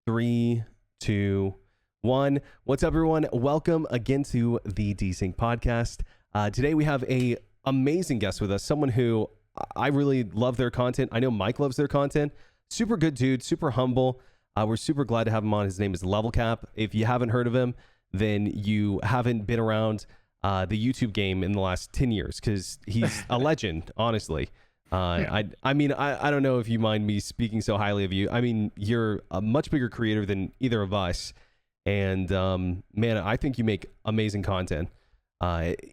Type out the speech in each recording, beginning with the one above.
Three, two, one. What's up, everyone? Welcome again to the Desync podcast. Today we have a amazing guest with us, someone who I really love their content. I know Mike loves their content. Super good dude, super humble. We're super glad to have him on. His name is LevelCap. If you haven't heard of him, then you haven't been around the YouTube game in the last 10 years because he's a legend, honestly. I mean, I don't know if you mind me speaking so highly of you. I mean, you're a much bigger creator than either of us. And man, I think you make amazing content.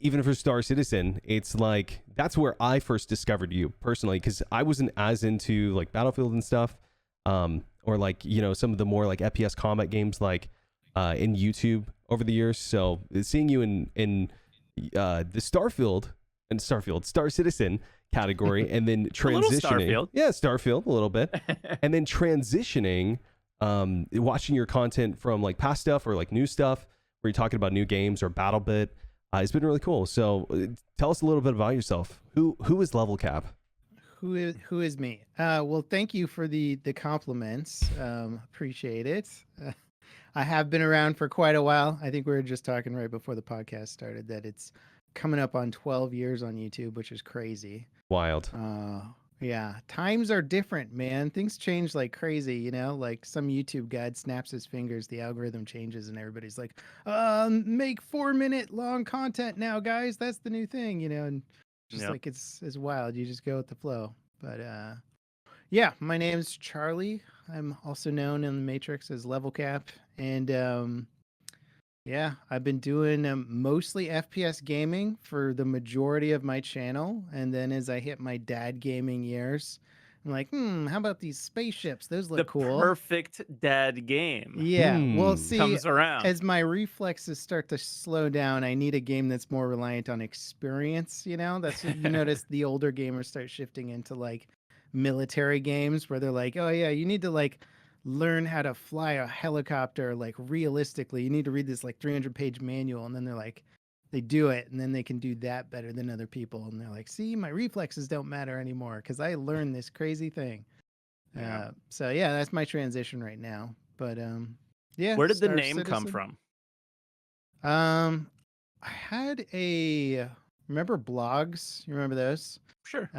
Even for Star Citizen, it's like, that's where I first discovered you personally, because I wasn't as into like Battlefield and stuff. Or like, you know, some of the more like FPS combat games like in YouTube over the years. So seeing you in the Star Citizen category and then transitioning Starfield a little bit and then transitioning watching your content from like past stuff or like new stuff where you're talking about new games or BattleBit it's been really cool. So tell us a little bit about yourself. Who is LevelCap? Who is me? Well, thank you for the compliments. Appreciate it. I have been around for quite a while. I think we were just talking right before the podcast started that it's coming up on 12 years on YouTube, which is crazy. Wild. Yeah, times are different, man. Things change like crazy, you know, like some YouTube guy snaps his fingers, the algorithm changes and everybody's like, make 4-minute long content now, guys. That's the new thing, you know, and just like it's wild. You just go with the flow. But yeah, my name's Charlie. I'm also known in the Matrix as LevelCap. And yeah, I've been doing mostly FPS gaming for the majority of my channel. And then as I hit my dad gaming years, I'm like, how about these spaceships? Those look cool. The perfect dad game. Yeah, well, see, comes around. as my reflexes start to slow down, I need a game that's more reliant on experience, you know? That's what you notice the older gamers start shifting into like military games where they're like, oh yeah, you need to like learn how to fly a helicopter like realistically. You need to read this like 300-page manual, and then they're like, they do it, and then they can do that better than other people, and they're like, see, my reflexes don't matter anymore because I learned this crazy thing. So yeah, that's my transition right now. But yeah. Where did the name come from? I had remember blogs? You remember those? Sure.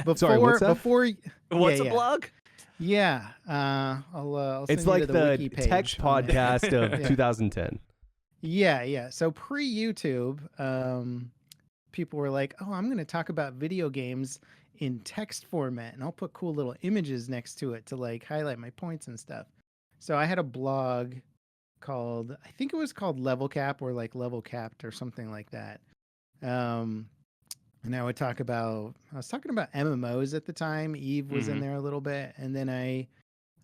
Before what's a blog? Yeah. I'll it's send like you to the wiki page tech podcast of Yeah. 2010. Yeah. So pre-YouTube, people were like, oh, I'm going to talk about video games in text format, and I'll put cool little images next to it to like highlight my points and stuff. So I had a blog called, I think it was called LevelCap or like LevelCapped or something like that. And I was talking about MMOs at the time. Eve was in there a little bit. And then I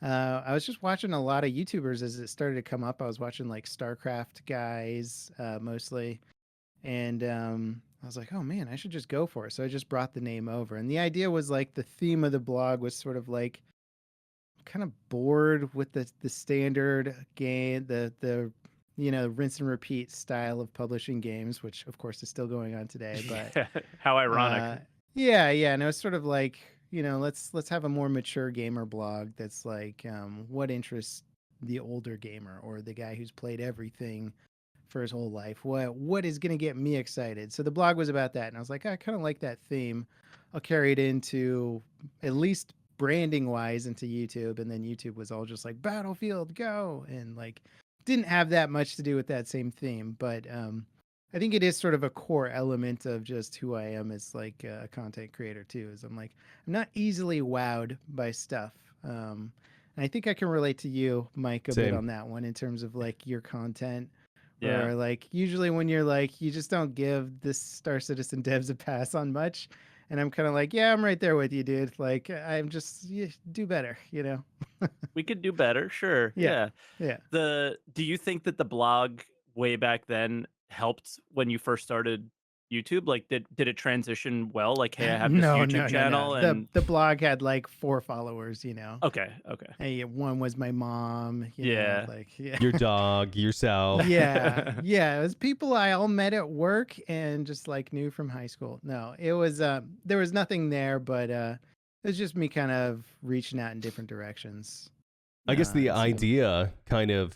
was just watching a lot of YouTubers as it started to come up. I was watching like StarCraft guys, mostly. And I was like, oh man, I should just go for it. So I just brought the name over. And the idea was like the theme of the blog was sort of like kind of bored with the standard game, the you know, rinse and repeat style of publishing games, which of course is still going on today. But how ironic. Yeah. And it was sort of like, you know, let's have a more mature gamer blog that's like what interests the older gamer or the guy who's played everything for his whole life. What is going to get me excited? So the blog was about that, and I was like, I kind of like that theme. I'll carry it into, at least branding wise, into YouTube. And then YouTube was all just like Battlefield, go, and like didn't have that much to do with that same theme. But I think it is sort of a core element of just who I am as like a content creator too, is I'm not easily wowed by stuff. And I think I can relate to you, Mike, a bit on that one in terms of like your content. Or like usually when you're like, you just don't give this Star Citizen devs a pass on much. And I'm kind of like, yeah, I'm right there with you, dude. Like, I'm just, do better, you know? We could do better. Sure. Yeah. Do you think that the blog way back then helped when you first started YouTube? Like, did it transition well? Like, hey, I have this YouTube channel. And the blog had like 4 followers, you know? Okay. Hey, one was my mom. You know, like, your dog, yourself. Yeah. It was people I all met at work and just like knew from high school. No, it was, there was nothing there, but it was just me kind of reaching out in different directions. I guess the So idea kind of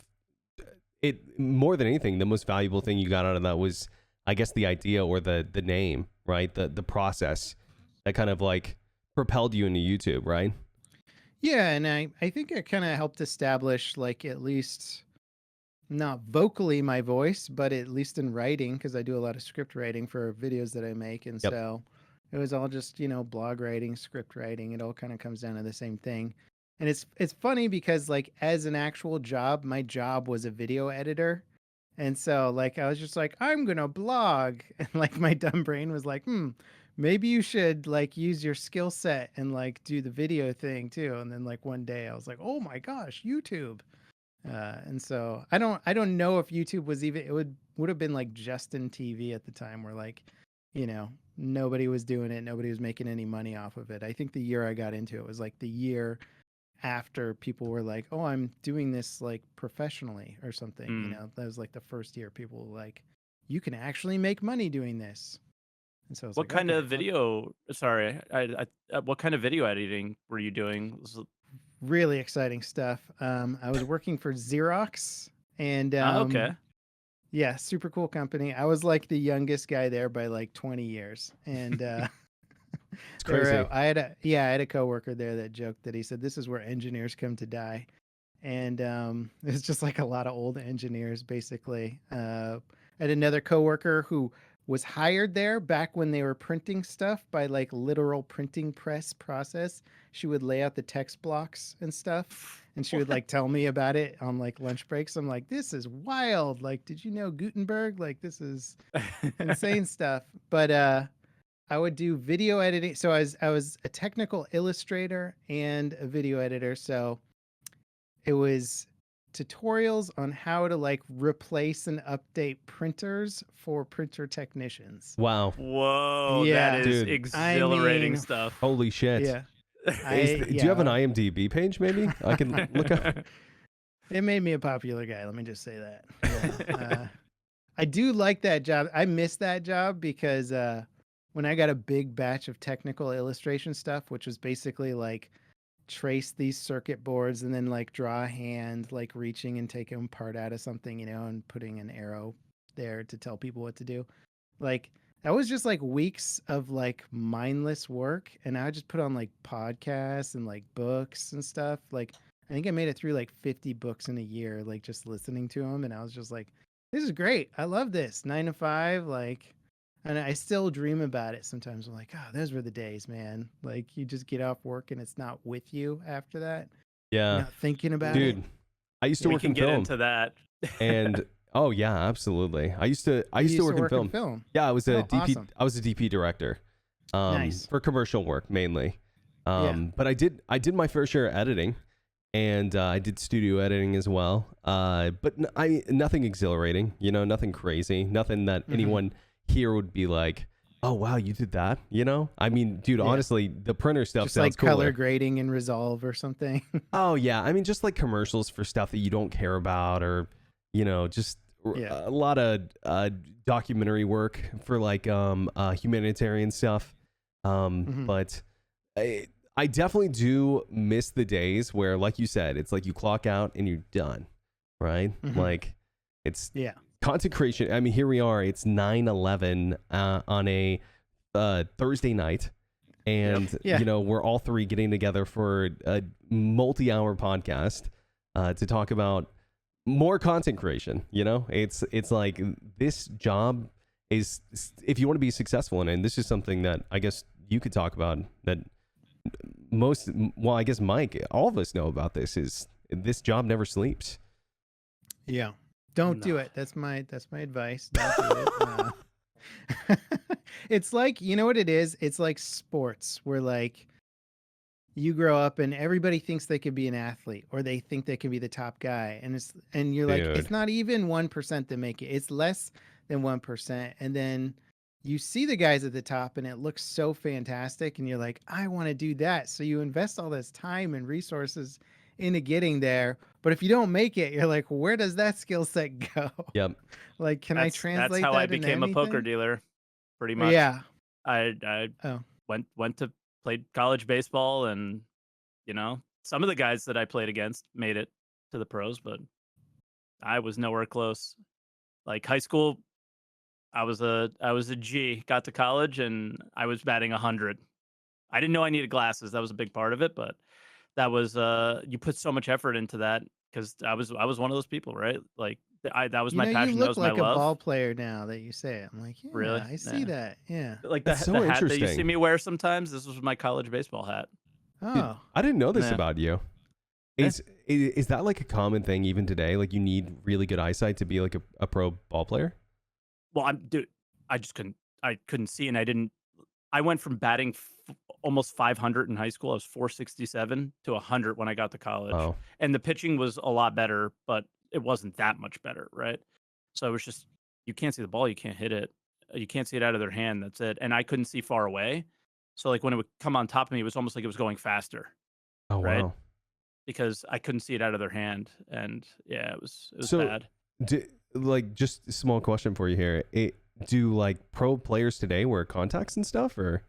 it more than anything, the most valuable thing you got out of that was, I guess, the idea or the name, right? The process that kind of like propelled you into YouTube, right? yeah, and I think it kind of helped establish like at least not vocally my voice, but at least in writing, because I do a lot of script writing for videos that I make, and Yep. so it was all just blog writing, script writing. It all kind of comes down to the same thing. And it's funny because like as an actual job, my job was a video editor. And so like I was just like, I'm gonna blog. And like my dumb brain was like, maybe you should like use your skill set and like do the video thing too. And then like one day I was like, oh my gosh, YouTube. And so I don't know if YouTube was even, it would have been like Justin TV at the time, where like, nobody was doing it, nobody was making any money off of it. I think the year I got into it was like the year after people were like, oh, I'm doing this like professionally or something. That was like the first year people were like, you can actually make money doing this. And so I was What like, kind okay, of video? Sorry, what kind of video editing were you doing? really exciting stuff. I was working for Xerox, and Okay. yeah, super cool company. I was like the youngest guy there by like 20 years. And It's crazy. I had a coworker there that joked that he said this is where engineers come to die. And it's just like a lot of old engineers basically. I had another coworker who was hired there back when they were printing stuff by like literal printing press process. She would lay out the text blocks and stuff, and she would like tell me about it on like lunch breaks. I'm like, this is wild. Like, did you know Gutenberg? Like, this is insane stuff. But I would do video editing. So I was a technical illustrator and a video editor. So it was tutorials on how to like replace and update printers for printer technicians. Wow. Whoa, that Yeah, is Dude. exhilarating I mean, stuff. Holy shit. yeah. Do you have an IMDb page maybe? I can look up. It made me a popular guy. Let me just say that. Yeah. I do like that job. I miss that job because when I got a big batch of technical illustration stuff, which was basically like trace these circuit boards and then like draw a hand, like reaching and taking part out of something, and putting an arrow there to tell people what to do. Like that was just like weeks of like mindless work. And I would just put on like podcasts and like books and stuff. Like I think I made it through like 50 books in a year, like just listening to them. And I was just like, this is great. I love this 9 to 5. Like, and I still dream about it sometimes. I'm like, oh, those were the days, man. Like you just get off work and it's not with you after that. You're Yeah. not thinking about Dude, it. I used to We work can in get film. into that. And oh yeah, absolutely. I used to work in film. Yeah, I was a DP. Awesome. I was a DP director. Nice. For commercial work mainly. Yeah. But I did my fair share of editing, and I did studio editing as well. But nothing exhilarating, nothing crazy, nothing that anyone here would be like, oh wow, you did that, I mean, dude, honestly, the printer stuff just sounds like cooler. color grading in Resolve or something. Oh yeah, I mean, just like commercials for stuff that you don't care about, or just a lot of documentary work for like humanitarian stuff. But I definitely do miss the days where, like you said, it's like you clock out and you're done, right? Like it's content creation. I mean, here we are. It's 9/11 on a Thursday night, and we're all three getting together for a multi-hour podcast to talk about more content creation. It's like this job is, if you want to be successful in it, and this is something that I guess you could talk about, that I guess Mike, all of us know about this, is this job never sleeps. Yeah. Don't do it. That's my advice. Don't do it. It's like, you know what it is? It's like sports, where like you grow up and everybody thinks they could be an athlete, or they think they can be the top guy. And you're like, it's not even 1% that make it. It's less than 1%. And then you see the guys at the top and it looks so fantastic. And you're like, I want to do that. So you invest all this time and resources into getting there. But if you don't make it, you're like, where does that skill set go? Yep. Like, can I translate That's how that I became into a poker anything? dealer, pretty much. Yeah. I went to played college baseball, and some of the guys that I played against made it to the pros, but I was nowhere close. Like high school, I was a G. Got to college and I was batting 100. I didn't know I needed glasses. That was a big part of it, but that was you put so much effort into that because I was one of those people, right? Like that was You my know, you passion. That look was my like a love. ball player now that you say it. I'm like, yeah, Really? I see Yeah. that. Yeah. Like That's so the hat that you see interesting. me wear sometimes. This was my college baseball hat. Dude, Oh, I didn't know this Yeah. about you. Yeah. Is that like a common thing even today? Like you need really good eyesight to be like a pro ball player? Well, dude, I just couldn't. I couldn't see, and I didn't. I went from batting almost 500 in high school. I was 467 to 100 when I got to college, Oh, and the pitching was a lot better, but it wasn't that much better, right? So it was just you can't see the ball, you can't hit it, you can't see it out of their hand. That's it. And I couldn't see far away, so like when it would come on top of me, it was almost like it was going faster, oh right? wow. Because I couldn't see it out of their hand, and yeah, it was So, bad. like, just a small question for you here. Do like pro players today wear contacts and stuff, or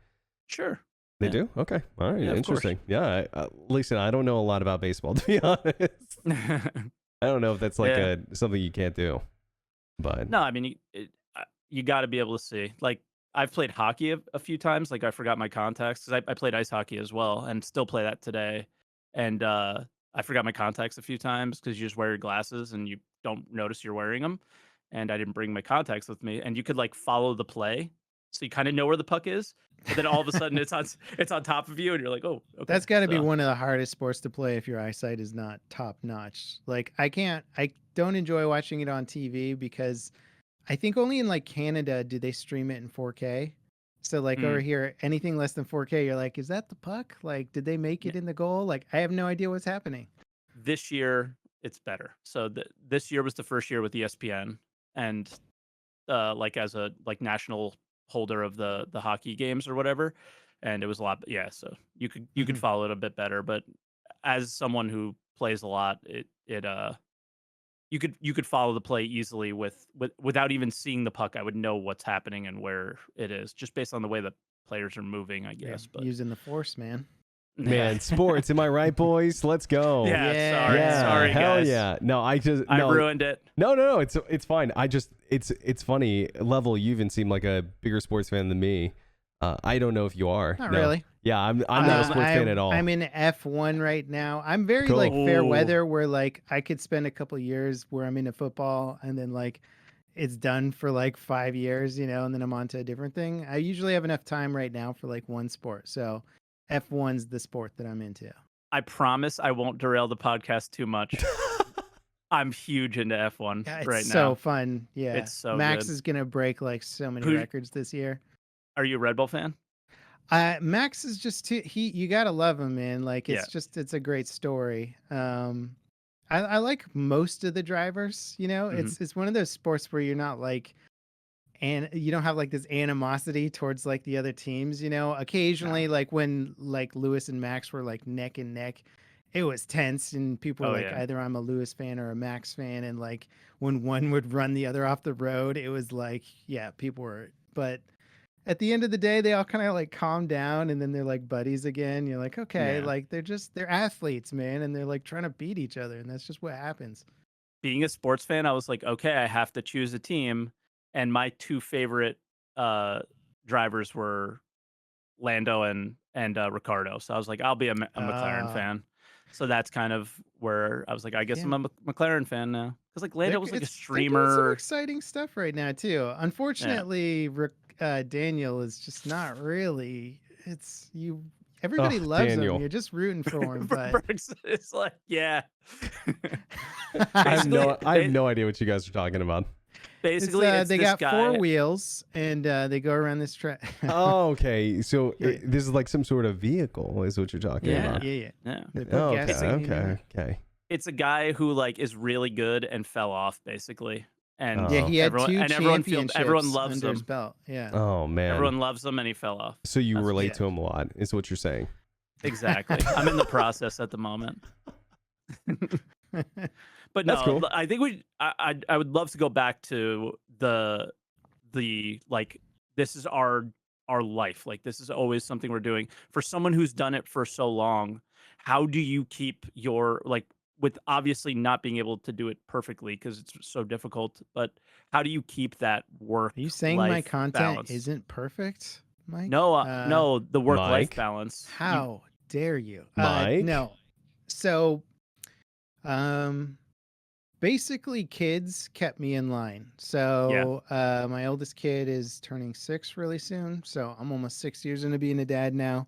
Sure. they Yeah. do? Okay, all right, Yeah, of course. interesting. Yeah, listen, I don't know a lot about baseball to be honest. I don't know if that's like Yeah. something you can't do, but No, I mean, you got to be able to see. Like, I've played hockey a few times. Like, I forgot my contacts because I played ice hockey as well and still play that today. And I forgot my contacts a few times because you just wear your glasses and you don't notice you're wearing them. And I didn't bring my contacts with me. And you could like follow the play, so you kind of know where the puck is. But then all of a sudden, it's on top of you, and you're like, oh, okay. that's got to be So, one of the hardest sports to play if your eyesight is not top notch. Like, I don't enjoy watching it on TV because I think only in like Canada do they stream it in 4K. So like over here, anything less than 4K, you're like, is that the puck? Like, did they make it in the goal? Like, I have no idea what's happening. this year it's better. So this year was the first year with ESPN, and like as a like national holder of the hockey games or whatever, and it was a lot. Yeah, so you could follow it a bit better. But as someone who plays a lot, you could follow the play easily without even seeing the puck. I would know what's happening and where it is just based on the way the players are moving, I Yeah, guess. But using the force, man. man, sports, am I right, boys? Let's go. Yeah, Yeah. sorry, hell guys. yeah. No, I ruined it. No, it's fine. It's funny. Level, you even seem like a bigger sports fan than me. I don't know if you are. Not No. really. Yeah, I'm not a sports fan at all. I'm in F1 right now. I'm very Cool. like fair Ooh. weather where like I could spend a couple years where I'm into football and then like it's done for like 5 years, and then I'm on to a different thing. I usually have enough time right now for like one sport. So F1's the sport that I'm into. I promise I won't derail the podcast too much. I'm huge into F1 Yeah, it's right so now. fun. Yeah. It's so Max good. is going to break like so many Who- records this year. Are you a Red Bull fan? Max is just you gotta love him, man. Like Yeah. it's a great story. I like most of the drivers. It's one of those sports where you're not like, and you don't have like this animosity towards like the other teams. Occasionally, like when like Lewis and Max were like neck and neck, it was tense, and people were Oh, like, yeah. either I'm a Lewis fan or a Max fan, and like when one would run the other off the road, it was like, yeah, people were, but at the end of the day, they all kind of like calm down and then they're like buddies again. You're like, okay, Yeah. like they're athletes, man. And they're like trying to beat each other. And that's just what happens. Being a sports fan, I was like, okay, I have to choose a team. And my two favorite drivers were Lando and Ricardo. So I was like, I'll be a McLaren fan. So that's kind of where I was like, I guess I'm a McLaren fan now. Because like Lando was like a They're doing streamer. some exciting stuff right now too. Unfortunately, Daniel is just not really. It's you. Everybody loves Daniel. him. You're just rooting for him. But Berks is like, yeah. I have Basically, no idea what you guys are talking about. Basically, it's they this got guy. 4 wheels and they go around this track. Oh, okay. So Yeah. this is like some sort of vehicle, is what you're talking Yeah. about. Yeah. Yeah. They put Oh, gasoline in it. okay. It's a guy who like is really good and fell off basically, and Oh. Yeah, he had everyone, 2 and everyone championships everyone loves under his him. belt. Yeah. Oh man. Everyone loves him, and he fell off. So you That's- relate yeah. to him a lot, is what you're saying. Exactly. I'm in the process at the moment. But no, That's cool. I think I would love to go back to the like this is our life. Like this is always something we're doing. For someone who's done it for so long, how do you keep your like with obviously not being able to do it perfectly because it's so difficult, but how do you keep that work Are you saying my life content balance? isn't perfect, Mike? No, no, the work life Mike, balance. You How dare you? Mike. No. So, um, basically, kids kept me in line. yeah, So, my oldest kid is turning 6 really soon. So, I'm almost 6 years into being a dad now.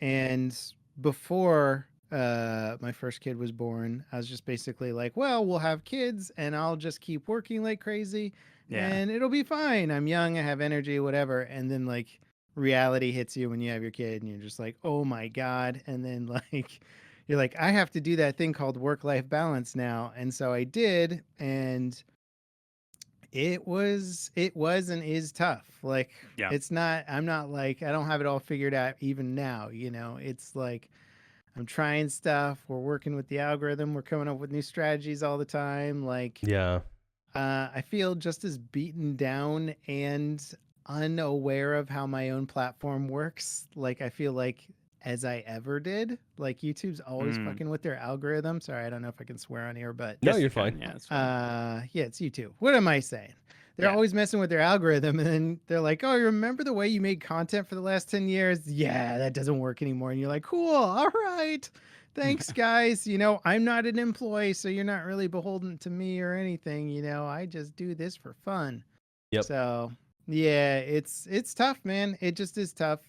And before my first kid was born, I was just basically like, well, we'll have kids and I'll just keep working like crazy yeah. and it'll be fine. I'm young, I have energy, whatever. And then like reality hits you when you have your kid and you're just like, oh my God. And then like, you're like, I have to do that thing called work life balance now. And so I did. And it was and is tough. Like Yeah. I'm not like I don't have it all figured out even now, you know. It's like I'm trying stuff, we're working with the algorithm, we're coming up with new strategies all the time. Like Yeah. I feel just as beaten down and unaware of how my own platform works. Like I feel like as I ever did. Like YouTube's always Mm. fucking with their algorithm. Sorry, I don't know if I can swear on here, but No, Yes, you're you fine. can. Yeah, it's fine. yeah, it's YouTube. What am I saying? They're Yeah. always messing with their algorithm, and then they're like, "Oh, you remember the way you made content for the last 10 years? Yeah, that doesn't work anymore." And you're like, "Cool, all right, thanks, guys. You know, I'm not an employee, so you're not really beholden to me or anything. You know, I just do this for fun." Yep. So yeah, it's tough, man. It just is tough.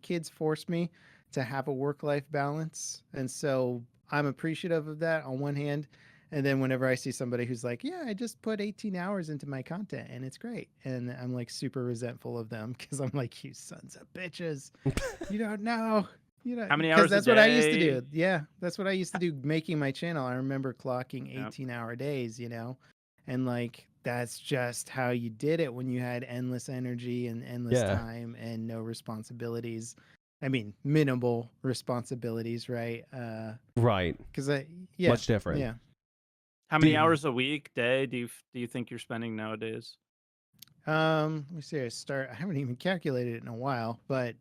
Kids force me to have a work-life balance, and so I'm appreciative of that on one hand. And then whenever I see somebody who's like, "Yeah, I just put 18 hours into my content and it's great," and I'm like super resentful of them because I'm like, "You sons of bitches, you don't know." You know, How many because hours a that's what I used to day? do. Yeah, that's what I used to do making my channel. I remember clocking Yeah. 18-hour days, you know, and like that's just how you did it when you had endless energy and endless Yeah. time and no responsibilities. I mean, minimal responsibilities, right? Right. Because yeah, Much different. yeah. How many Do hours a week, day do you think you're spending nowadays? Let me see. I haven't even calculated it in a while, but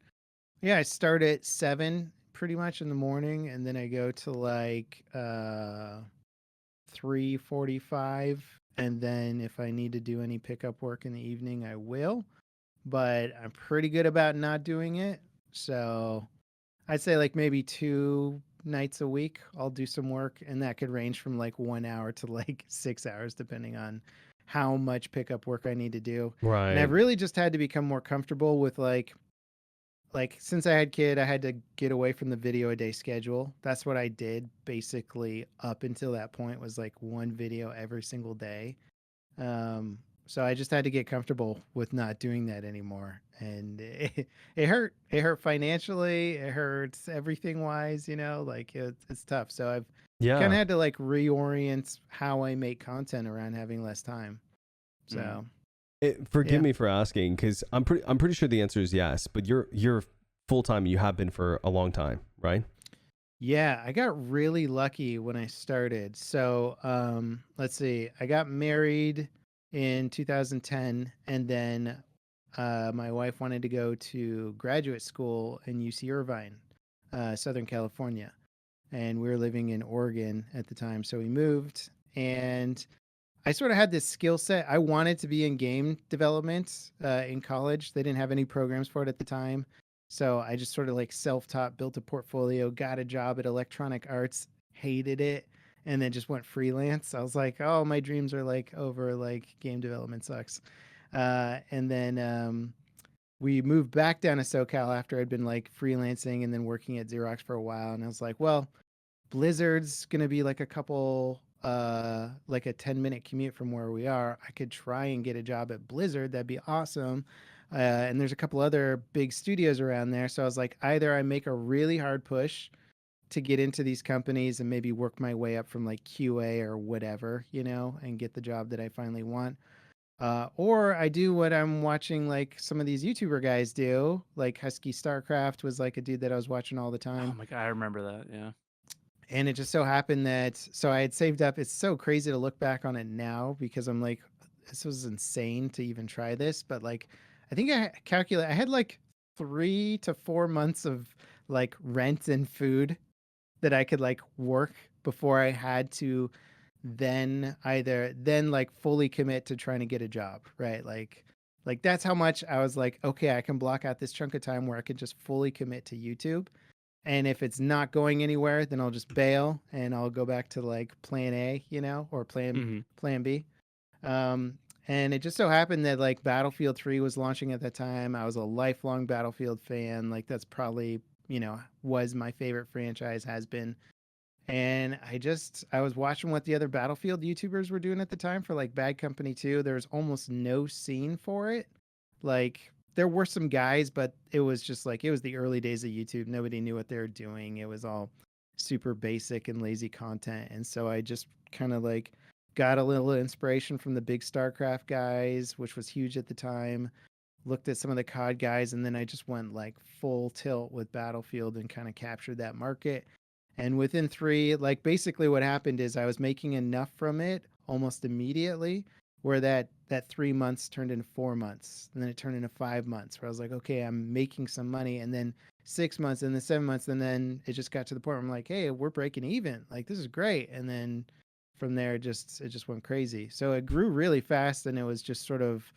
yeah, I start at 7 pretty much in the morning, and then I go to like 3:45, and then if I need to do any pickup work in the evening, I will. But I'm pretty good about not doing it. So I'd say like maybe 2 nights a week I'll do some work, and that could range from like 1 hour to like 6 hours depending on how much pickup work I need to do. And right. I've really just had to become more comfortable with like since I had kid, I had to get away from the video a day schedule. That's what I did basically up until that point, was like one video every single day. So I just had to get comfortable with not doing that anymore. And it hurt. It hurt financially. It hurts everything wise, you know, like it's tough. So I've kind Yeah. of had to like reorient how I make content around having less time. Mm. So Forgive yeah. me for asking because I'm pretty sure the answer is yes, but you're full time. You have been for a long time, right? Yeah, I got really lucky when I started. So, let's see. I got married in 2010, and then my wife wanted to go to graduate school in UC Irvine, Southern California, and we were living in Oregon at the time. So we moved, and I sort of had this skill set. I wanted to be in game development in college. They didn't have any programs for it at the time. So I just sort of like self taught, built a portfolio, got a job at Electronic Arts, hated it, and then just went freelance. I was like, oh, my dreams are like over, like game development sucks. And then we moved back down to SoCal after I'd been like freelancing and then working at Xerox for a while. And I was like, well, Blizzard's gonna be like a couple like a 10-minute commute from where we are. I could try and get a job at Blizzard. That'd be awesome. And there's a couple other big studios around there. So I was like, either I make a really hard push to get into these companies and maybe work my way up from like QA or whatever, you know, and get the job that I finally want. Or I do what I'm watching like some of these YouTuber guys do. Like Husky Starcraft was like a dude that I was watching all the Oh time. my god, I remember that. Yeah. And it just so happened that so I had saved up. It's so crazy to look back on it now because I'm like, this was insane to even try this. But like, I think I had like 3 to 4 months of like rent and food that I could like work before I had to then like fully commit to trying to get a job, right? Like that's how much I was like, okay, I can block out this chunk of time where I can just fully commit to YouTube. And if it's not going anywhere, then I'll just bail and I'll go back to like plan A, or plan B. Um, and it just so happened that like Battlefield 3 was launching at that time. I was a lifelong Battlefield fan. Like that's probably, was my favorite franchise, has been. And I was watching what the other Battlefield YouTubers were doing at the time for like Bad Company 2. There's almost no scene for it. Like there were some guys, but it was just like, it was the early days of YouTube. Nobody knew what they were doing. It was all super basic and lazy content. And so I just kind of like got a little inspiration from the big StarCraft guys, which was huge at the time. Looked at some of the COD guys, and then I just went like full tilt with Battlefield and kind of captured that market. And within 3, like basically what happened is I was making enough from it almost immediately, where that 3 months turned into 4 months, and then it turned into 5 months, where I was like, okay, I'm making some money, and then 6 months, and then 7 months, and then it just got to the point where I'm like, hey, we're breaking even, like this is great. And then from there, it just went crazy. So it grew really fast, and it was just sort of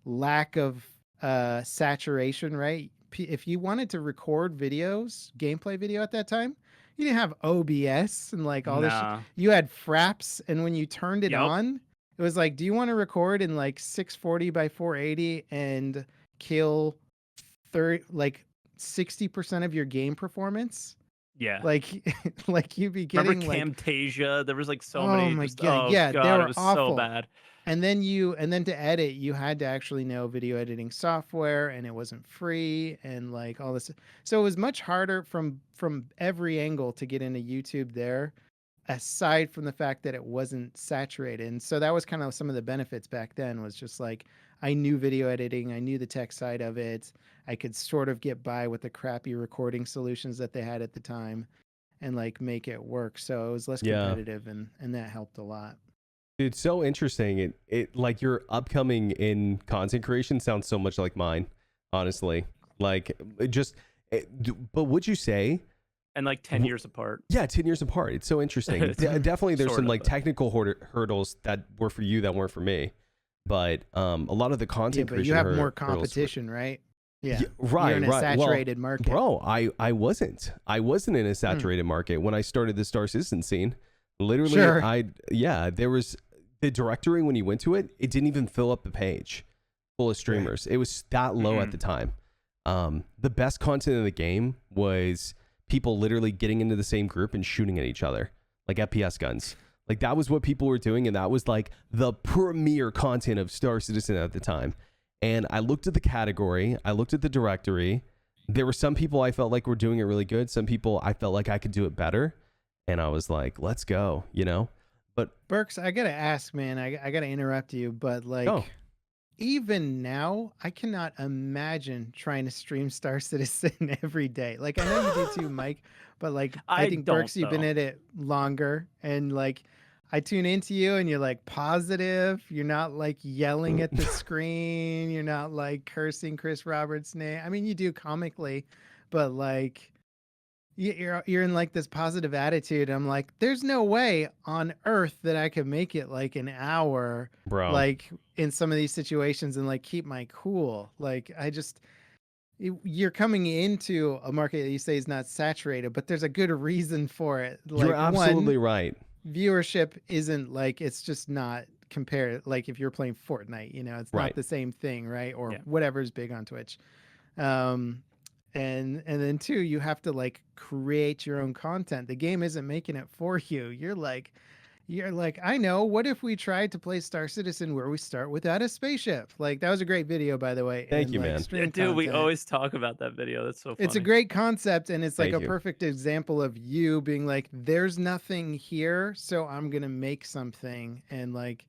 lack of saturation, right? If you wanted to record videos, gameplay video at that time, you didn't have OBS and like all this. You had Fraps, and when you turned it on, it was like, do you want to record in like 640 by 480 and kill 60% of your game performance? Yeah. Like you'd be getting remember Camtasia? There was like so oh many. My just, God. Oh yeah, God, they were it was awful. so bad. And then to edit, you had to actually know video editing software, and it wasn't free, and like all this. So it was much harder from every angle to get into YouTube there, aside from the fact that it wasn't saturated. And so that was kind of some of the benefits back then, was just like, I knew video editing, I knew the tech side of it. I could sort of get by with the crappy recording solutions that they had at the time and like make it work. So it was less competitive, and that helped a lot. It's so interesting. It like your upcoming in content creation sounds so much like mine, honestly. Like but would you say? And like 10 years apart. Yeah, 10 years apart. It's so interesting. Definitely there's some like technical hurdles that were for you that weren't for me. But a lot of the content creation, you have more competition, right? Yeah, right. You're in a saturated market, bro. I wasn't in a saturated market when I started the Star Citizen scene. Literally, sure. There was the directory when you went to it. It didn't even fill up the page full of streamers. Right. It was that low at the time. The best content in the game was people literally getting into the same group and shooting at each other like FPS guns. Like that was what people were doing, and that was like the premier content of Star Citizen at the time. And I looked at the category, I looked at the directory. There were some people I felt like were doing it really good. Some people I felt like I could do it better. And I was like, let's go, But Berks, I gotta ask, man, I gotta interrupt you, but like, even now, I cannot imagine trying to stream Star Citizen every day. Like, I know you do too, Mike, but like, I think Berks, you've been at it longer, and like, I tune into you and you're like positive. You're not like yelling at the screen. You're not like cursing Chris Roberts' name. I mean, you do comically, but like, you're in like this positive attitude. I'm like, there's no way on earth that I could make it like an hour, bro, like in some of these situations and like keep my cool. Like you're coming into a market that you say is not saturated, but there's a good reason for it. Like, you're absolutely right. Viewership isn't like, it's just not compared. Like if you're playing Fortnite, it's not the same thing, right? Or whatever's big on Twitch. And then 2, you have to like create your own content. The game isn't making it for you. You're like, I know, what if we tried to play Star Citizen where we start without a spaceship? Like that was a great video, by the way. Thank you, like, man. Yeah, dude, we always talk about that video. That's so funny. It's a great concept, and it's like a perfect example of you being like, there's nothing here, so I'm gonna make something. And like,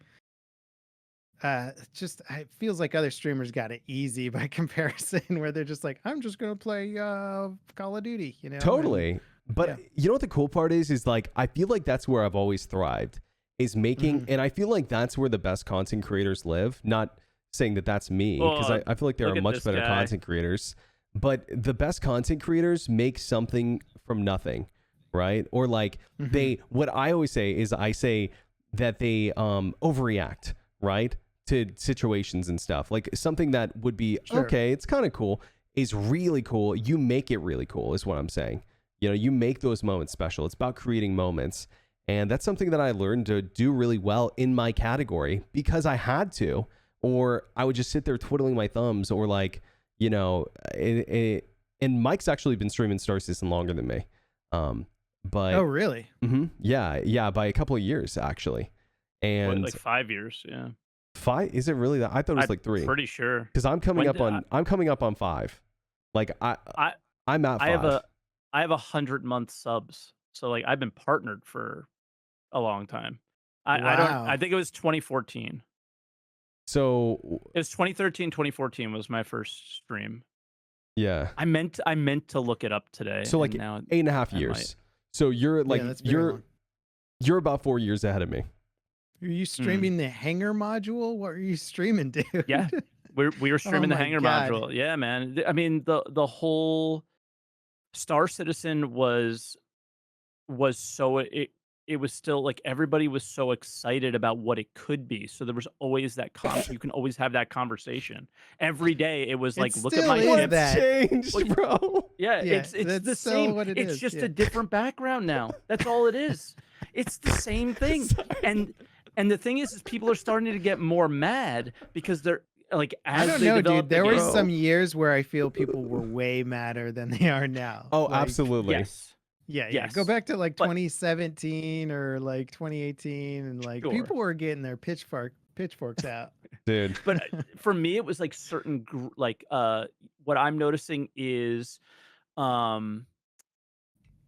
it feels like other streamers got it easy by comparison, where they're just like, I'm just gonna play Call of Duty, Totally. But you know what the cool part is like, I feel like that's where I've always thrived, is making, and I feel like that's where the best content creators live. Not saying that that's me, because I feel like there are much better content creators, but the best content creators make something from nothing. right? Or like what I always say is I say that they overreact, right, to situations and stuff. Like something that would be okay, it's kind of cool, is really cool. You make it really cool is what I'm saying. You know, you make those moments special. It's about creating moments. And that's something that I learned to do really well in my category because I had to, or I would just sit there twiddling my thumbs, or like, you know, and Mike's actually been streaming Star Citizen longer than me. But oh, really? Yeah, by a couple of years actually. And like 5 years, yeah. 5? Is it really that? I thought it was like 3. Pretty sure. Because I'm coming up on 5. Like I'm at 5. I have 100-month subs, so like I've been partnered for a long time. I think it was 2014. So it was 2013, 2014 was my first stream. Yeah. I meant to look it up today. So like now 8.5 years. So you're like you're about 4 years ahead of me. Are you streaming the Hanger module? What are you streaming, dude? Yeah. We were streaming the Hanger module. Yeah, man. I mean, the whole Star Citizen was so it was still like everybody was so excited about what it could be. So there was always that you can always have that conversation. Every day it was like, look at my ship. Changed, bro. Yeah, it's the same. It's just a different background now. That's all it is. It's the same thing. And the thing is people are starting to get more mad because they're like, as I don't know, dude. There were some years where I feel people were way madder than they are now. Oh, like, absolutely. Yes. Yeah. Go back to like 2017 or like 2018, and like people were getting their pitchforks out, dude. But for me, it was like certain what I'm noticing is,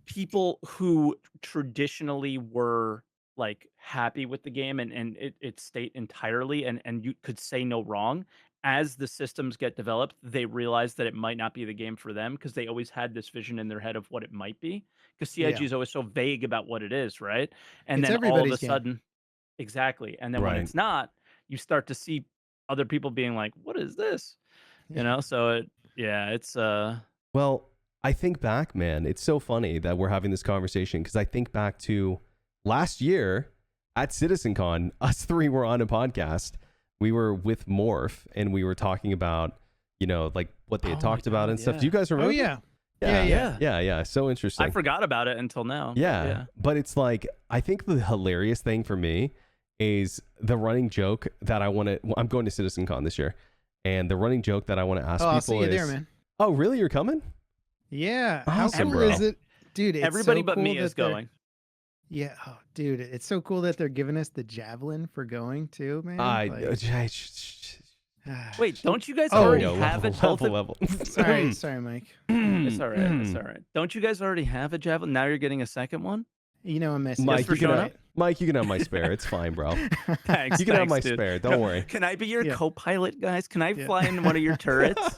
people who traditionally were like happy with the game and its state entirely, and you could say no wrong. As the systems get developed, they realize that it might not be the game for them because they always had this vision in their head of what it might be. Because CIG is always so vague about what it is, right? And then all of a sudden, exactly. And then when it's not, you start to see other people being like, "What is this?" You know. So it's Well, I think back, man. It's so funny that we're having this conversation because I think back to last year at CitizenCon. Us three were on a podcast. We were with Morph and we were talking about, you know, like what they had talked about and stuff. Do you guys remember? Oh, yeah. So interesting. I forgot about it until now. Yeah. But it's like, I think the hilarious thing for me is the running joke that I'm going to CitizenCon this year. And the running joke that I want to ask people I'll see you is, there, man. Oh, really? You're coming? Yeah. Awesome, How cool is it? Dude, it's everybody so but cool me is going. Yeah. Oh, dude, it's so cool that they're giving us the javelin for going too, man. Wait, don't you guys already have a level? Sorry, Mike. It's all right. It's all right. Don't you guys already have a javelin? Now you're getting a second one? You know I'm messing Mike, up. Mike, you can have my spare. It's fine, bro. Thanks. You can have my dude. spare. Don't worry. Can I be your co-pilot, guys? Can I fly in one of your turrets?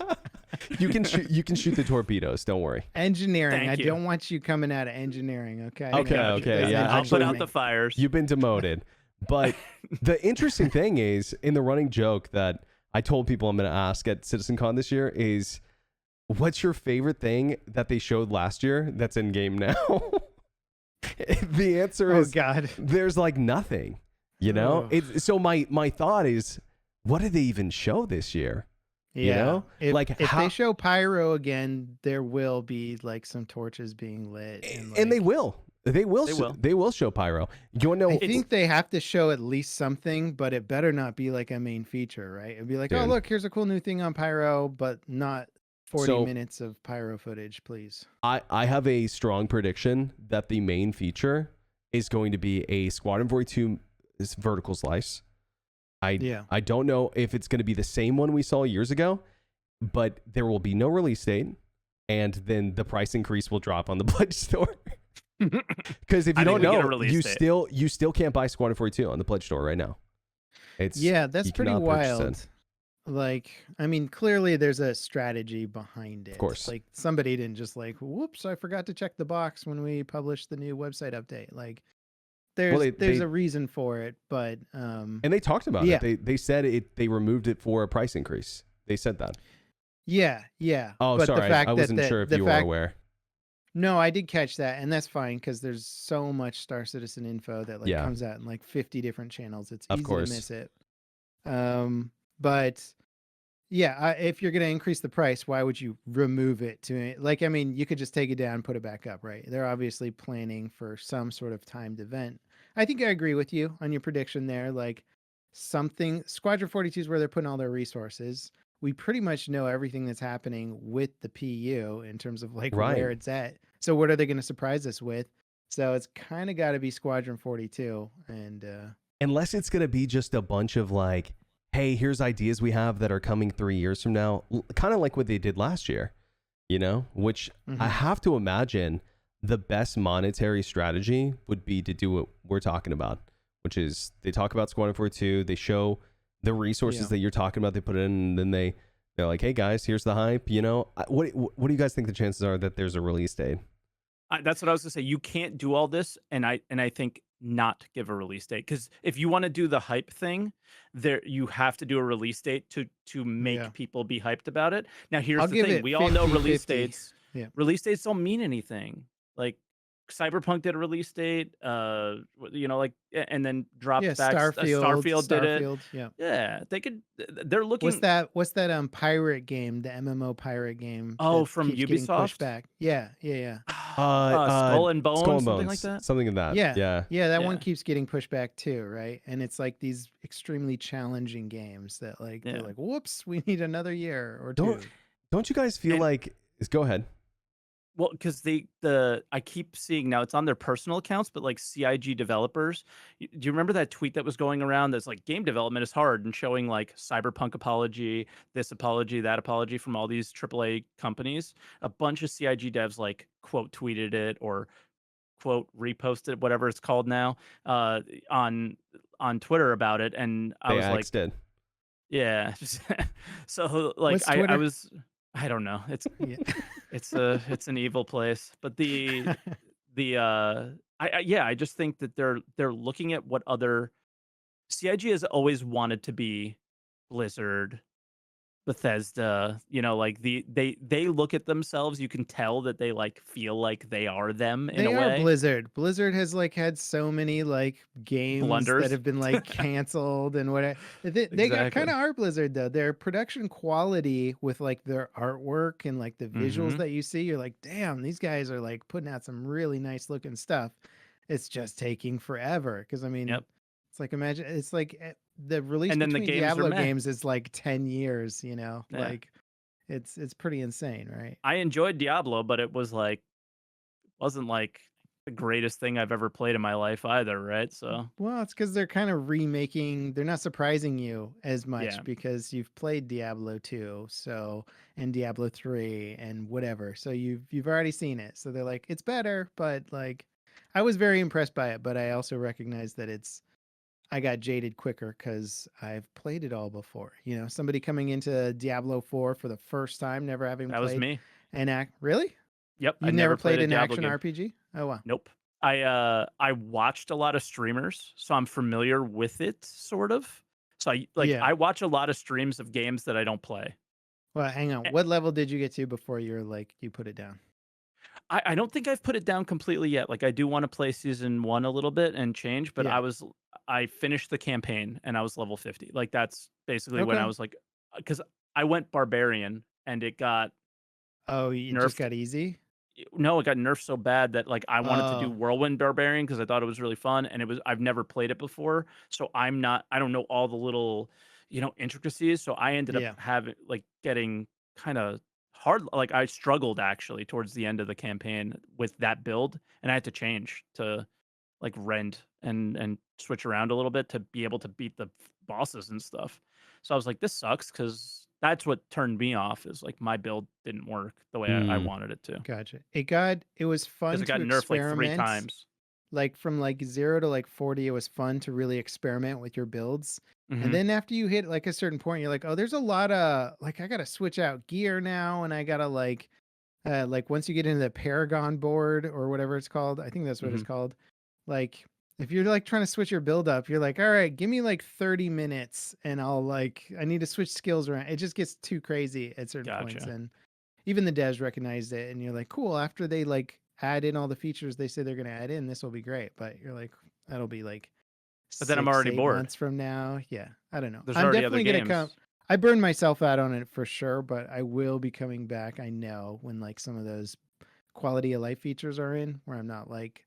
You can shoot the torpedoes. Don't worry. Engineering. I don't want you coming out of engineering. Okay. Okay. Yeah. I'll put out the fires. You've been demoted. But the interesting thing is, in the running joke that I told people I'm going to ask at CitizenCon this year is, what's your favorite thing that they showed last year that's in game now? The answer is, God, there's like nothing. You know. So my thought is, what did they even show this year? Yeah. You know? If they show pyro again, there will be like some torches being lit, and they will. They will show pyro. You want to know? I think they have to show at least something, but it better not be like a main feature, right? It'd be like, oh look, here's a cool new thing on pyro, but not 40 minutes of pyro footage, please. I have a strong prediction that the main feature is going to be a Squadron 42 vertical slice. I don't know if it's going to be the same one we saw years ago, but there will be no release date, and then the price increase will drop on the Pledge Store. Because if you don't know, you still can't buy Squadron 42 on the Pledge Store right now. That's pretty wild. Like, I mean, clearly there's a strategy behind it. Of course. Like, somebody didn't just like, whoops, I forgot to check the box when we published the new website update. Like, there's a reason for it, but and they talked about it. They said they removed it for a price increase. They said that. Yeah. Oh, but sorry. The fact I wasn't sure if you were aware. No, I did catch that, and that's fine because there's so much Star Citizen info that like Yeah, comes out in like 50 different channels. It's of easy to course. miss it. But yeah, if you're going to increase the price, why would you remove it to like, I mean, you could just take it down and put it back up, right? They're obviously planning for some sort of timed event. I think I agree with you on your prediction there. Like something, Squadron 42 is where they're putting all their resources. We pretty much know everything that's happening with the PU in terms of like Right. where it's at. So what are they going to surprise us with? So it's kind of got to be Squadron 42. And Unless it's going to be just a bunch of like, hey, here's ideas we have that are coming 3 years from now, kind of like what they did last year, which I have to imagine the best monetary strategy would be to do what we're talking about, which is they talk about Squadron 42, they show the resources that you're talking about, they put it in, and then they're like, hey guys, here's the hype. What do you guys think the chances are that there's a release date? That's what I was gonna say. You can't do all this, and I think not give a release date, because if you want to do the hype thing, you have to do a release date to make people be hyped about it. Now, here's I'll the give thing: it we all know 50-50. release dates. Yeah. Release dates don't mean anything. Like Cyberpunk did a release date, like, and then dropped back. Starfield did it. Yeah, they could. They're looking. What's that pirate game, the MMO pirate game? Oh, that from keeps getting pushed Ubisoft. back. Yeah. Skull and Bones, Skull and something Bones, like that. something of that. Yeah. That one keeps getting pushed back too, right? And it's like these extremely challenging games that like they're like, whoops, we need another year or two. Don't you guys feel like? Go ahead. Well, because I keep seeing now it's on their personal accounts, but like CIG developers, do you remember that tweet that was going around that's like game development is hard, and showing like Cyberpunk apology, this apology, that apology from all these AAA companies? A bunch of CIG devs like quote tweeted it or quote reposted, whatever it's called now, on Twitter about it, and I was like, did. yeah. So like What's Twitter? I don't know. It's an evil place. But I just think that they're looking at what other CIG has always wanted to be Blizzard, Bethesda, like they look at themselves, you can tell that they like feel like they are them in a way. They are Blizzard. Blizzard has like had so many like games blunders that have been like canceled and whatever. They got kind of are Blizzard though. Their production quality with like their artwork and like the visuals that you see, you're like, damn, these guys are like putting out some really nice looking stuff. It's just taking forever because I mean, it's like imagine it's like the release and then between the Diablo games is like 10 years. Like it's pretty insane, right? I enjoyed Diablo, but it wasn't like the greatest thing I've ever played in my life either, right? So well, it's because they're kind of remaking. They're not surprising you as much because you've played Diablo 2, and Diablo 3 and whatever. So you've already seen it. So they're like, it's better, but like, I was very impressed by it. But I also recognize that I got jaded quicker because I've played it all before. Somebody coming into Diablo 4 for the first time, never having played. That was me. Really? Yep. You never played an action RPG? Oh wow. Nope. I watched a lot of streamers, so I'm familiar with it, sort of. So I watch a lot of streams of games that I don't play. Well, hang on. What level did you get to before you put it down? I don't think I've put it down completely yet. Like I do want to play season 1 a little bit and change, but I finished the campaign and I was level 50. Like that's basically when I was like, because I went barbarian and it got nerfed. Just got easy. No, it got nerfed so bad that like I wanted to do whirlwind barbarian because I thought it was really fun, and I've never played it before, so I don't know all the little intricacies. So I ended up getting kind of hard. Like I struggled actually towards the end of the campaign with that build, and I had to change to like rend and switch around a little bit to be able to beat the bosses and stuff. So I was like, this sucks because that's what turned me off, is like my build didn't work the way I wanted it to. Gotcha. It was fun to experiment. Nerfed like 3 times. Like from like 0 to like 40, it was fun to really experiment with your builds. And then after you hit like a certain point, you're like, oh, there's a lot of like, I got to switch out gear now. And I got to like once you get into the Paragon board or whatever it's called, I think that's what it's called. Like if you're like trying to switch your build up, you're like, all right, give me like 30 minutes and I need to switch skills around. It just gets too crazy at certain points. And even the devs recognized it. And you're like, cool. After they like add in all the features they say they're going to add in, this will be great. But you're like, that'll be like, but then I'm already 8 bored. months from now. Yeah, I don't know. There's I'm already definitely other going to come. games. I burned myself out on it for sure, but I will be coming back. I know when like some of those quality of life features are in, where I'm not like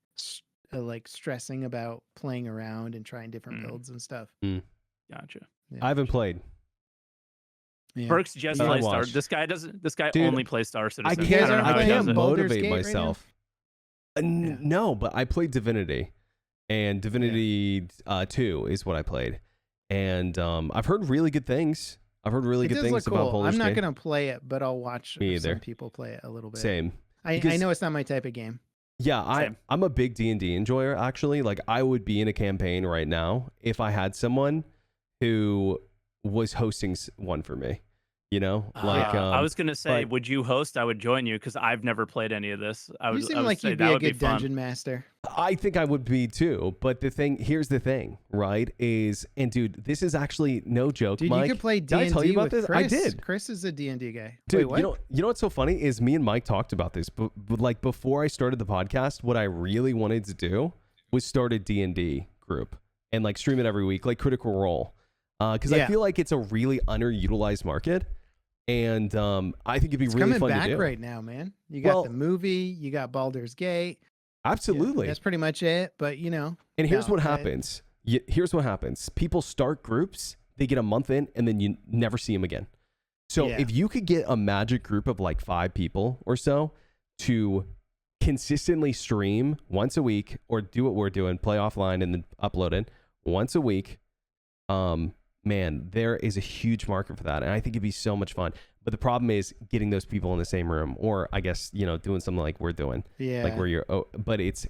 stressing about playing around and trying different builds and stuff. Gotcha. Yeah. I haven't played. Yeah. Berks just I plays Star. watched. This guy doesn't. This guy Dude, only plays Star Citizen. I guys don't know aren't how he playing does it. Baldur's motivate Gate right myself. Yeah. No, but I played Divinity, and Divinity 2 is what I played, and I've heard really good things. I've heard really It good does things look about cool. Baldur's I'm not Gate. going to play it, but I'll watch Me some either. people play it a little bit. Same. I Because- know it's not my type of game. Yeah, Same. I'm a big D&D enjoyer, actually. Like, I would be in a campaign right now if I had someone who was hosting one for me. You know? Like, I was going to say, but- would you host? I would join you because I've never played any of this. You seem I would like say you'd that be a would good fun. dungeon master. I think I would be too. But here's the thing, right? And dude, this is actually no joke, Dude, Mike. you could play Did I D&D tell you about with this? Chris. I did. Chris is a D&D guy. Dude, Wait, what? you know what's so funny is me and Mike talked about this, but like before I started the podcast, what I really wanted to do was start a D&D group and like stream it every week, like Critical Role, because I feel like it's a really underutilized market, and I think it'd be It's really coming fun back to do. right now, man. You got the movie, you got Baldur's Gate. Absolutely. That's pretty much it. But you know, And here's what happens. Here's what happens. People start groups, they get a month in, and then you never see them again. So if you could get a magic group of like 5 people or so to consistently stream once a week, or do what we're doing, play offline and then upload it once a week, man, there is a huge market for that. And I think it'd be so much fun. But the problem is getting those people in the same room, or I guess, doing something like we're doing. Yeah. Like where but it's a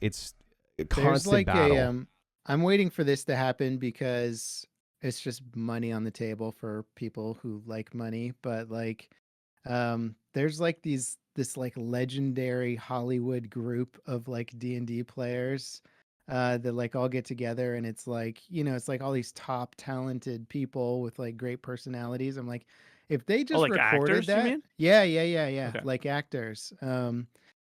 There's constant like battle. I'm waiting for this to happen because it's just money on the table for people who like money. But like, there's like this like legendary Hollywood group of like D&D players that like all get together, and it's like, it's like all these top talented people with like great personalities. I'm like, if they just like recorded actors, you that, mean? yeah, Okay. like actors.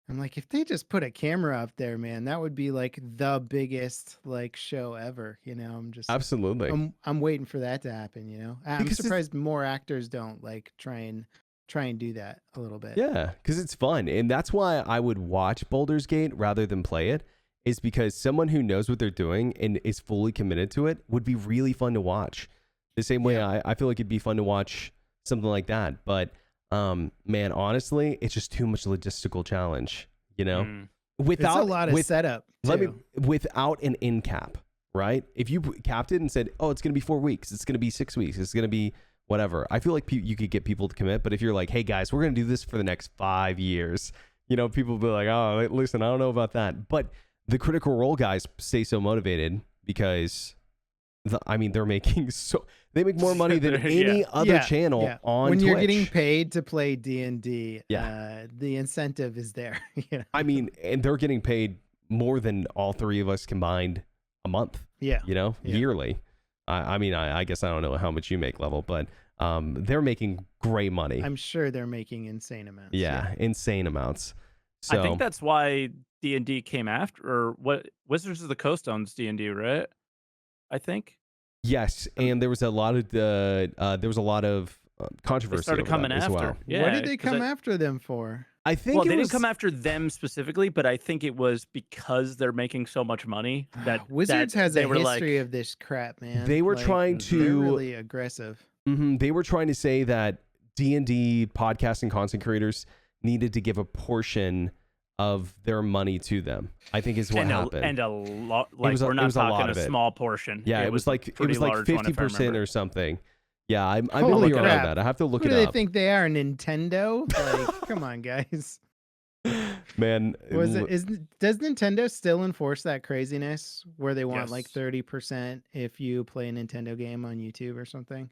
I'm like, if they just put a camera up there, man, that would be like the biggest like show ever. I'm just Absolutely. I'm waiting for that to happen. I'm Because surprised more actors don't like try and do that a little bit. Yeah, because it's fun. And that's why I would watch Baldur's Gate rather than play it, is because someone who knows what they're doing and is fully committed to it would be really fun to watch. The same way I feel like it'd be fun to watch something like that. But man, honestly, it's just too much logistical challenge, without it's a lot of setup too. Without an in cap, right? If you capped it and said, oh, it's going to be 4 weeks, it's going to be 6 weeks, it's going to be whatever, I feel like you could get people to commit. But if you're like, hey guys, we're going to do this for the next 5 years, people will be like, oh, listen, I don't know about that. But the Critical Role guys stay so motivated because they're making they make more money than any other channel on when Twitch. you're getting paid to play D&D. Yeah. The incentive is there. And they're getting paid more than all 3 of us combined a month. Yearly. I guess I don't know how much you make, Level, but they're making great money. I'm sure they're making insane amounts. Yeah, insane amounts. So I think that's why D&D came after, or what, Wizards of the Coast owns D&D, right? I think. Yes, and there was a lot of controversy. They started coming as after. well. Yeah, what did they come after them for? I think they didn't come after them specifically, but I think it was because they're making so much money that Wizards has they a were history of this crap, man. They were Like, trying they're to really aggressive. They were trying to say that D&D podcast and content creators needed to give a portion of their money to them, I think is what happened. And a lot, like we're not talking a small portion. Yeah, it was like 50% or something. Yeah, I Holy believe crap. that. I have to look Who it do they up. think they are, Nintendo? Like, come on, guys. Man, does Nintendo still enforce that craziness where they want Yes. like 30% if you play a Nintendo game on YouTube or something?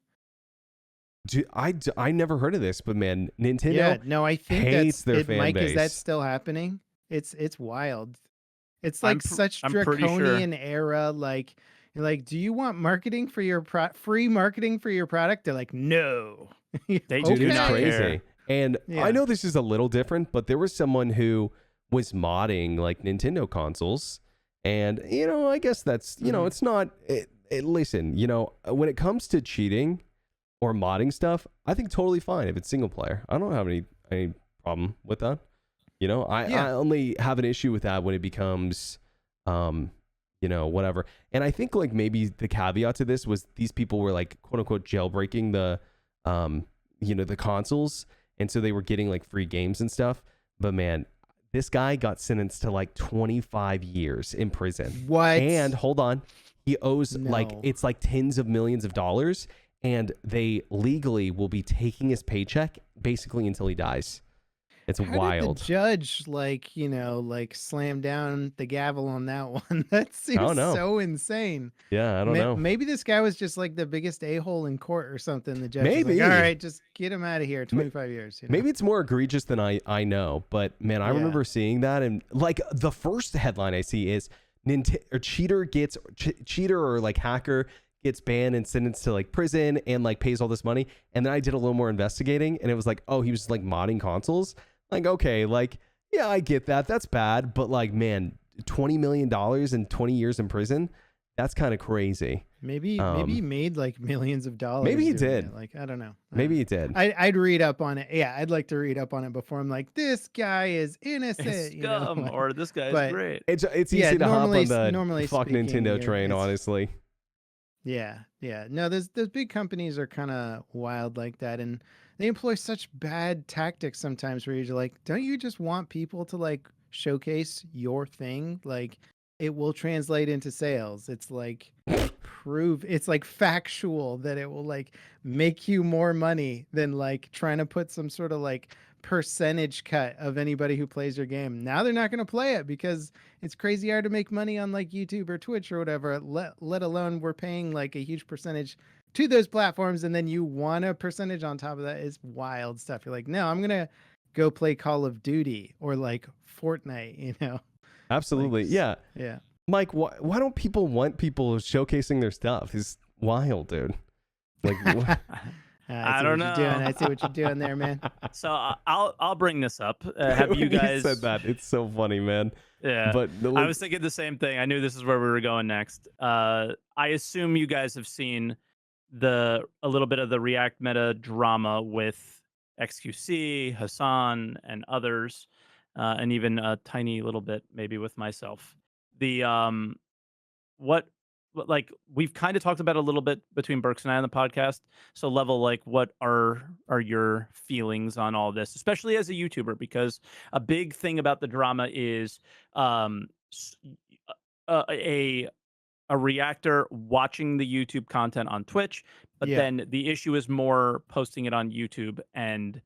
I never heard of this, but man, Nintendo I think hates their fan Mike, base. is that still happening? It's wild. It's like such I'm pretty sure. draconian era. Like, you're like, do you want marketing for your free marketing for your product? They're like, no. They Dude, do it's not crazy. care. And Yeah. I know this is a little different, but there was someone who was modding like Nintendo consoles. And, I guess that's, it's not, listen, when it comes to cheating or modding stuff, I think totally fine if it's single player. I don't have any problem with that. I only have an issue with that when it becomes, whatever. And I think like maybe the caveat to this was these people were like, quote unquote, jailbreaking the, the consoles. And so they were getting like free games and stuff. But man, this guy got sentenced to like 25 years in prison. What? And hold on, he owes it's like tens of millions of dollars, and they legally will be taking his paycheck basically until he dies. It's wild. Did the judge slam down the gavel on that one? That seems so insane. Yeah, I don't know. Maybe this guy was just like the biggest a-hole in court or something. The judge was like, all right, just get him out of here. 25 years. Maybe it's more egregious than I know, but man, I remember seeing that, and like the first headline I see is cheater or like hacker gets banned and sentenced to like prison and like pays all this money. And then I did a little more investigating, and it was like, oh, he was like modding consoles. Like, okay, like, yeah, I get that. That's bad. But like, man, $20 million and 20 years in prison, that's kind of crazy. Maybe he made like millions of dollars. Maybe he did. Like, I don't know. Maybe he did. I'd read up on it. Yeah, I'd like to read up on it before I'm like, this guy is innocent. Scum, or this guy is great. It's easy to hop on the fuck Nintendo train, honestly. Yeah. No, those big companies are kind of wild like that, and they employ such bad tactics sometimes where you're like, don't you just want people to like showcase your thing? Like, it will translate into sales. It's like it's like factual that it will like make you more money than like trying to put some sort of like percentage cut of anybody who plays your game. Now they're not going to play it because it's crazy hard to make money on like YouTube or Twitch or whatever, let alone we're paying like a huge percentage to those platforms, and then you want a percentage on top of that. Is wild stuff. You're like, no, I'm gonna go play Call of Duty or like Fortnite, Absolutely. Like, yeah. Mike, why don't people want people showcasing their stuff? It's wild, dude. Like, I don't know. I see what you're doing there, man. So I'll bring this up. Have you guys said that? It's so funny, man. Yeah, but I was thinking the same thing. I knew this is where we were going next. I assume you guys have seen a little bit of the React meta drama with XQC, Hassan, and others, and even a tiny little bit maybe with myself. What like we've kind of talked about a little bit between Berks and I on the podcast. So Level, like, what are your feelings on all this, especially as a YouTuber? Because a big thing about the drama is a reactor watching the YouTube content on Twitch, but then the issue is more posting it on YouTube, and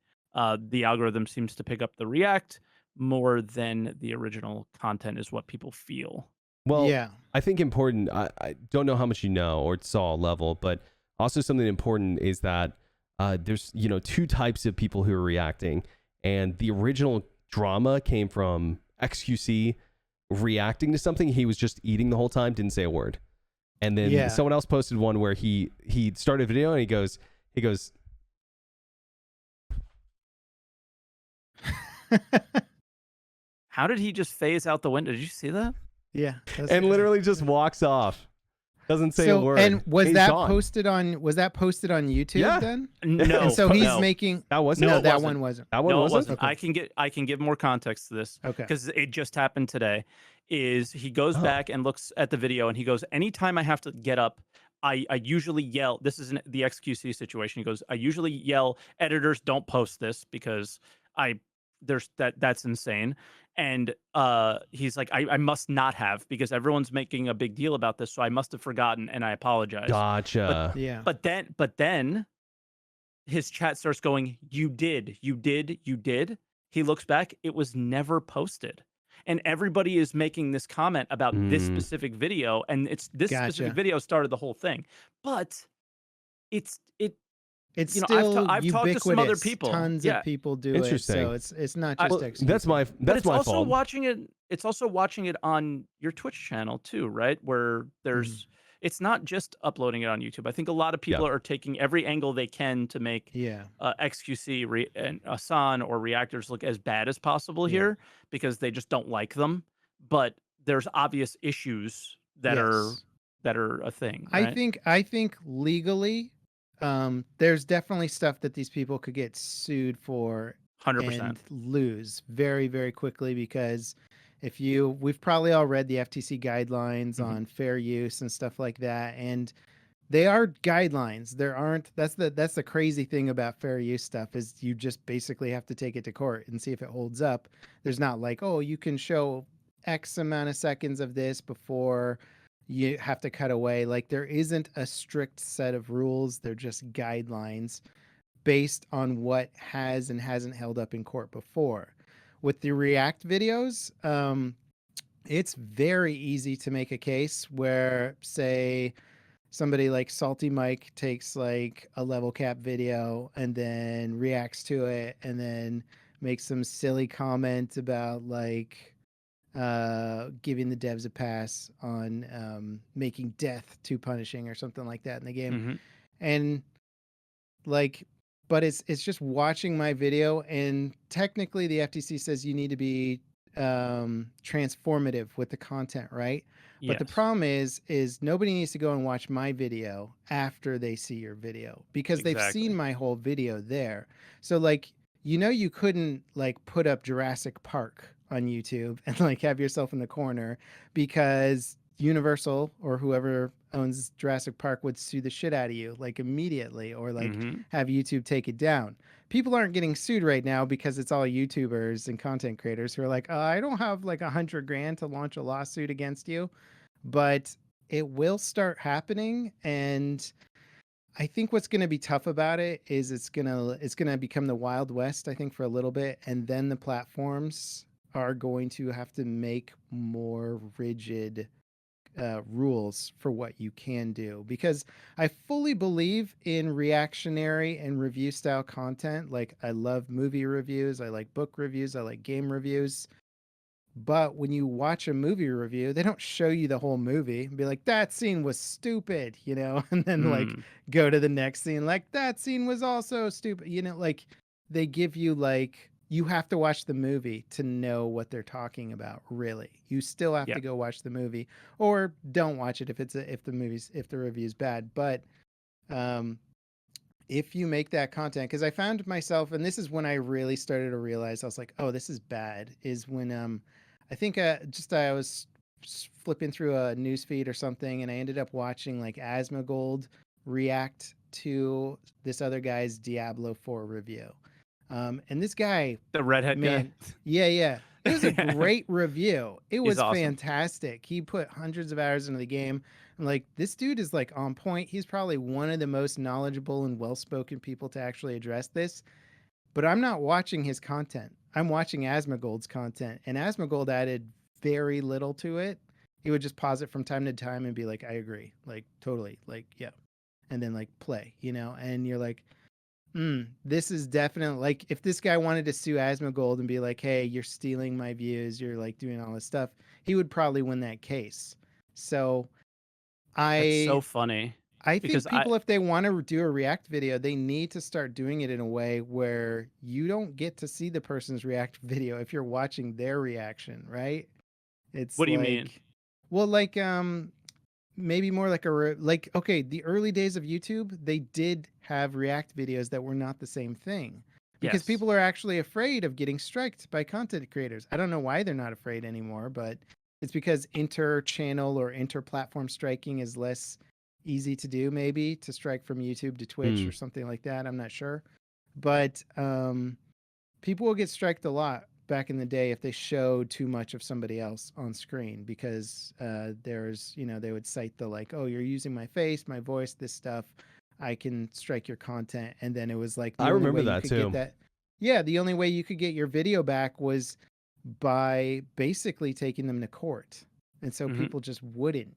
the algorithm seems to pick up the React more than the original content is what people feel. Well, I think important, I don't know how much you know or saw Level, but also something important is that there's, two types of people who are reacting, and the original drama came from XQC reacting to something. He was just eating the whole time, didn't say a word. And then someone else posted one where he started a video and he goes how did he just phase out the window? Did you see that? Yeah. And literally just walks off. Doesn't say a word. And was that posted on YouTube then? No. And so he's making that wasn't. No, that one wasn't. That one wasn't. Okay. I can give more context to this. Okay. Because it just happened today. Is he goes back and looks at the video and he goes, anytime I have to get up, I usually yell. This is the XQC situation. He goes, I usually yell, editors, don't post this because that's insane. And he's like, I must not have, because everyone's making a big deal about this, so I must have forgotten, and I apologize. Gotcha. But then his chat starts going, you did. He looks back, it was never posted. And everybody is making this comment about this specific video, and specific video started the whole thing. But it's still I've talked to some other people. Tons of people do it, so it's not just XQC. That's my also fault. It's also watching it on your Twitch channel too, right? Where there's it's not just uploading it on YouTube. I think a lot of Yeah. people are taking every angle they can to make Yeah. XQC and Asan or reactors look as bad as possible Yeah. here because they just don't like them. But there's obvious issues that Yes. are a thing, I right? think legally, there's definitely stuff that these people could get sued for 100%. and lose very, very quickly, because we've probably all read the FTC guidelines Mhm. on fair use and stuff like that, and they are guidelines. There aren't. That's the crazy thing about fair use stuff, is you just basically have to take it to court and see if it holds up. There's not like, oh, you can show X amount of seconds of this before you have to cut away. Like, there isn't a strict set of rules. They're just guidelines based on what has and hasn't held up in court before. With the React videos, it's very easy to make a case where, say, somebody like Salty Mike takes like a LevelCap video and then reacts to it and then makes some silly comment about like giving the devs a pass on making death too punishing or something like that in the game. Mhm. And like, but it's just watching my video, and technically the FTC says you need to be transformative with the content, right? But the Yes. problem is nobody needs to go and watch my video after they see your video, because they've seen Exactly. my whole video there. So like, you couldn't like put up Jurassic Park on YouTube and like have yourself in the corner, because Universal or whoever owns Jurassic Park would sue the shit out of you like immediately, or like Mhm. have YouTube take it down. People aren't getting sued right now because it's all YouTubers and content creators who are like, I don't have like $100,000 to launch a lawsuit against you, but it will start happening. And I think what's going to be tough about it is it's going to become the Wild West, I think, for a little bit, and then the platforms are going to have to make more rigid rules for what you can do, because I fully believe in reactionary and review style content. Like, I love movie reviews, I like book reviews, I like game reviews. But when you watch a movie review, they don't show you the whole movie and be like, that scene was stupid, and then like Mm. go to the next scene, like, that scene was also stupid. Like, they give you like, you have to watch the movie to know what they're talking about, really. You still have Yeah. to go watch the movie, or don't watch it if the review's bad. But um if you make that content, because I found myself, and this is when I really started to realize, I was like, oh, this is bad, is when I think I was flipping through a news feed or something, and I ended up watching like Asmongold react to this other guy's Diablo 4 review. And this guy, The redhead guy. man, yeah. It was a great review. It He's was awesome. fantastic. He put hundreds of hours into the game. I'm like, this dude is like on point. He's probably one of the most knowledgeable and well-spoken people to actually address this. But I'm not watching his content. I'm watching Asmongold's content. And Asmongold added very little to it. He would just pause it from time to time and be like, I agree. Like, totally. Like, yeah. And then like play, and you're like, this is definitely like, if this guy wanted to sue Asmongold and be like, hey, you're stealing my views, you're like doing all this stuff, he would probably win that case. So That's so I funny I think because I people, if they want to do a React video, they need to start doing it in a way where you don't get to see the person's React video if you're watching their reaction, right? It's what do you mean? like, well, like maybe more like like, okay, the early days of YouTube, they did have React videos that were not the same thing, because Yes. people are actually afraid of getting striked by content creators. I don't know why they're not afraid anymore, but it's because inter-channel or inter-platform striking is less easy to do, maybe, to strike from YouTube to Twitch or something like that. I'm not sure. But people will get striked a lot back in the day if they showed too much of somebody else on screen, because there's, they would cite the like, oh, you're using my face, my voice, this stuff, I can strike your content. And then it was like, the I only remember way you that could get too. that, yeah, the only way you could get your video back was by basically taking them to court. And so Mhm. people just wouldn't,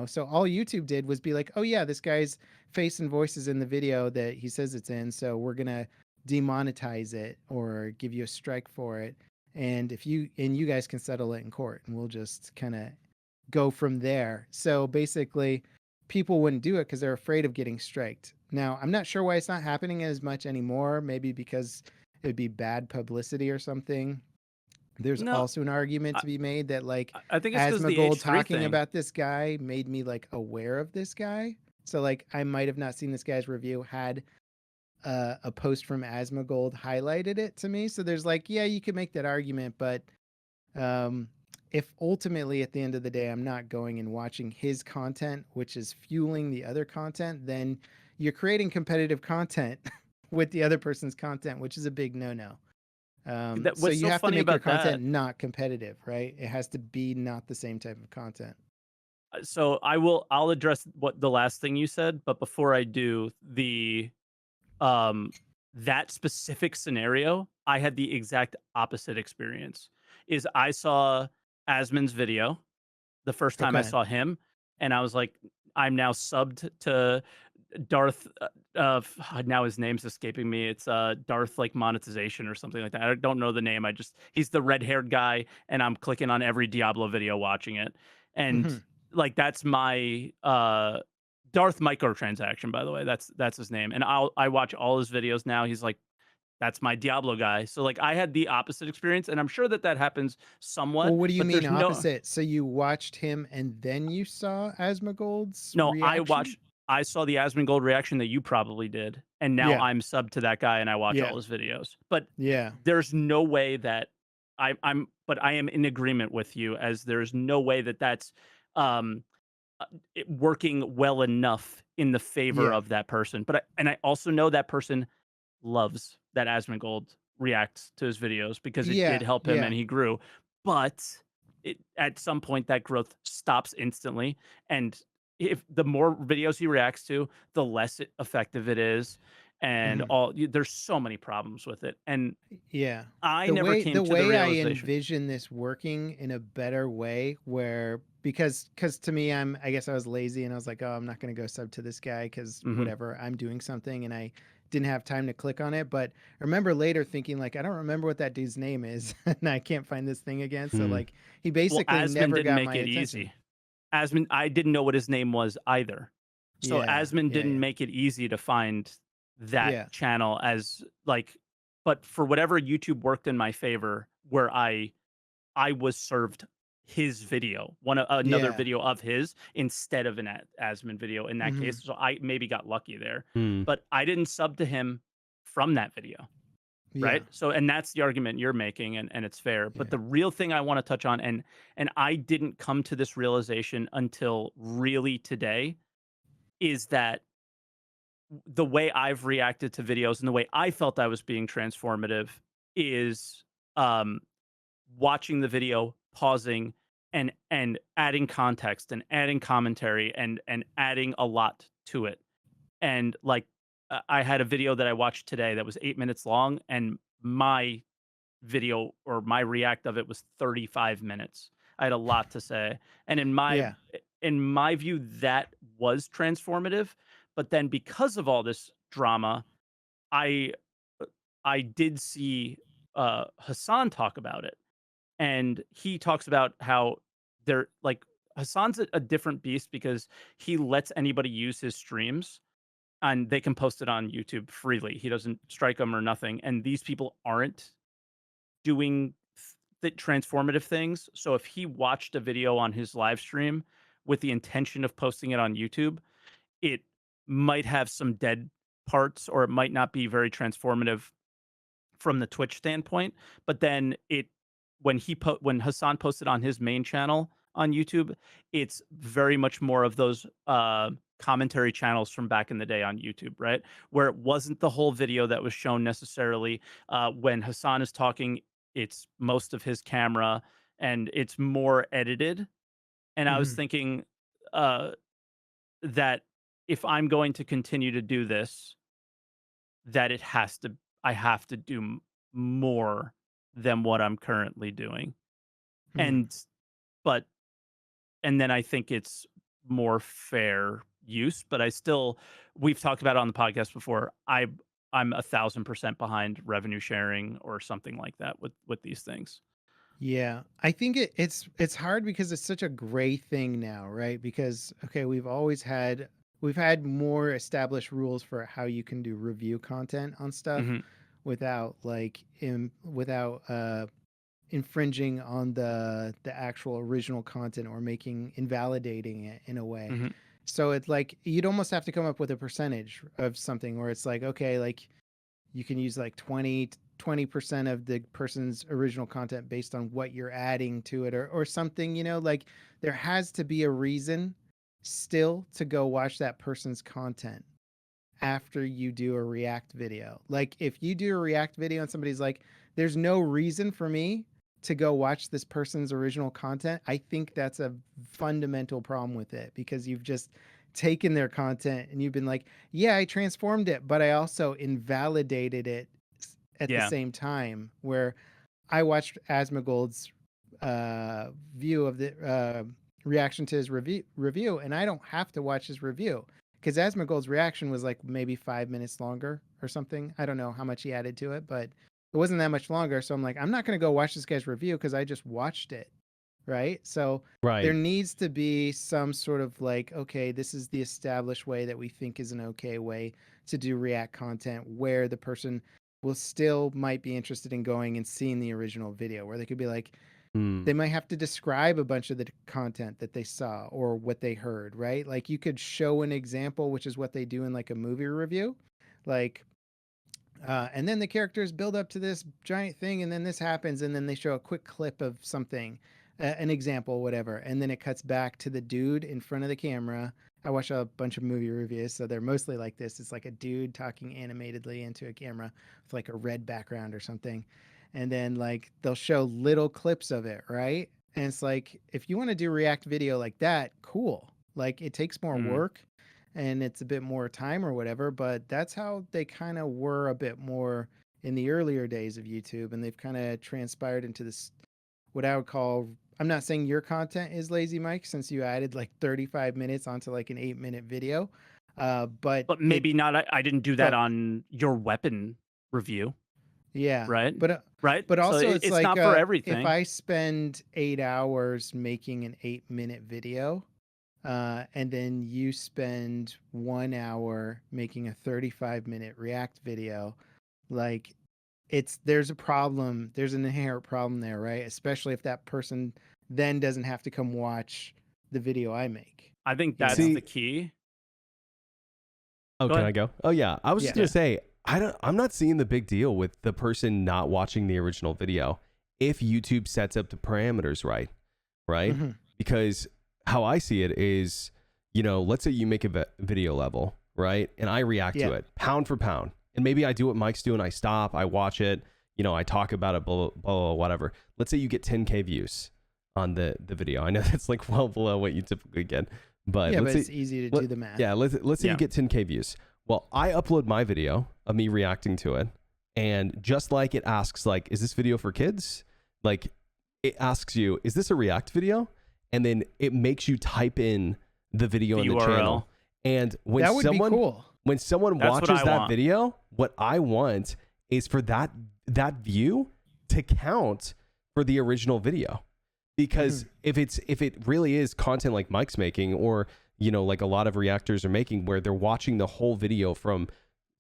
So all YouTube did was be like, oh yeah, this guy's face and voice is in the video that he says it's in, so we're gonna demonetize it or give you a strike for it. And you guys can settle it in court, and we'll just kind of go from there. So basically, people wouldn't do it because they're afraid of getting striked. Now, I'm not sure why it's not happening as much anymore. Maybe because it would be bad publicity or something. There's No, also an argument I, to be made that like I think it's because the Asmongold H3 talking thing. about this guy made me like aware of this guy. So like I might have not seen this guy's review had a post from Asmongold highlighted it to me. So there's like, yeah, you could make that argument, but um, if ultimately at the end of the day I'm not going and watching his content, which is fueling the other content, then you're creating competitive content with the other person's content, which is a big no-no. So What's you so have to funny make your about content that? not competitive, right? It has to be not the same type of content. So I'll address what the last thing you said, but before I do, um that specific scenario, I had the exact opposite experience. Is I saw Asmon's video the first time I Okay. saw him, and I was like, I'm now subbed to Darth. Now his name's escaping me. It's Darth like monetization or something like that. I don't know the name. He's the red haired guy, and I'm clicking on every Diablo video watching it, and Hmm. like that's my Darth microtransaction. By the way, that's his name, and I watch all his videos now. He's like that's my Diablo guy. So like I had the opposite experience, and I'm sure that that happens somewhat, Well, what do you but mean there's no opposite? So you watched him and then you saw Asmongold's no. reaction? I saw the Asmongold reaction that you probably did, and now Yeah. I'm subbed to that guy and I watch Yeah. all his videos. But Yeah. there's no way that but I am in agreement with you as there's no way that that's um working well enough in the favor Yeah. of that person. But I also know that person loves that Asmongold reacts to his videos because it did Yeah. help him Yeah. and he grew. But at some point that growth stops instantly, and if the more videos he reacts to, the less effective it is, and Hmm. there's so many problems with it. And Yeah. I The never way came the to the way I realization. envision this working in a better way where because to me I guess I was lazy and I was like, "Oh, I'm not going to go sub to this guy cuz Mhm. whatever, I'm doing something and I didn't have time to click on it." But I remember later thinking like, I don't remember what that dude's name is and I can't find this thing again. So Hmm. like he Well, basically Asmon never didn't got my make it attention. easy. Asmon, I didn't know what his name was either. So Yeah. Asmon Yeah, didn't yeah. make it easy to find that Yeah. channel as like, but for whatever YouTube worked in my favor, where I was served his video, another Yeah. video of his instead of an Asmon video in that Mhm. case. So I maybe got lucky there, Hmm. but I didn't sub to him from that video. Yeah. Right. So, and that's the argument you're making, and it's fair. But Yeah. the real thing I want to touch on, and I didn't come to this realization until really today, is that the way I've reacted to videos and the way I felt I was being transformative is um, watching the video, pausing, and adding context and adding commentary and adding a lot to it. And like I had a video that I watched today that was 8 minutes long, and my video or my react of it was 35 minutes. I had a lot to say. And Yeah. in my view that was transformative, but then because of all this drama, I uh, I did see Hassan talk about it. And he talks about how they're like Hassan's a different beast because he lets anybody use his streams and they can post it on YouTube freely. He doesn't strike them or nothing. And these people aren't doing the transformative things. So if he watched a video on his live stream with the intention of posting it on YouTube, it might have some dead parts or it might not be very transformative from the Twitch standpoint. But then when Hassan posted on his main channel on YouTube, it's very much more of those commentary channels from back in the day on YouTube, right? Where it wasn't the whole video that was shown necessarily. When Hassan is talking, it's most of his camera and it's more edited. And I was Mhm. thinking uh, that if I'm going to continue to do this, that I have to do more than what I'm currently doing. Mhm. And but and then I think it's more fair use, but I still we've talked about it on the podcast before. I'm 1,000% behind revenue sharing or something like that with these things. Yeah, I think it's hard because it's such a gray thing now, right? Because okay, we've had more established rules for how you can do review content on stuff Hmm. without without infringing on the actual original content or making invalidating it in a way. Hmm. So it's like you'd almost have to come up with a percentage of something where it's like okay, like you can use like 20% of the person's original content based on what you're adding to it or something, like there has to be a reason still to go watch that person's content after you do a react video. Like if you do a react video and somebody's like there's no reason for me to go watch this person's original content, I think that's a fundamental problem with it because you've just taken their content and you've been like, yeah, I transformed it, but I also invalidated it at the Yeah. same time where I watched Asmongold's view of the reaction to his review, and I don't have to watch his review because Asmongold's reaction was like maybe 5 minutes longer or something. I don't know how much he added to it, but it wasn't that much longer. So I'm like, I'm not going to go watch this guy's review because I just watched it. Right. So there Right. needs to be some sort of like, okay, this is the established way that we think is an okay way to do React content where the person will still might be interested in going and seeing the original video, where they could be like, Hmm. they might have to describe a bunch of the content that they saw or what they heard, right? Like you could show an example, which is what they do in like a movie review. Like, and then the characters build up to this giant thing, and then this happens, and then they show a quick clip of something, an example, whatever, and then it cuts back to the dude in front of the camera. I watch a bunch of movie reviews, so they're mostly like this. It's like a dude talking animatedly into a camera with like a red background or something, and then like they'll show little clips of it, right? And it's like if you want to do React video like that, cool. Like it takes more Mm. work and it's a bit more time or whatever, but that's how they kind of were a bit more in the earlier days of YouTube, and they've kind of transpired into this what I would call, I'm not saying your content is lazy, Mike, since you added like 35 minutes onto like an 8-minute video. But But maybe not. I didn't do that but on your weapon review, yeah, right? but Right. but So also it's it's like not for if everything. I spend 8 hours making an 8-minute video, and then you spend 1 hour making a 35-minute React video, like there's a problem. There's an inherent problem there, right? Especially if that person then doesn't have to come watch the video I make. I think You that's know? the key. Oh, Go can ahead. I go? Oh yeah. I was just Yeah. gonna say I'm not seeing the big deal with the person not watching the original video if YouTube sets up the parameters right, right? Mm-hmm. Because how I see it is, let's say you make a video level, right? And I react to it pound for pound. And maybe I do what Mike's doing. I stop, I watch it, I talk about it, blah, blah, blah, whatever. Let's say you get 10K views on the video. I know that's like well below what you typically get, but Yeah, let's but say, it's easy to do the math. yeah, let's say Yeah. you get 10K views. Well, I upload my video of me reacting to it, and just like it asks, like, is this video for kids? Like, it asks you, is this a React video? And then it makes you type in the video The in the URL. channel. And when That would someone be cool. when someone That's what watches I that want. video, what I want is for that view to count for the original video. Because if it really is content like Mike's making, or like a lot of reactors are making, where they're watching the whole video from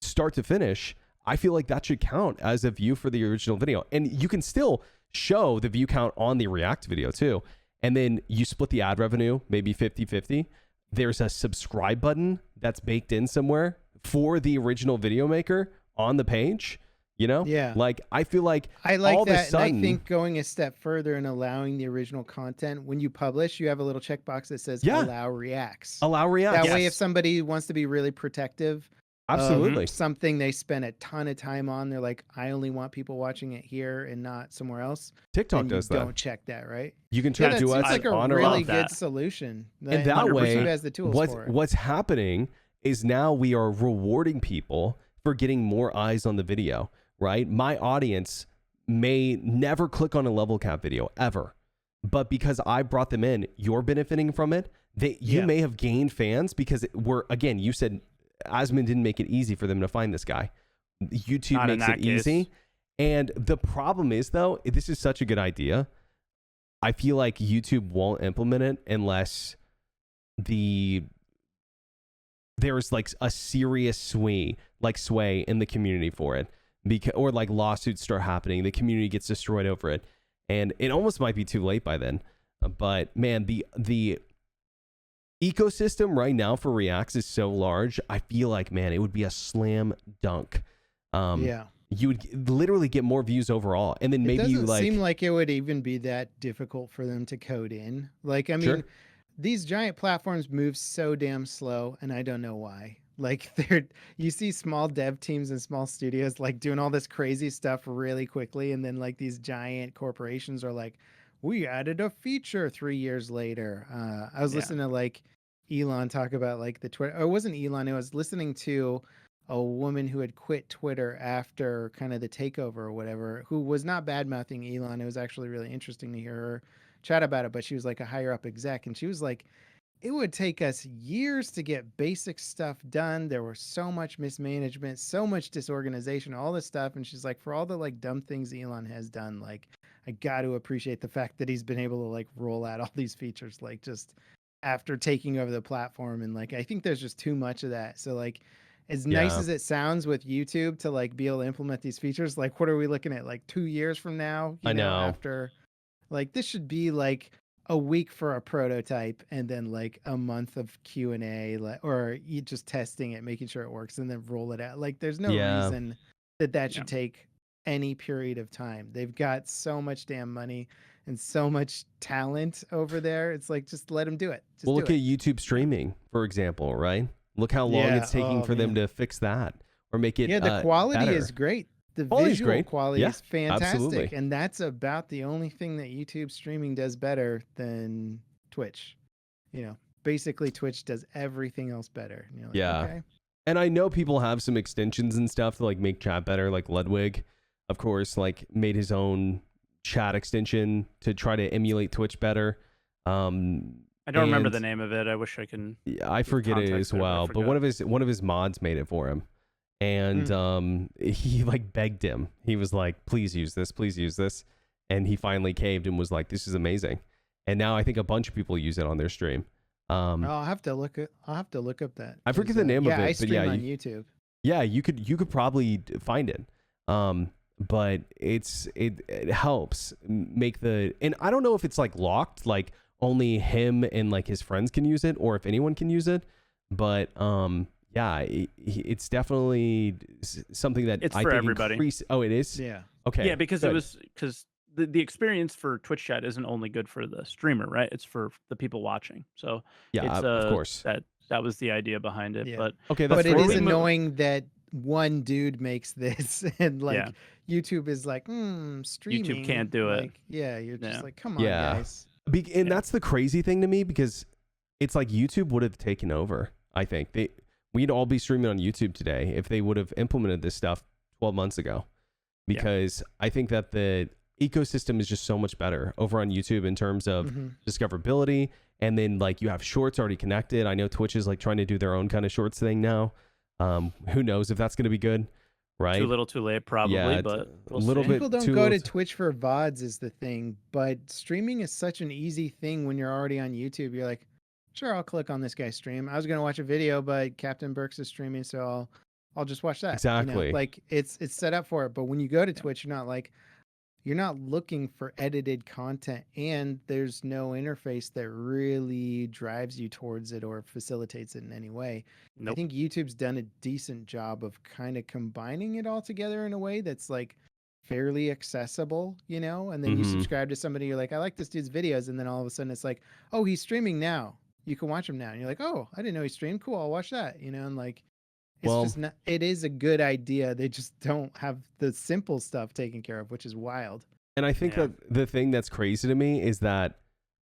start to finish, I feel like that should count as a view for the original video. And you can still show the view count on the React video too. And then you split the ad revenue, maybe 50-50. There's a subscribe button that's baked in somewhere for the original video maker on the page. Yeah. Like I feel like I like all that. of a sudden, And I think going a step further and allowing the original content, when you publish, you have a little checkbox that says allow reacts. allow react. That way, if somebody wants to be really protective Absolutely. of something they spent a ton of time on, they're like, I only want people watching it here and not somewhere else. TikTok and does you that. don't check that, right? You can Yeah, turn that seems duets like a on or really off. good that. solution. And that 100%. way, YouTube has the tools for it. what's happening is now we are rewarding people for getting more eyes on the video, right? My audience may never click on a LevelCap video ever, but because I brought them in, you're benefiting from it. You may have gained fans because again, you said Asmon didn't make it easy for them to find this guy. YouTube Not in makes that it easy. case. And the problem is, though, this is such a good idea, I feel like YouTube won't implement it unless there's like a serious sway in the community for it, or like lawsuits start happening, the community gets destroyed over it, and it almost might be too late by then. But man, the ecosystem right now for Reacts is so large. I feel like, man, it would be a slam dunk. You would literally get more views overall, and then maybe it doesn't seem like it would even be that difficult for them to code in. Like, I mean, sure. These giant platforms move so damn slow, and I don't know why. Like, you see small dev teams and small studios like doing all this crazy stuff really quickly, and then like these giant corporations are like, we added a feature 3 years later. I was listening to like Elon talk about like the Twitter, or it wasn't Elon, I was listening to a woman who had quit Twitter after kind of the takeover or whatever, who was not bad mouthing Elon. It was actually really interesting to hear her chat about it, but she was like a higher up exec, and she was like, it would take us years to get basic stuff done. There was so much mismanagement, so much disorganization, all this stuff. And she's like, for all the like dumb things Elon has done, like, I got to appreciate the fact that he's been able to like roll out all these features, like just after taking over the platform. And like, I think there's just too much of that. So like, as nice as it sounds with YouTube to like be able to implement these features, like what are we looking at? Like 2 years from now, I know. After, like, this should be like a week for a prototype, and then like a month of Q&A, or you just testing it, making sure it works, and then roll it out. Like, there's no reason that should take any period of time. They've got so much damn money and so much talent over there. It's like, just let them do it. Just look at YouTube streaming, for example, right? Look how long it's taking for them to fix that or make it the quality better. is great. The Quality's visual great. quality is fantastic. Absolutely. And that's about the only thing that YouTube streaming does better than Twitch. Basically Twitch does everything else better. And you're like, okay. And I know people have some extensions and stuff to like make chat better, like Ludwig, of course, like made his own chat extension to try to emulate Twitch better. I don't remember the name of it. I wish I can. Yeah, I forget it as well. But one of his mods made it for him, and he like begged him. He was like, "Please use this," and he finally caved and was like, "This is amazing." And now I think a bunch of people use it on their stream. I'll have to look up that. I forget the name of it. I stream on YouTube. Yeah, you could probably find it. But it helps make and I don't know if it's like locked, like only him and like his friends can use it, or if anyone can use it. But it's definitely something that it's I for think everybody. Oh, it is. Yeah. Okay. Yeah, because the experience for Twitch chat isn't only good for the streamer, right? It's for the people watching. So yeah, of course. That was the idea behind it. Yeah. But okay, but it is annoying that one dude makes this, and like YouTube is like, streaming. YouTube can't do it. Like, you're just like, come on, guys. And that's the crazy thing to me, because it's like YouTube would have taken over. I think we'd all be streaming on YouTube today if they would have implemented this stuff 12 months ago, because I think that the ecosystem is just so much better over on YouTube in terms of discoverability. And then like you have shorts already connected. I know Twitch is like trying to do their own kind of shorts thing now. Who knows if that's going to be good, right? Too little too late, probably, but a little bit. People don't go to Twitch for VODs is the thing, but streaming is such an easy thing when you're already on YouTube. You're like, sure, I'll click on this guy's stream. I was going to watch a video, but Captain Berks is streaming, so I'll just watch that. Exactly. Like it's set up for it. But when you go to Twitch, you're not looking for edited content, and there's no interface that really drives you towards it or facilitates it in any way. Nope. I think YouTube's done a decent job of kind of combining it all together in a way that's like fairly accessible, and then you subscribe to somebody, you're like, I like this dude's videos, and then all of a sudden it's like, oh, he's streaming now. You can watch him now. And you're like, oh, I didn't know he streamed. Cool, I'll watch that, and like, it's just not, it is a good idea. They just don't have the simple stuff taken care of, which is wild. And I think that the thing that's crazy to me is that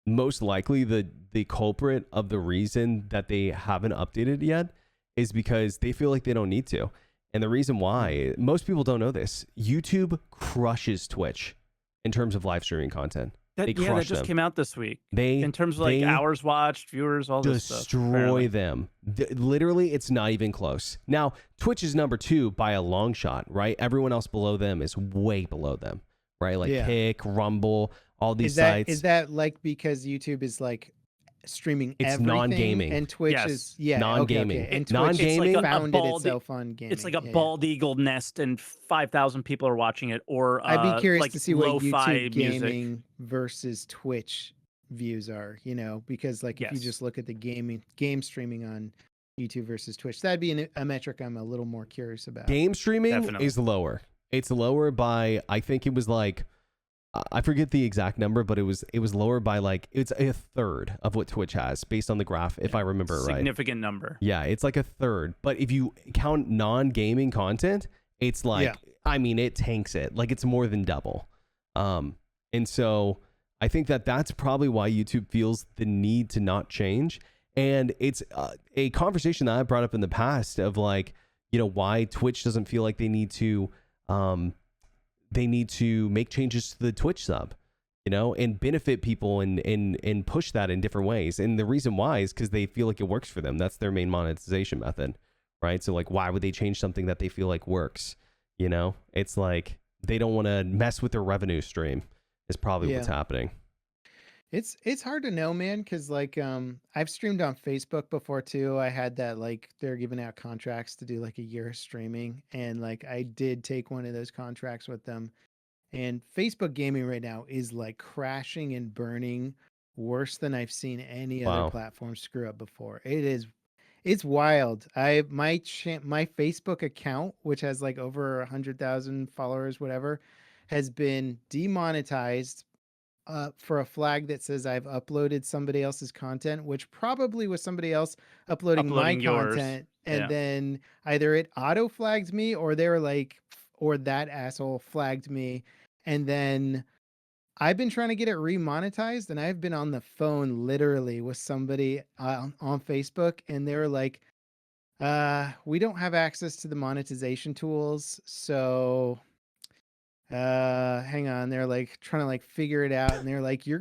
most likely the culprit of the reason that they haven't updated yet is because they feel like they don't need to. And the reason why, most people don't know this, YouTube crushes Twitch in terms of live streaming content. That just came out this week. In terms of like hours watched, viewers, all this stuff. Destroy them. Literally, it's not even close. Now, Twitch is number 2 by a long shot, right? Everyone else below them is way below them, right? Like Kick, Rumble, all these Is sites. that like because YouTube is like streaming It's everything non-gaming. and Twitch is non-gaming. okay. And Twitch Non-gaming. founded itself on gaming. It's like a bald eagle nest, and 5,000 people are watching it. Or I'd be curious like to see what lo-fi YouTube music. gaming versus Twitch views are. Because like if you just look at the game streaming on YouTube versus Twitch, that'd be a metric I'm a little more curious about. Game streaming is lower. It's lower by, I think it was like, I forget the exact number, but it was lower by like, it's a third of what Twitch has based on the graph, if I remember right. Significant number. Yeah, it's like a third. But if you count non-gaming content, it's like, I mean, it tanks it. Like it's more than double. And so I think that's probably why YouTube feels the need to not change. And it's a conversation that I brought up in the past of like, why Twitch doesn't feel like they need to make changes to the Twitch sub, and benefit people and push that in different ways. And the reason why is because they feel like it works for them. That's their main monetization method, right? So like, why would they change something that they feel like works? It's like they don't want to mess with their revenue stream is probably what's happening. It's hard to know, man, because like I've streamed on Facebook before too. I had that like they're giving out contracts to do like a year of streaming, and like I did take one of those contracts with them. And Facebook gaming right now is like crashing and burning worse than I've seen any other platform screw up before. It's wild. My Facebook account, which has like over 100,000 followers, whatever, has been demonetized for a flag that says I've uploaded somebody else's content, which probably was somebody else uploading my yours. content. And then either it auto flagged me or they were like, or that asshole flagged me. And then I've been trying to get it remonetized, and I've been on the phone literally with somebody on Facebook, and they were like, we don't have access to the monetization tools. So hang on. They're like trying to like figure it out. And they're like, you're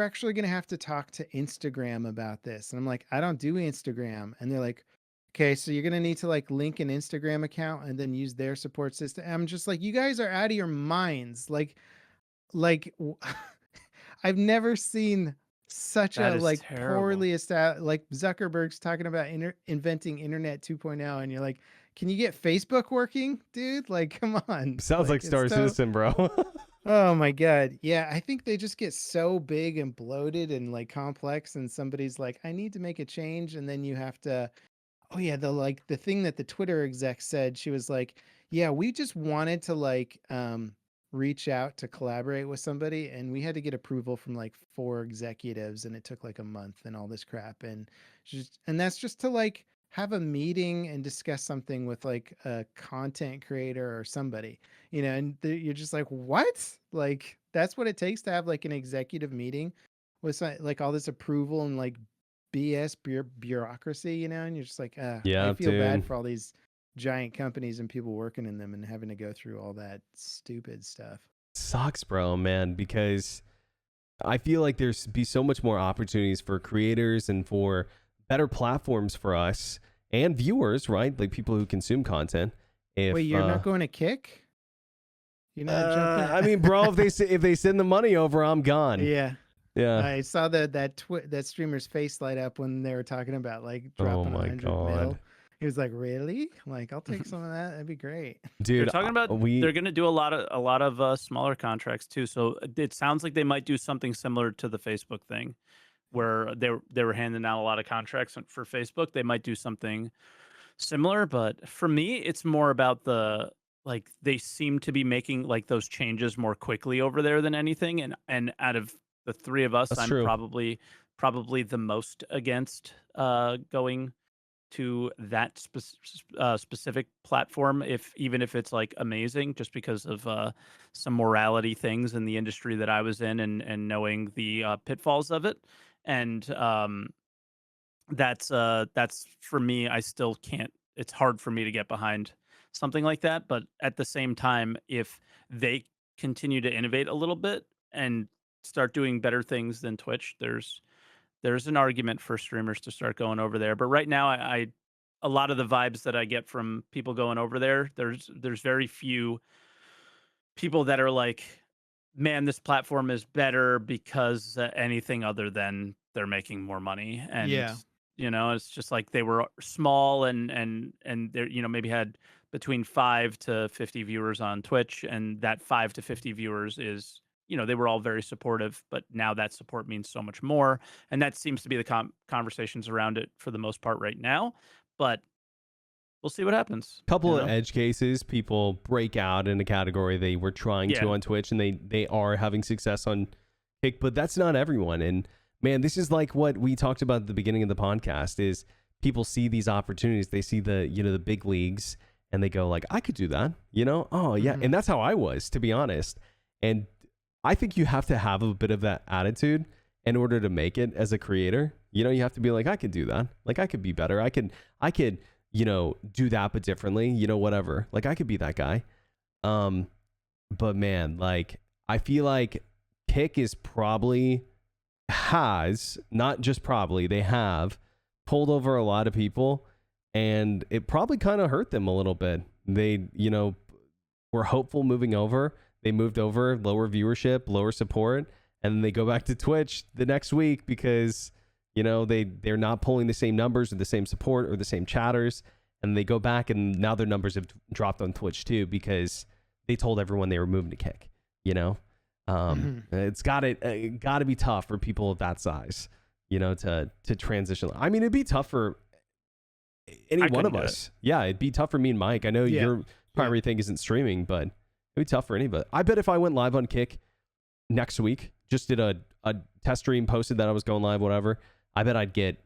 actually going to have to talk to Instagram about this. And I'm like, I don't do Instagram. And they're like, okay, so you're going to need to like link an Instagram account and then use their support system. And I'm just like, you guys are out of your minds. Like I've never seen such a like poorly established, like Zuckerberg's talking about inventing Internet 2.0, and you're like, can you get Facebook working, dude? Like, come on. Sounds like Star Citizen, bro. Oh my God. Yeah, I think they just get so big and bloated and like complex, and somebody's like, I need to make a change, and then you have to, oh yeah, the thing that the Twitter exec said, she was like, yeah, we just wanted to like reach out to collaborate with somebody, and we had to get approval from like 4 executives, and it took like a month and all this crap, and that's just to like have a meeting and discuss something with like a content creator or somebody, and you're just like, what? Like that's what it takes to have like an executive meeting with like all this approval and like BS bureaucracy, and you're just like, I feel bad for all these giant companies and people working in them and having to go through all that stupid stuff. Sucks, bro, man, because I feel like there's be so much more opportunities for creators and for better platforms for us and viewers, right? Like people who consume content. Wait, you're not going to Kick? You're not jumping? I mean, bro, if they send the money over, I'm gone. Yeah. Yeah. I saw that streamer's face light up when they were talking about like dropping 100 mil. He was like, really? I'm like, I'll take some of that. That'd be great. Dude, they're talking about they're going to do a lot of smaller contracts too. So it sounds like they might do something similar to the Facebook thing, where they were handing out a lot of contracts for Facebook. They might do something similar, but for me, it's more about like they seem to be making like those changes more quickly over there than anything. And out of the 3 of us, I'm probably the most against going to that specific platform, even if it's like amazing, just because of some morality things in the industry that I was in, and knowing the pitfalls of it. And that's for me. I still can't. It's hard for me to get behind something like that. But at the same time, if they continue to innovate a little bit and start doing better things than Twitch, there's an argument for streamers to start going over there. But right now, a lot of the vibes that I get from people going over there, there's very few people that are like man, this platform is better because anything other than they're making more money. And, it's just like they were small and they're, maybe had between 5 to 50 viewers on Twitch. And that 5 to 50 viewers is, they were all very supportive, but now that support means so much more. And that seems to be the conversations around it for the most part right now. But we'll see what happens. Couple of edge cases, people break out in a category they were trying to on Twitch, and they are having success on Kick, but that's not everyone. And man, this is like what we talked about at the beginning of the podcast, is people see these opportunities, they see the the big leagues, and they go like, I could do that, oh yeah. And that's how I was, to be honest. And I think you have to have a bit of that attitude in order to make it as a creator. You have to be like, I could do that, like I could be better, I could do that but differently, whatever, like I could be that guy. But man, like I feel like Kick is not just probably, they have pulled over a lot of people, and it probably kind of hurt them a little bit. They were hopeful moving over, they moved over, lower viewership, lower support, and then they go back to Twitch the next week because they're not pulling the same numbers or the same support or the same chatters, and they go back and now their numbers have dropped on Twitch too because they told everyone they were moving to Kick. It's got to be tough for people of that size, to transition. I mean, it'd be tough for any one of us. Yeah, it'd be tough for me and Mike. I know your primary thing isn't streaming, but it'd be tough for anybody. I bet if I went live on Kick next week, just did a test stream, posted that I was going live, whatever, I bet I'd get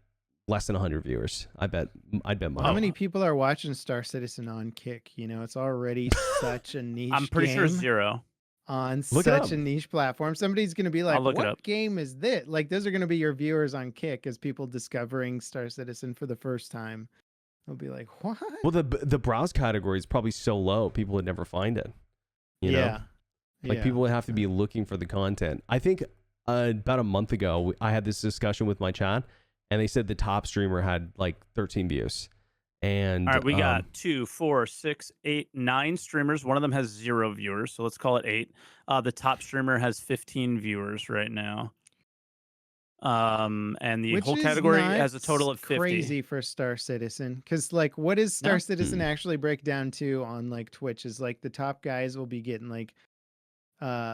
less than 100 viewers. I'd bet mine. How many people are watching Star Citizen on Kick? It's already such a niche. I'm pretty sure 0 on such a niche platform. Somebody's going to be like, what game is this? Like, those are going to be your viewers on Kick as people discovering Star Citizen for the first time. They'll be like, what? Well, the browse category is probably so low, people would never find it. You know? Like people would have to be looking for the content. I think about a month ago, I had this discussion with my chat, and they said the top streamer had like 13 views. And all right, we got 2, 4, 6, 8, 9 streamers. One of them has 0 viewers, so let's call it 8. The top streamer has 15 viewers right now. And the whole category has a total of 50. Crazy for Star Citizen, because like, what does Star Citizen actually break down to on like Twitch? Is like the top guys will be getting like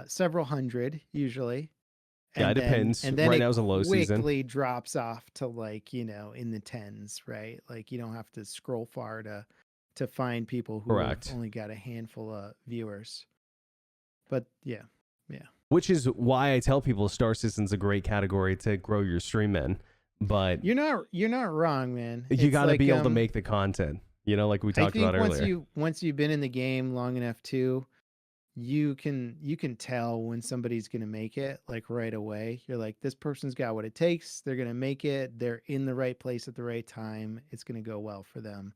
several hundred usually. Yeah, it depends. And then right now is a low season. Quickly drops off to like, in the tens, right? Like you don't have to scroll far to find people who have only got a handful of viewers. But yeah. Which is why I tell people Star Citizen's a great category to grow your stream in. But you're not wrong, man. You got to be able to make the content, like we talked about earlier. Once you've been in the game long enough too, you can tell when somebody's going to make it like right away. You're like, this person's got what it takes. They're going to make it. They're in the right place at the right time. It's going to go well for them.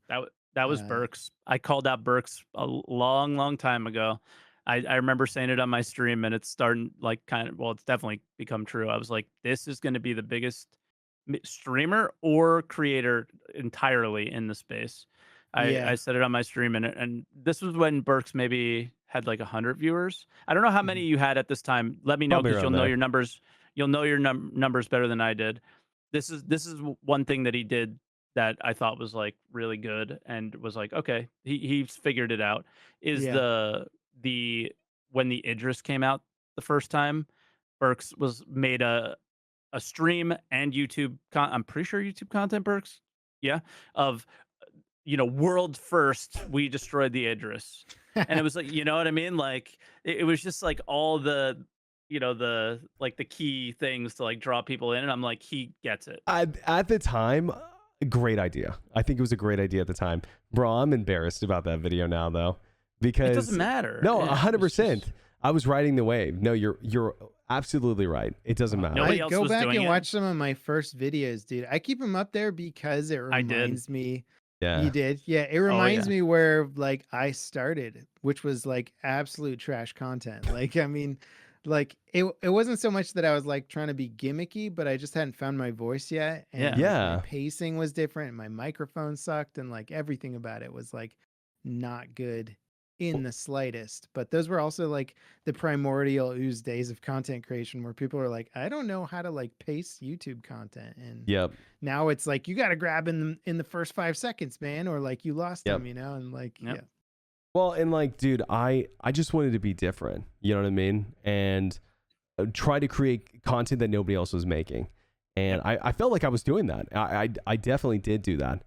That was Berks. I called out Berks a long time ago. I remember saying it on my stream, and it's starting like it's definitely become true. I was like, this is going to be the biggest streamer or creator entirely in the space. I said it on my stream, and this was when Berks maybe had like 100 viewers. I don't know how many you had at this time. Let me know, because you'll know your numbers. You'll know your numbers better than I did. This is one thing that he did that I thought was like really good, and was like, okay, he's figured it out. Is the when the Idris came out the first time, Berks made a stream and YouTube. I'm pretty sure YouTube content, Berks. Yeah, of world first, we destroyed the Idris. And it was like, you know what I mean? Like it was just like all the the key things to like draw people in. And I'm like, he gets it. At the time, great idea. I think it was a great idea at the time. Bro, I'm embarrassed about that video now though, because it doesn't matter. No, 100%. I was riding the wave. No, you're absolutely right. It doesn't matter. Nobody else go was back doing and it. watch some of my first videos, dude. I keep them up there because it reminds me. Yeah. You did? Yeah. It reminds me where like I started, which was like absolute trash content. Like, I mean, like it wasn't so much that I was like trying to be gimmicky, but I just hadn't found my voice yet. And my pacing was different, and my microphone sucked, and like everything about it was like not good in the slightest. But those were also like the primordial ooze days of content creation where people are like, I don't know how to like pace YouTube content. And Yep. now it's like, you got to grab in the first 5 seconds, man, or like you lost them, you know? And like, yeah. Well, and like, dude, I just wanted to be different. You know what I mean? And try to create content that nobody else was making. And I felt like I was doing that. I definitely did do that.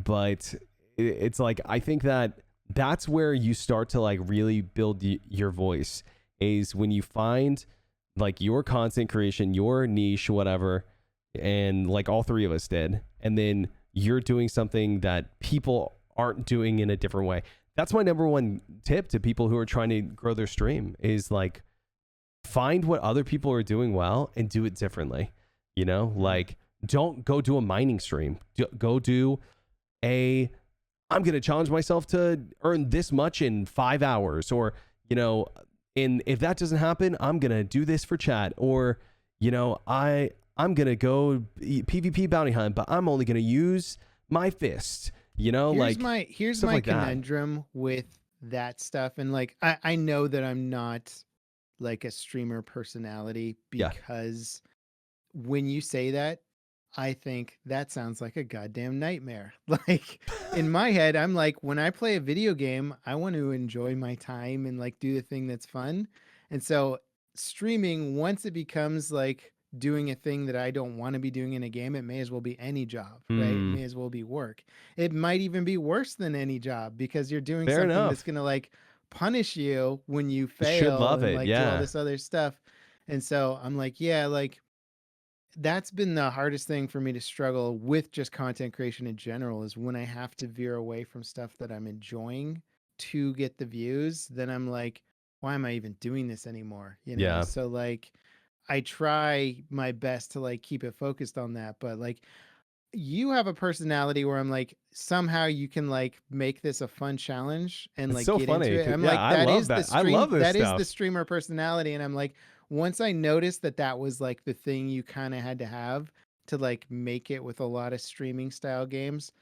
But it's like, I think that's where you start to like really build your voice, is when you find like your content creation, your niche, whatever. And like all three of us did. And then you're doing something that people aren't doing in a different way. That's my number one tip to people who are trying to grow their stream, is like, find what other people are doing well and do it differently. You know, like, don't go do a mining stream. Go do I'm going to challenge myself to earn this much in 5 hours, or, you know, if that doesn't happen, I'm going to do this for chat, or, you know, I'm going to go PvP bounty hunt, but I'm only going to use my fist, you know, here's my conundrum with that stuff. And like, I know that I'm not like a streamer personality, because when you say that, I think that sounds like a goddamn nightmare. Like, in my head, I'm like, when I play a video game, I want to enjoy my time and like do the thing that's fun. And so streaming, once it becomes like doing a thing that I don't want to be doing in a game, it may as well be any job, right? It may as well be work. It might even be worse than any job, because you're doing something that's going to like punish you when you fail and like do all this other stuff. And so I'm like, yeah, like, that's been the hardest thing for me to struggle with just content creation in general, is when I have to veer away from stuff that I'm enjoying to get the views, then I'm like, why am I even doing this anymore? You know? So like, I try my best to like keep it focused on that. But like, you have a personality where I'm like, somehow you can like make this a fun challenge and like get into it. I'm like, that is the stream, that is the streamer personality. And I'm like, once I noticed that was like the thing you kind of had to have to like make it with a lot of streaming style games,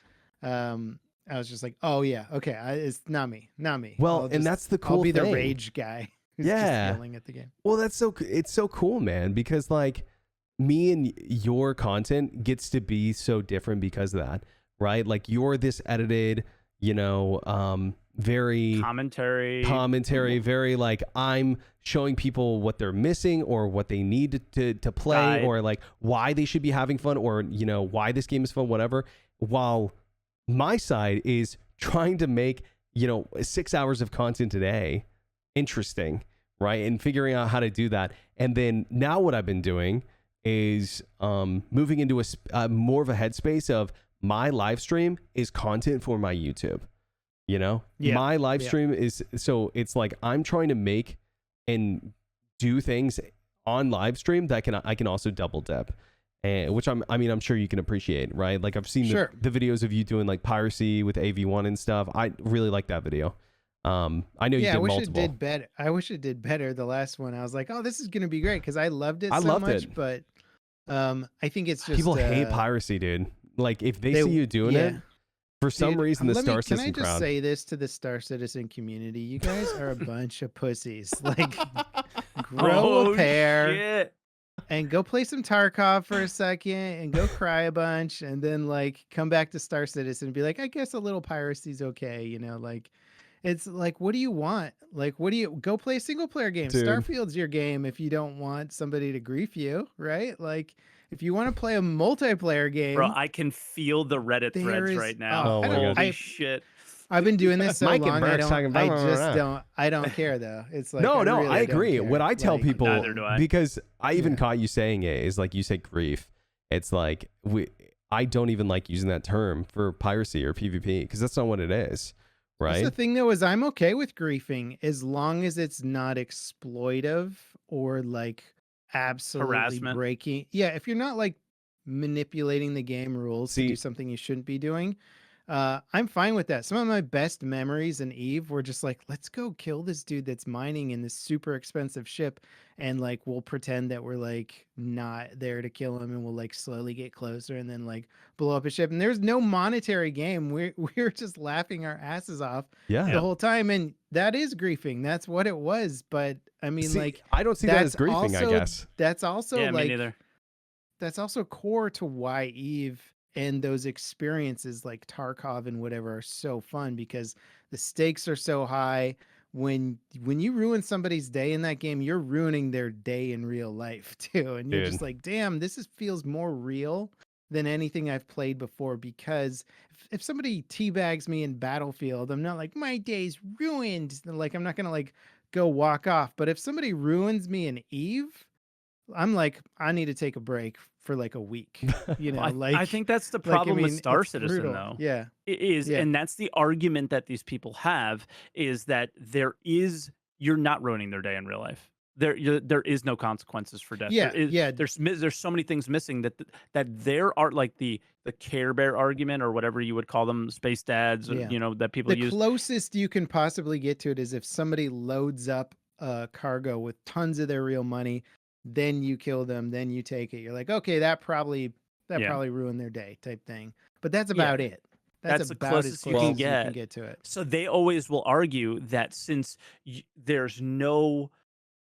I was just like, oh yeah, okay, it's not me. Well, and that's the cool thing. I'll be the rage guy who's just yelling at the game. Well, it's so cool, man, because like, me and your content gets to be so different because of that, right? Like, you're this edited, you know, very commentary, very like, I'm showing people what they're missing or what they need to play, or like why they should be having fun, or, you know, why this game is fun, whatever. While my side is trying to make, you know, 6 hours of content a day interesting, right? And figuring out how to do that. And then now what I've been doing is moving into a more of a headspace of, my live stream is content for my YouTube. You know, my live stream is, so it's like, I'm trying to make and do things on live stream that I can also double dip, and which I'm sure you can appreciate, right? Like, I've seen the videos of you doing like piracy with AV1 and stuff. I really like that video. I know you did multiple. I wish it did better. The last one, I was like, oh, this is gonna be great, because I loved it so much. But I think it's just, people hate piracy, dude. Like, if they see you doing it, for some reason, the Star Citizen crowd. Can I just say this to the Star Citizen community? You guys are a bunch of pussies. Like, grow a pair and go play some Tarkov for a second and go cry a bunch, and then like come back to Star Citizen and be like, I guess a little piracy's okay, you know? Like, it's like, what do you want? Like, what do you go play a single player game? Dude. Starfield's your game if you don't want somebody to grief you, right? Like, if you want to play a multiplayer game, bro, I can feel the Reddit threads right now. Holy shit! I've been doing this so long. I don't care though. It's like, I agree. What I tell people, because I even caught you saying it, is like, you say grief. It's like, I don't even like using that term for piracy or PvP, because that's not what it is. Right. That's the thing though, is I'm okay with griefing as long as it's not exploitive or like absolutely harassment. Breaking. Yeah, if you're not like manipulating the game rules to do something you shouldn't be doing, I'm fine with that. Some of my best memories in Eve were just like, let's go kill this dude that's mining in this super expensive ship, and like we'll pretend that we're like not there to kill him, and we'll like slowly get closer and then like blow up his ship. And there's no monetary game. We're just laughing our asses off Yeah. the whole time, and that is griefing. That's what it was. But I mean, See, like I don't see that as that's griefing, I also guess. that's also Yeah, me like neither. that's also core to why Eve and those experiences like Tarkov and whatever are so fun, because the stakes are so high. When you ruin somebody's day in that game, you're ruining their day in real life too. And you're Dude. just like, damn, feels more real than anything I've played before. Because if somebody teabags me in Battlefield, I'm not like, my day's ruined. Like, I'm not gonna like go walk off. But if somebody ruins me in Eve, I'm like, I need to take a break for like a week, you know, Well, I think that's the like, I problem with mean, Star it's Citizen, brutal. though. Yeah. It is, Yeah. and that's the argument that these people have, is that you're not ruining their day in real life. There is no consequences for death. Yeah. Yeah. There's so many things missing that there are, like the Care Bear argument, or whatever you would call them, space dads, or, Yeah. that people The use. closest you can possibly get to it is if somebody loads up a cargo with tons of their real money, then you kill them, then you take it. You're like, okay, that probably Yeah. ruined their day type thing. But that's Yeah. about it. That's the about as closest you close can as you can get. get to it. So they always will argue that since there's no,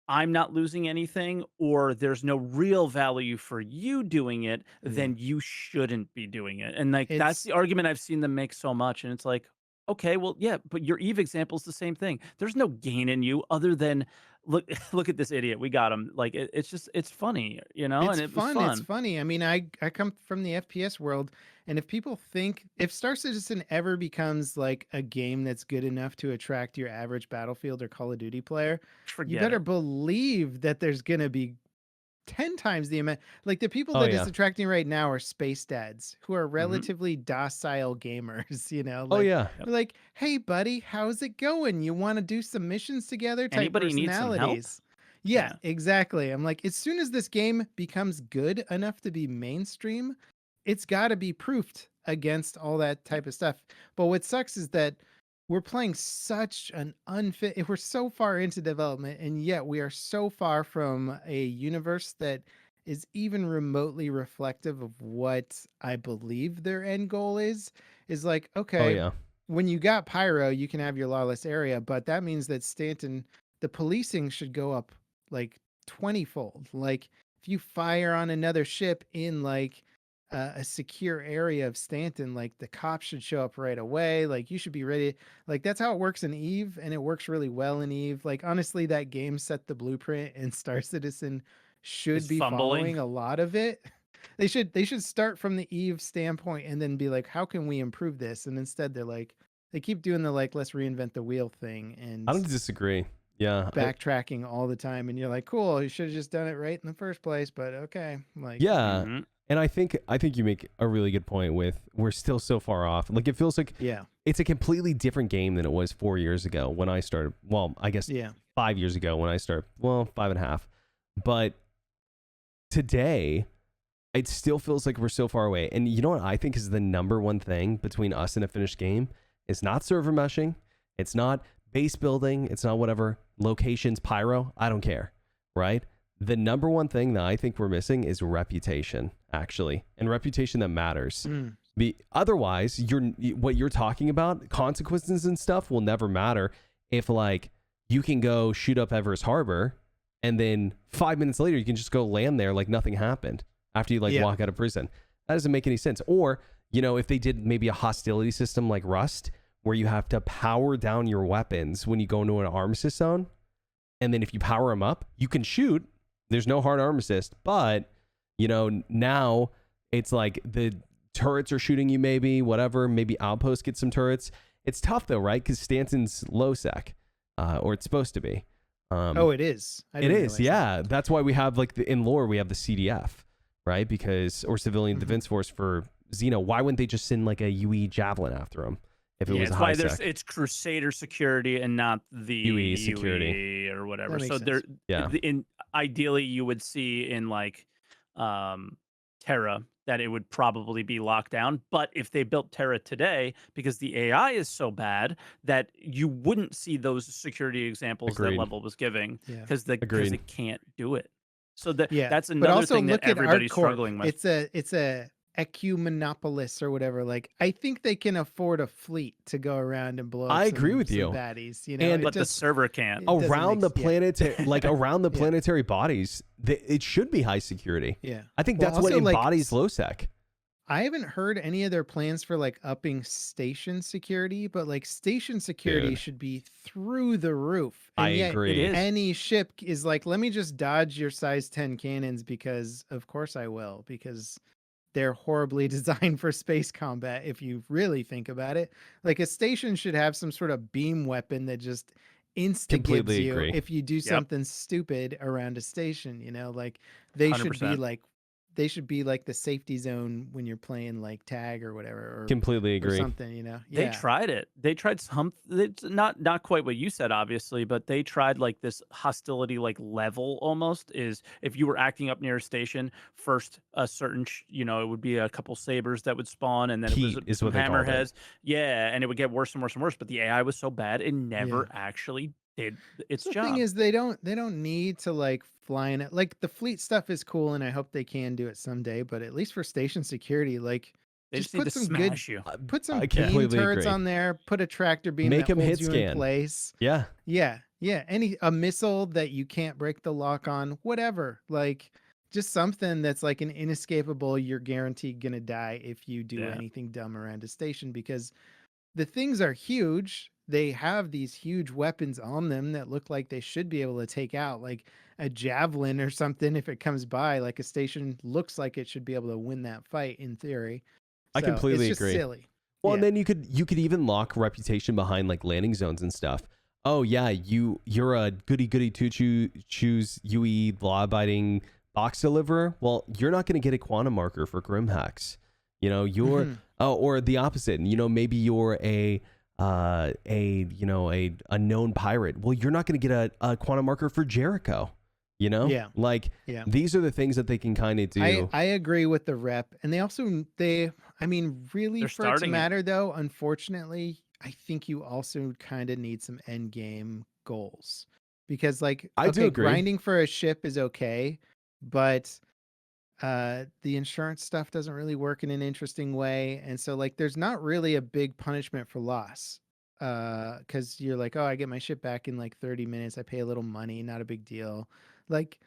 I'm not losing anything, or there's no real value for you doing it, then you shouldn't be doing it. And like, that's It's the argument I've seen them make so much. And it's like, okay, well, yeah, but your Eve example is the same thing. There's no gain in you other than look, look at this idiot. We got him. Like, it's funny, and It's it was fun. It's fun. funny. I mean, I come from the FPS world, and if people think if Star Citizen ever becomes like a game that's good enough to attract your average Battlefield or Call of Duty player, you Forget better it. believe that there's gonna be 10 times the amount. Like the people Oh, that yeah. it's attracting right now are space dads who are Mm-hmm. relatively docile gamers, Oh, yeah. they're like, hey buddy, how's it going? You want to do some missions together type Anybody need some help? personalities. Yeah, exactly. I'm like, as soon as this game becomes good enough to be mainstream, it's got to be proofed against all that type of stuff. But what sucks is that we're playing such an unfit, we're so far into development, and yet we are so far from a universe that is even remotely reflective of what I believe their end goal is like, Oh, okay, yeah. when you got Pyro, you can have your lawless area, but that means that Stanton, the policing should go up like 20-fold. Like if you fire on another ship in like a secure area of Stanton, like the cops should show up right away. Like you should be ready. Like that's how it works in Eve, and it works really well in Eve. Like honestly, that game set the blueprint, and Star Citizen should Is be fumbling. following a lot of it. They should start from the Eve standpoint and then be like, how can we improve this? And instead they're like, they keep doing the like, let's reinvent the wheel thing and I don't disagree. Yeah. backtracking all the time. And you're like, cool, you should have just done it right in the first place. But okay, like, Yeah. Mhm. And I think you make a really good point with we're still so far off. Like it feels like yeah, it's a completely different game than it was 4 years ago when I started. Well, I guess yeah, 5 years ago when I started. Well, 5.5. But today, it still feels like we're so far away. And you know what I think is the number one thing between us and a finished game? It's not server meshing. It's not base building. It's not whatever. Locations, pyro. I don't care. Right? The number one thing that I think we're missing is reputation, actually. And reputation that matters. Otherwise, what you're talking about, consequences and stuff, will never matter if like you can go shoot up Everest Harbor and then 5 minutes later you can just go land there like nothing happened after you like walk out of prison. That doesn't make any sense. Or, if they did maybe a hostility system like Rust, where you have to power down your weapons when you go into an armistice zone, and then if you power them up, you can shoot. There's no hard arm assist, but now it's like the turrets are shooting you, maybe outposts get some turrets. It's tough though, right? Because Stanton's low sec, or it's supposed to be. it is. It is, yeah. That's why we have in lore we have the CDF, right? Or Civilian Defense Force for Xeno. Why wouldn't they just send like a UE javelin after him if it was a high sec? It's Crusader security and not the UE security or whatever. So sense. ideally you would see in like Terra, that it would probably be locked down. But if they built Terra today, because the AI is so bad that you wouldn't see those security examples that Agreed. Level was giving, Yeah. because Agreed. it can't do it. So Yeah. that's But another also thing that look at everybody's ArtCorp. struggling with. It's a ecumenopolis or whatever. Like, I think they can afford a fleet to go around and blow up I agree with some you. baddies, you know. And- But the server can't. It doesn't Around the make- yeah. planetary, like around the Yeah. planetary bodies, it should be high security. Yeah. I think Well, that's what also, like, embodies low sec. I haven't heard any of their plans for like upping station security, but like station security Dude. should be through the roof. I And yet agree. It is. any ship is like, let me just dodge your size 10 cannons because of course I will, because they're horribly designed for space combat if you really think about it. Like a station should have some sort of beam weapon that just insta-gives Completely you agree. if you do something stupid around a station, you know, like they should be 100%. like the safety zone when you're playing like tag or whatever, or Completely or agree. something, you know. They Yeah. tried it. They tried it's not quite what you said, obviously, but they tried like this hostility like level almost, is if you were acting up near a station, first a certain it would be a couple sabers that would spawn, and then it Heat was is some what they called it. hammerheads. Yeah, and it would get worse and worse and worse, but the AI was so bad it never actually did its The job. thing is, they don't need to like fly in it. Like the fleet stuff is cool, and I hope they can do it someday. But at least for station security, like They just just need put to some good, smash you. put some I beam completely turrets agree. on there. Put a tractor beam Make that 'em holds hit you scan. in place. Yeah. Yeah, a missile that you can't break the lock on. Whatever, like just something that's like an inescapable. You're guaranteed gonna die if you do Yeah. anything dumb around a station, because the things are huge. They have these huge weapons on them that look like they should be able to take out like a javelin or something if it comes by. Like a station looks like it should be able to win that fight in theory. I So completely it's just agree. silly. Well, and Yeah. then you could even lock reputation behind like landing zones and stuff. Oh yeah, you're a goody two choose UE law abiding box deliverer. Well, you're not going to get a quantum marker for Grim Hacks. You know, you're or the opposite. You know, maybe you're a known pirate. Well, you're not going to get a quantum marker for Jericho. You know, Yeah. like Yeah. these are the things that they can kind of do. I agree with the rep, and really They're for it to starting it. matter though, unfortunately, I think you also kind of need some end game goals, because like I do agree. grinding for a ship is okay, but the insurance stuff doesn't really work in an interesting way, and so like there's not really a big punishment for loss, because you're like, oh, I get my ship back in like 30 minutes, I pay a little money, not a big deal. Like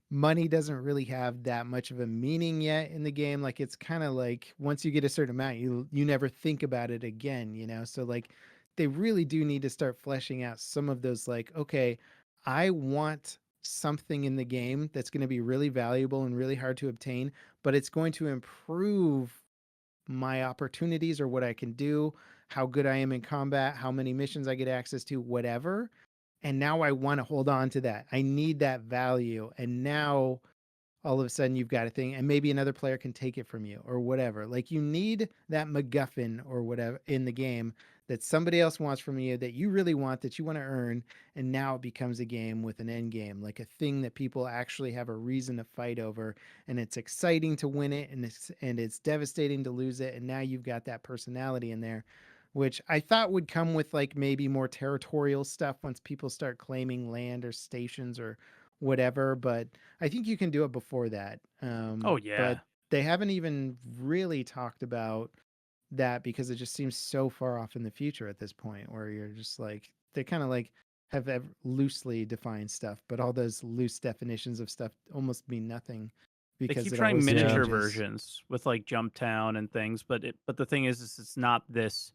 money doesn't really have that much of a meaning yet in the game. Like it's kind of like once you get a certain amount, you never think about it again, you know. So like they really do need to start fleshing out some of those, like, okay, I want something in the game that's going to be really valuable and really hard to obtain, but it's going to improve my opportunities or what I can do, how good I am in combat, how many missions I get access to, whatever. And now I want to hold on to that. I need that value. And now all of a sudden you've got a thing, and maybe another player can take it from you or whatever. Like you need that MacGuffin or whatever in the game that somebody else wants from you, that you really want, that you want to earn. And now it becomes a game with an end game, like a thing that people actually have a reason to fight over. And it's exciting to win it, and it's devastating to lose it. And now you've got that personality in there, which I thought would come with like maybe more territorial stuff once people start claiming land or stations or whatever. But I think you can do it before that. Oh yeah. But they haven't even really talked about that, because it just seems so far off in the future at this point, where you're just like, they kind of like have loosely defined stuff, but all those loose definitions of stuff almost mean nothing. They Because keep it trying always miniature changes. versions with like Jump Town and things, but the thing is it's not this,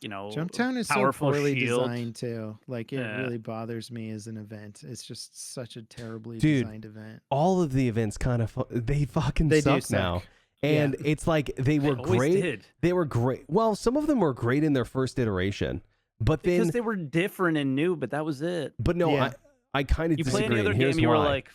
Jump Town is so powerful poorly shield. designed too. Like it Yeah. really bothers me as an event. It's just such a terribly Dude, designed event. All of the events kind of they fucking They do suck now. suck. And it's like they were always great. did. They were great. Well, some of them were great in their first iteration, but then Because they were different and new, but that was it. but no, Yeah. I kind of You play disagree. any other and game, here's you were why. like,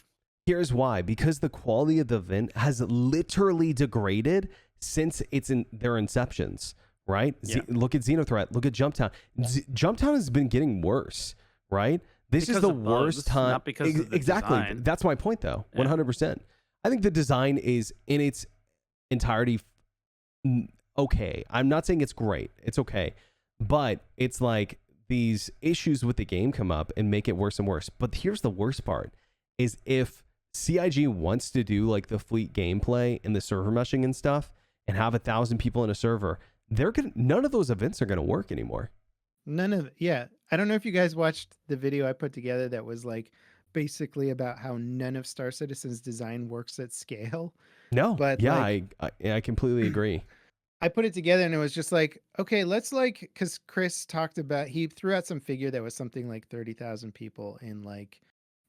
Here's why. Because the quality of the event has literally degraded since their inceptions, right? Yeah. Look at Xenothreat. Look at Jumptown. Jumptown has been getting worse, right? This Because is the of bugs, worst time. not because of the exactly. design. That's my point, though. Yeah. 100%. I think the design is in its entirety okay. I'm not saying it's great. It's okay. But it's like these issues with the game come up and make it worse and worse. But here's the worst part is if CIG wants to do like the fleet gameplay and the server meshing and stuff and have 1,000 people in a server, none of those events are gonna work anymore. Yeah. I don't know if you guys watched the video I put together that was like basically about how none of Star Citizen's design works at scale. No, but yeah, like, I completely agree. I put it together and it was just like, okay, let's like, because Chris talked about, he threw out some figure that was something like 30,000 people in like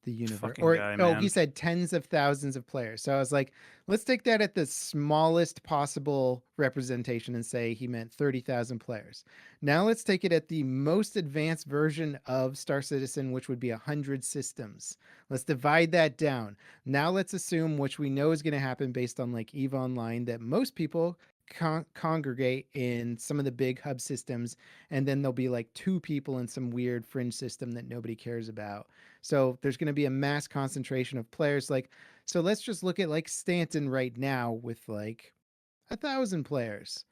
the universe, or guy, oh, man. he said tens of thousands of players. So I was like, let's take that at the smallest possible representation and say he meant 30,000 players. Now let's take it at the most advanced version of Star Citizen, which would be 100 systems. Let's divide that down. Now let's assume, which we know is going to happen based on like EVE Online, that most people congregate in some of the big hub systems, and then there'll be like 2 people in some weird fringe system that nobody cares about. So there's going to be a mass concentration of players. Like, so let's just look at like Stanton right now with like 1,000 players.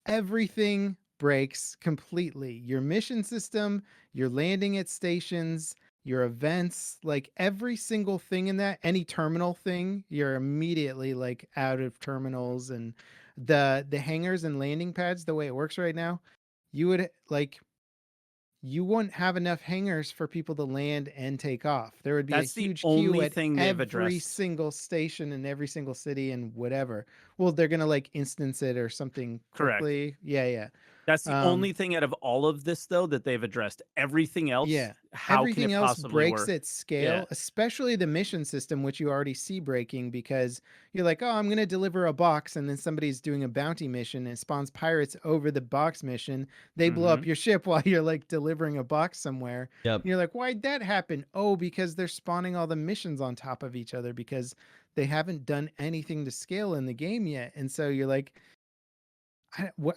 Everything breaks completely. Your mission system, your landing at stations, your events, like every single thing in that, any terminal thing, you're immediately like out of terminals. And the hangars and landing pads, the way it works right now, you would like, you wouldn't have enough hangars for people to land and take off. There would be That's a huge the queue only at thing they've every addressed. single station in every single city and whatever. Well, they're gonna like instance it or something Correct. quickly. Yeah. That's the only thing out of all of this, though, that they've addressed. Everything else, Yeah. how Everything can it else possibly breaks work? at scale, Yeah. especially the mission system, which you already see breaking because you're like, oh, I'm going to deliver a box. And then somebody's doing a bounty mission and it spawns pirates over the box mission. They blow up your ship while you're like delivering a box somewhere. Yep. And you're like, why'd that happen? Oh, because they're spawning all the missions on top of each other because they haven't done anything to scale in the game yet. And so you're like,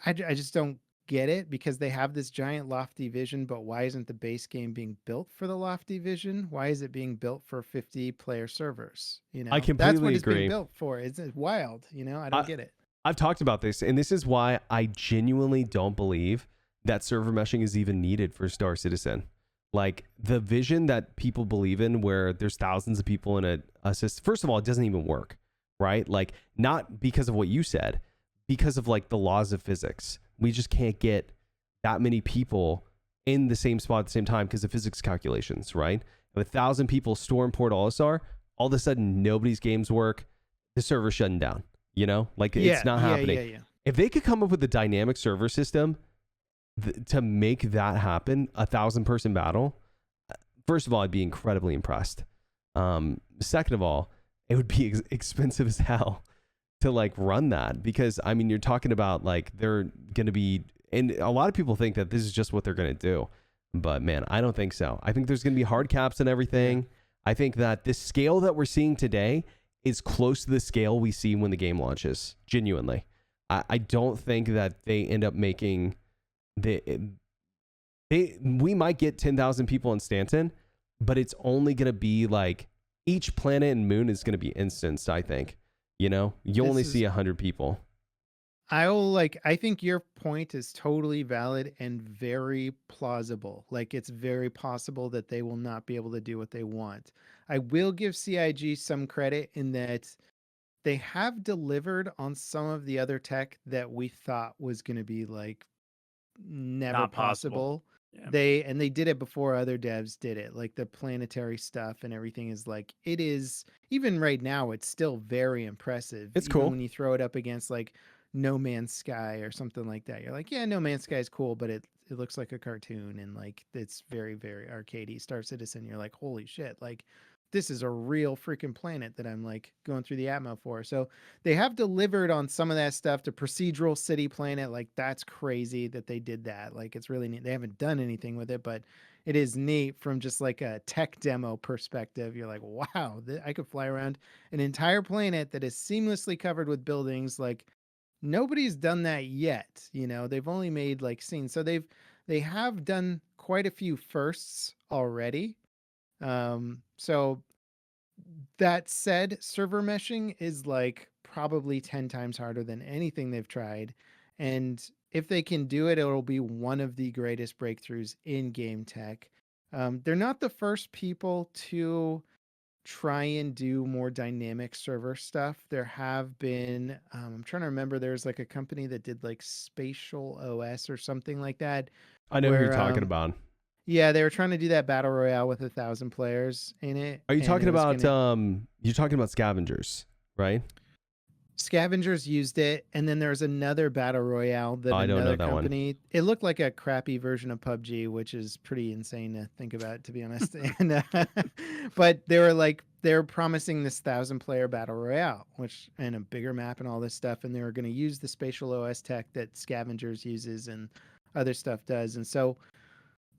I just don't get it because they have this giant lofty vision, but why isn't the base game being built for the lofty vision? Why is it being built for 50 player servers? You know, I that's completely what it's being agree. built for. It's wild. You know, I don't get it. I've talked about this, and this is why I genuinely don't believe that server meshing is even needed for Star Citizen. Like the vision that people believe in, where there's thousands of people in a system. First of all, it doesn't even work, right? Like not because of what you said, because of like the laws of physics. We just can't get that many people in the same spot at the same time because of physics calculations, right? If 1,000 people storm Port Olisar, all of a sudden nobody's games work. The server's shutting down. You know, like it's not happening. Yeah. If they could come up with a dynamic server system to make that happen, 1,000-person battle, first of all, I'd be incredibly impressed. Second of all, it would be expensive as hell to like run that because I mean, you're talking about like they're going to be, and a lot of people think that this is just what they're going to do. But man, I don't think so. I think there's going to be hard caps and everything. I think that this scale that we're seeing today is close to the scale we see when the game launches. Genuinely, I don't think that they end up making we might get 10,000 people in Stanton, but it's only going to be like each planet and moon is going to be instanced. I think, you know, you only see 100 people. I think your point is totally valid and very plausible. Like it's very possible that they will not be able to do what they want. I will give CIG some credit in that they have delivered on some of the other tech that we thought was going to be like never Not possible. Yeah. They did it before other devs did it. Like the planetary stuff and everything is like, it is, even right now, it's still very impressive. It's even cool when you throw it up against like No Man's Sky or something like that. You're like, yeah, No Man's Sky is cool, but it looks like a cartoon and like it's very, very arcadey. Star Citizen, you're like, holy shit, like this is a real freaking planet that I'm like going through the atmo for. So they have delivered on some of that stuff. The procedural city planet, like that's crazy that they did that. Like it's really neat. They haven't done anything with it, but it is neat from just like a tech demo perspective. You're like, wow, I could fly around an entire planet that is seamlessly covered with buildings. Like nobody's done that yet. You know, they've only made like scenes. So they have done quite a few firsts already. So that said, server meshing is like probably 10 times harder than anything they've tried. And if they can do it, it'll be one of the greatest breakthroughs in game tech. They're not the first people to try and do more dynamic server stuff. There have been, I'm trying to remember, there's like a company that did like Spatial OS or something like that. I know who you're talking about. Yeah, they were trying to do that battle royale with 1,000 players in it. Are you talking about you're talking about Scavengers, right? Scavengers used it, and then there's another battle royale that another company. It looked like a crappy version of PUBG, which is pretty insane to think about, to be honest. And but they were promising this 1,000-player battle royale, and a bigger map and all this stuff, and they were going to use the Spatial OS tech that Scavengers uses and other stuff does, and so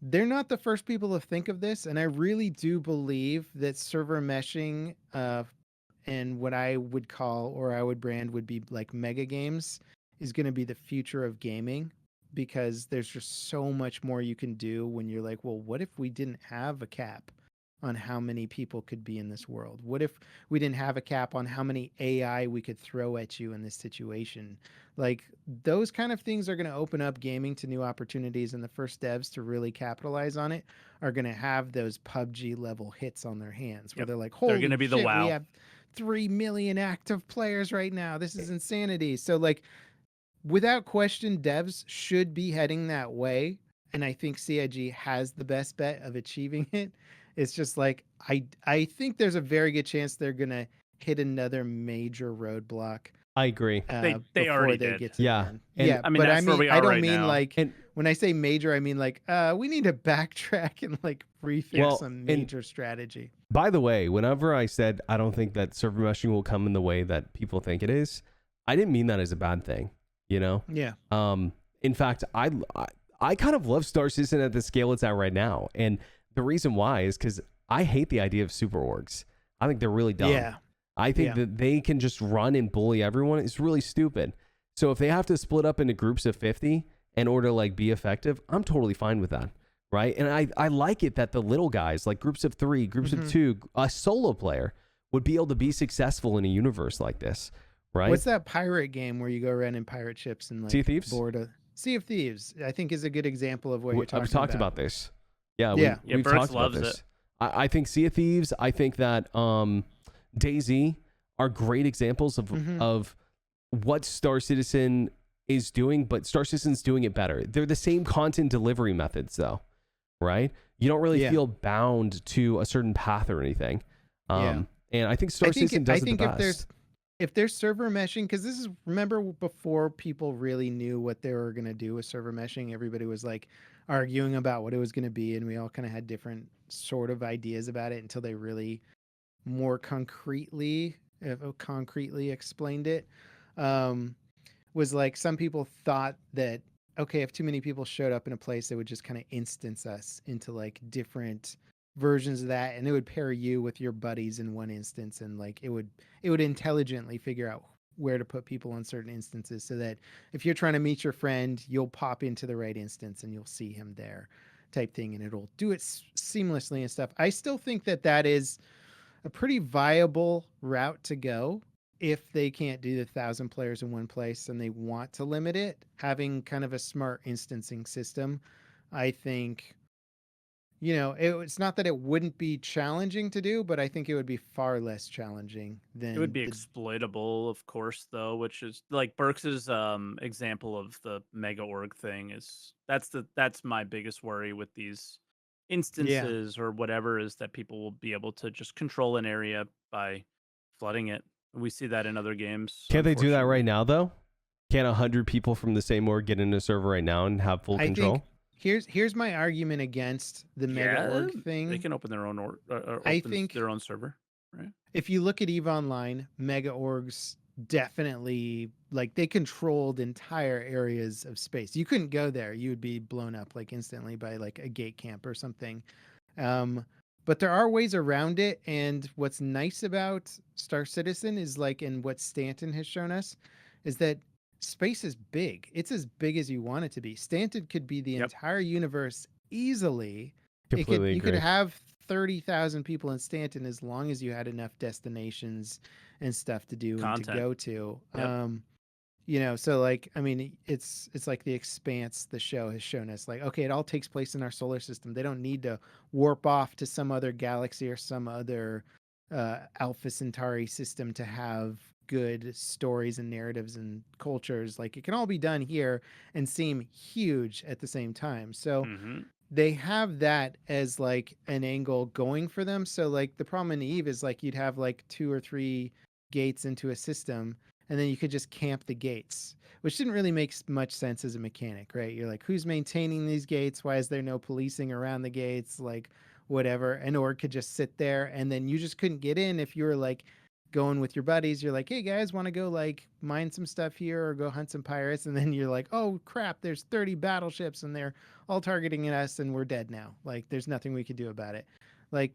they're not the first people to think of this, and I really do believe that server meshing and what I would call, or I would brand, would be like mega games, is going to be the future of gaming, because there's just so much more you can do when you're like, well, what if we didn't have a cap on how many people could be in this world? What if we didn't have a cap on how many AI we could throw at you in this situation? Like, those kind of things are going to open up gaming to new opportunities, and the first devs to really capitalize on it are going to have those PUBG level hits on their hands, where they're like, holy they're going to be shit, the WoW. We have 3 million active players right now. This is insanity. So like, without question, devs should be heading that way. And I think CIG has the best bet of achieving it. It's just like, I think there's a very good chance they're going to hit another major roadblock. I agree. They already did. get to yeah. I mean, that's where we are I don't right mean now. like, when I say major, I mean like, we need to backtrack and like refix some major strategy. By the way, whenever I said I don't think that server meshing will come in the way that people think it is, I didn't mean that as a bad thing, you know? Yeah. In fact, I kind of love Star Citizen at the scale it's at right now. And the reason why is because I hate the idea of super orgs. I think they're really dumb. Yeah. I think that they can just run and bully everyone. It's really stupid. So if they have to split up into groups of 50 in order to like be effective, I'm totally fine with that. Right. And I like it that the little guys, like groups of 3, groups of 2, a solo player would be able to be successful in a universe like this. Right. What's that pirate game where you go around in pirate ships and like Sea of Thieves? Sea of Thieves, I think, is a good example of what you're talking about. I've talked about this. Yeah. We've Berks talked about this. I think Sea of Thieves, I think that DayZ are great examples of what Star Citizen is doing, but Star Citizen's doing it better. They're the same content delivery methods though, right? You don't really feel bound to a certain path or anything. And I think Star Citizen does it the best. If there's server meshing, because this is, remember before people really knew what they were going to do with server meshing, everybody was like arguing about what it was going to be, and we all kind of had different sort of ideas about it until they really more concretely explained it. Was like, some people thought that, okay, if too many people showed up in a place, they would just kind of instance us into like different versions of that, and it would pair you with your buddies in one instance, and like it would intelligently figure out where to put people on certain instances, so that if you're trying to meet your friend, you'll pop into the right instance and you'll see him there, type thing, and it'll do it seamlessly and stuff. I still think that is a pretty viable route to go if they can't do the 1,000 players in one place and they want to limit it. Having kind of a smart instancing system, I think, you know, it's not that it wouldn't be challenging to do, but I think it would be far less challenging than it would be exploitable, of course, though, which is like Berks's example of the mega org thing. That's my biggest worry with these instances or whatever, is that people will be able to just control an area by flooding it. We see that in other games. Can't they do that right now though? Can't 100 people from the same org get in a server right now and have full control? Here's my argument against the mega org thing. They can open their own their own server, right? If you look at EVE Online, mega orgs definitely, like, they controlled entire areas of space. You couldn't go there; you would be blown up like instantly by like a gate camp or something. But there are ways around it, and what's nice about Star Citizen is, like, and what Stanton has shown us, is that space is big. It's as big as you want it to be. Stanton could be the entire universe easily. Completely You could have 30,000 people in Stanton as long as you had enough destinations and stuff to do and to go to. Yep. You know, so like, I mean, it's like the Expanse, the show has shown us, like, okay, it all takes place in our solar system. They don't need to warp off to some other galaxy or some other Alpha Centauri system to have good stories and narratives and cultures. Like, it can all be done here and seem huge at the same time. So they have that as like an angle going for them. So like the problem in Eve is like you'd have like 2 or 3 gates into a system, and then you could just camp the gates, which didn't really make much sense as a mechanic, right? You're like, who's maintaining these gates? Why is there no policing around the gates? Like, whatever. An org could just sit there, and then you just couldn't get in if you were like going with your buddies. You're like, hey guys, want to go like mine some stuff here or go hunt some pirates? And then you're like, oh crap, there's 30 battleships and they're all targeting us and we're dead now. Like, there's nothing we could do about it. Like,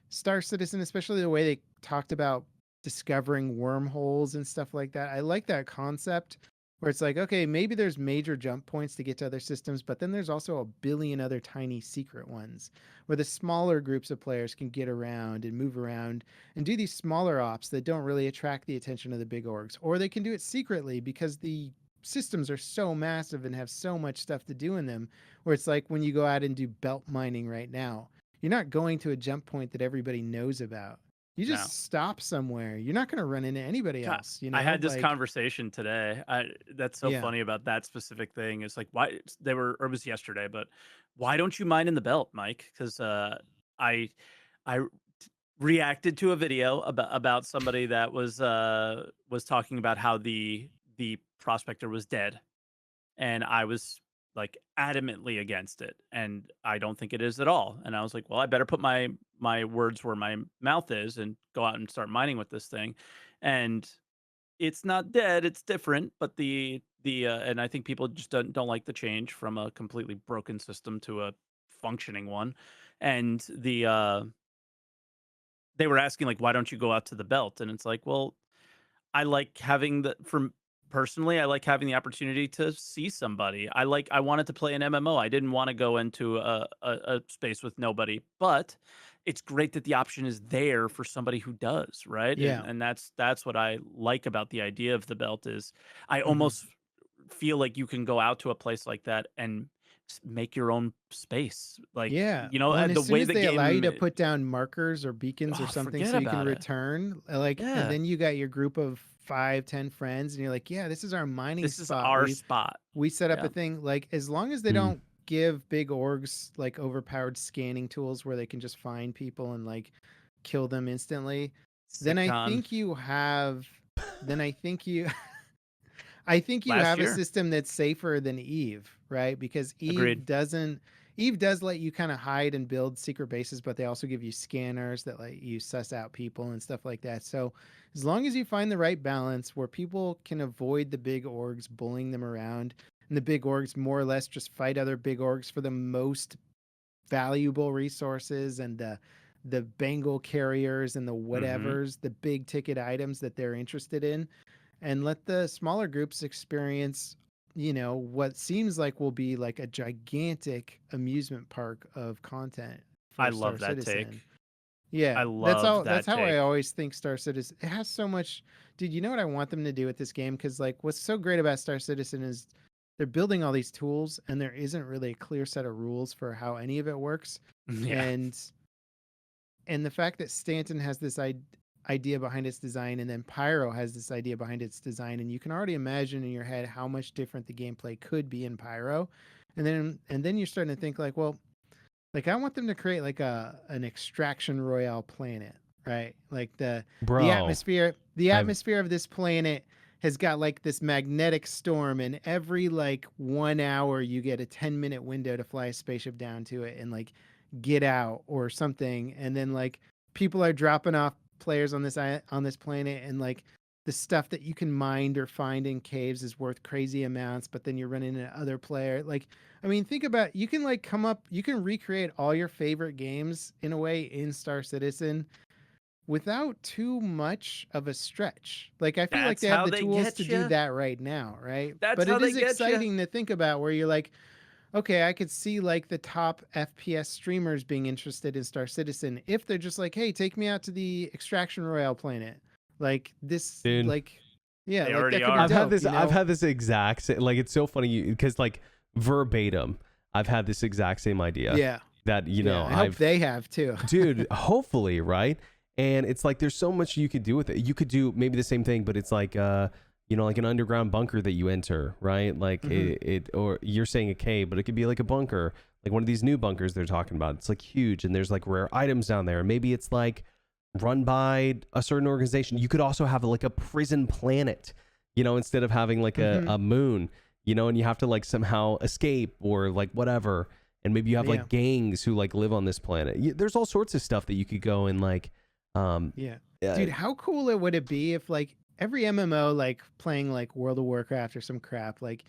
Star Citizen, especially the way they talked about discovering wormholes and stuff like that. I like that concept where it's like, okay, maybe there's major jump points to get to other systems, but then there's also a billion other tiny secret ones where the smaller groups of players can get around and move around and do these smaller ops that don't really attract the attention of the big orgs, or they can do it secretly because the systems are so massive and have so much stuff to do in them, where it's like when you go out and do belt mining right now, you're not going to a jump point that everybody knows about. You just stop somewhere. You're not going to run into anybody else. You know, I had this like, conversation today. That's so funny about that specific thing. It's like, why they were, or it was yesterday, but why don't you mine in the belt, Mike? Because I reacted to a video about somebody that was talking about how the prospector was dead, and I was like adamantly against it, and I don't think it is at all. And I was like, well, I better put my words where my mouth is and go out and start mining with this thing. And it's not dead, it's different, but the and I think people just don't like the change from a completely broken system to a functioning one. And they were asking like, why don't you go out to the belt? And it's like, well, I like having the from personally, I like having the opportunity to see somebody. I wanted to play an MMO. I didn't want to go into a space with nobody, but it's great that the option is there for somebody who does, right? yeah. And that's what I like about the idea of the belt is I Mm-hmm. almost feel like you can go out to a place like that and make your own space. Like, Yeah. you know, Well, and as the soon way as the they allow you game to put down markers or beacons or oh, something forget so you can about it. return, like, and Yeah. then you got your group of 5, 10 friends, and you're like, yeah, this is our mining This is spot. our spot. We set up Yeah. a thing. Like, as long as they don't give big orgs like overpowered scanning tools where they can just find people and like kill them instantly, then I Sitcon. think you have. Then I think you. I think you Last have a year. system that's safer than Eve, right? Because Agreed. Eve does let you kind of hide and build secret bases, but they also give you scanners that let you suss out people and stuff like that. So as long as you find the right balance where people can avoid the big orgs bullying them around, and the big orgs more or less just fight other big orgs for the most valuable resources and the Bengal carriers and the whatevers, the big ticket items that they're interested in, and let the smaller groups experience, you know, what seems like will be like a gigantic amusement park of content I for Star love that Citizen. take. I Yeah, love that's that how I take. always think Star Citizen. It has so much. Dude, you know what I want them to do with this game? Because like, what's so great about Star Citizen is they're building all these tools, and there isn't really a clear set of rules for how any of it works. Yeah. And the fact that Stanton has this idea behind its design, and then Pyro has this idea behind its design, and you can already imagine in your head how much different the gameplay could be in Pyro, and then you're starting to think like, well, like I want them to create like an extraction royale planet, right? Like the Bro, the I've atmosphere of this planet has got like this magnetic storm, and every like 1 hour you get a 10-minute window to fly a spaceship down to it and like get out or something, and then like people are dropping off players on this planet, and like the stuff that you can mine or find in caves is worth crazy amounts, but then you're running into other player. Like, I mean, think about, you can like you can recreate all your favorite games in a way in Star Citizen without too much of a stretch. Like, I feel like That's they have how the they tools to get do you. that right now, right? That's But how it they is get you. exciting to think about where you're like, okay, I could see like the top FPS streamers being interested in Star Citizen if they're just like, hey, take me out to the Extraction Royale planet. Like this, Dude. like, yeah, They like already that could be are. dope. I've had this exact like it's so funny because like verbatim, I've had this exact same idea. Yeah. That I hope they have too. Dude, hopefully, right? And it's like there's so much you could do with it. You could do maybe the same thing, but it's like like an underground bunker that you enter, right? Like it or you're saying a cave, but it could be like a bunker, like one of these new bunkers they're talking about. It's like huge and there's like rare items down there. Maybe it's like run by a certain organization. You could also have like a prison planet, instead of having like a moon, and you have to like somehow escape or like whatever. And maybe you have like gangs who like live on this planet. There's all sorts of stuff that you could go and like, dude, how cool would it be if like every MMO, like playing like World of Warcraft or some crap, like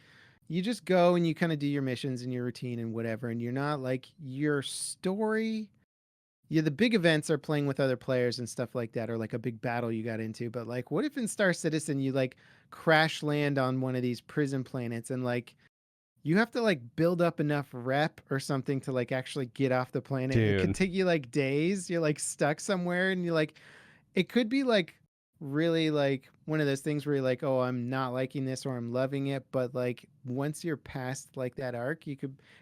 you just go and you kind of do your missions and your routine and whatever, and you're not like your story. Yeah, the big events are playing with other players and stuff like that, or like a big battle you got into. But like, what if in Star Citizen you like crash land on one of these prison planets and like you have to like build up enough rep or something to like actually get off the planet. Dude. It could take you like days. You're like stuck somewhere and you're like, it could be like really like one of those things where you're like, oh, I'm not liking this or I'm loving it. But like once you're past like that arc,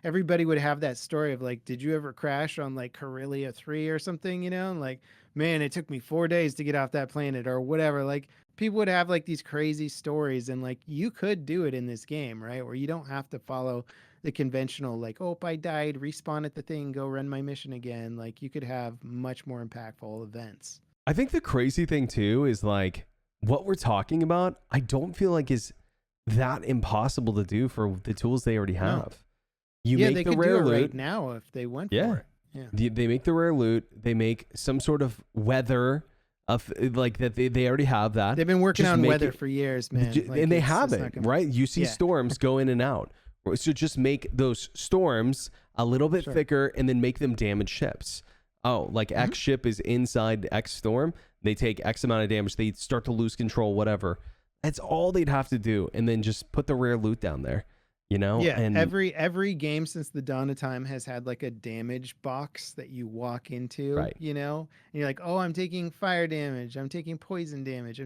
everybody would have that story of like, did you ever crash on like Corellia 3 or something, And like, man, it took me 4 days to get off that planet or whatever. Like people would have like these crazy stories and like you could do it in this game, right? Where you don't have to follow the conventional like, oh, I died, respawn at the thing, go run my mission again. Like you could have much more impactful events. I think the crazy thing too is like what we're talking about, I don't feel like is that impossible to do for the tools they already have. No. You make they the could rare do it loot right now if they went for it. Yeah. They make the rare loot, they make some sort of weather of like that they already have that. They've been working Just on make weather it- for years, man. Like, and they have it, right? You see Yeah. storms go in and out. So just make those storms a little bit thicker and then make them damage ships. Oh, like X ship is inside X storm. They take X amount of damage. They start to lose control, whatever. That's all they'd have to do. And then just put the rare loot down there, Yeah. And every game since the dawn of time has had like a damage box that you walk into, Right. And you're like, oh, I'm taking fire damage. I'm taking poison damage.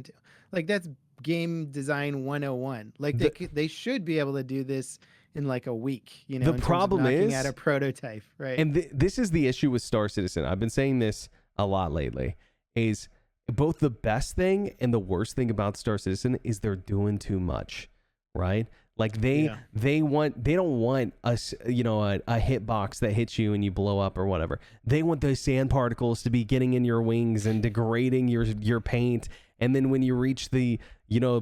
Like that's game design 101. Like they should be able to do this in like a week, The in terms of problem knocking is- out a prototype, right? And this is the issue with Star Citizen. I've been saying this a lot lately, is both the best thing and the worst thing about Star Citizen is they're doing too much, right? Like they don't want a hitbox that hits you and you blow up or whatever. They want those sand particles to be getting in your wings and degrading your paint. And then when you reach the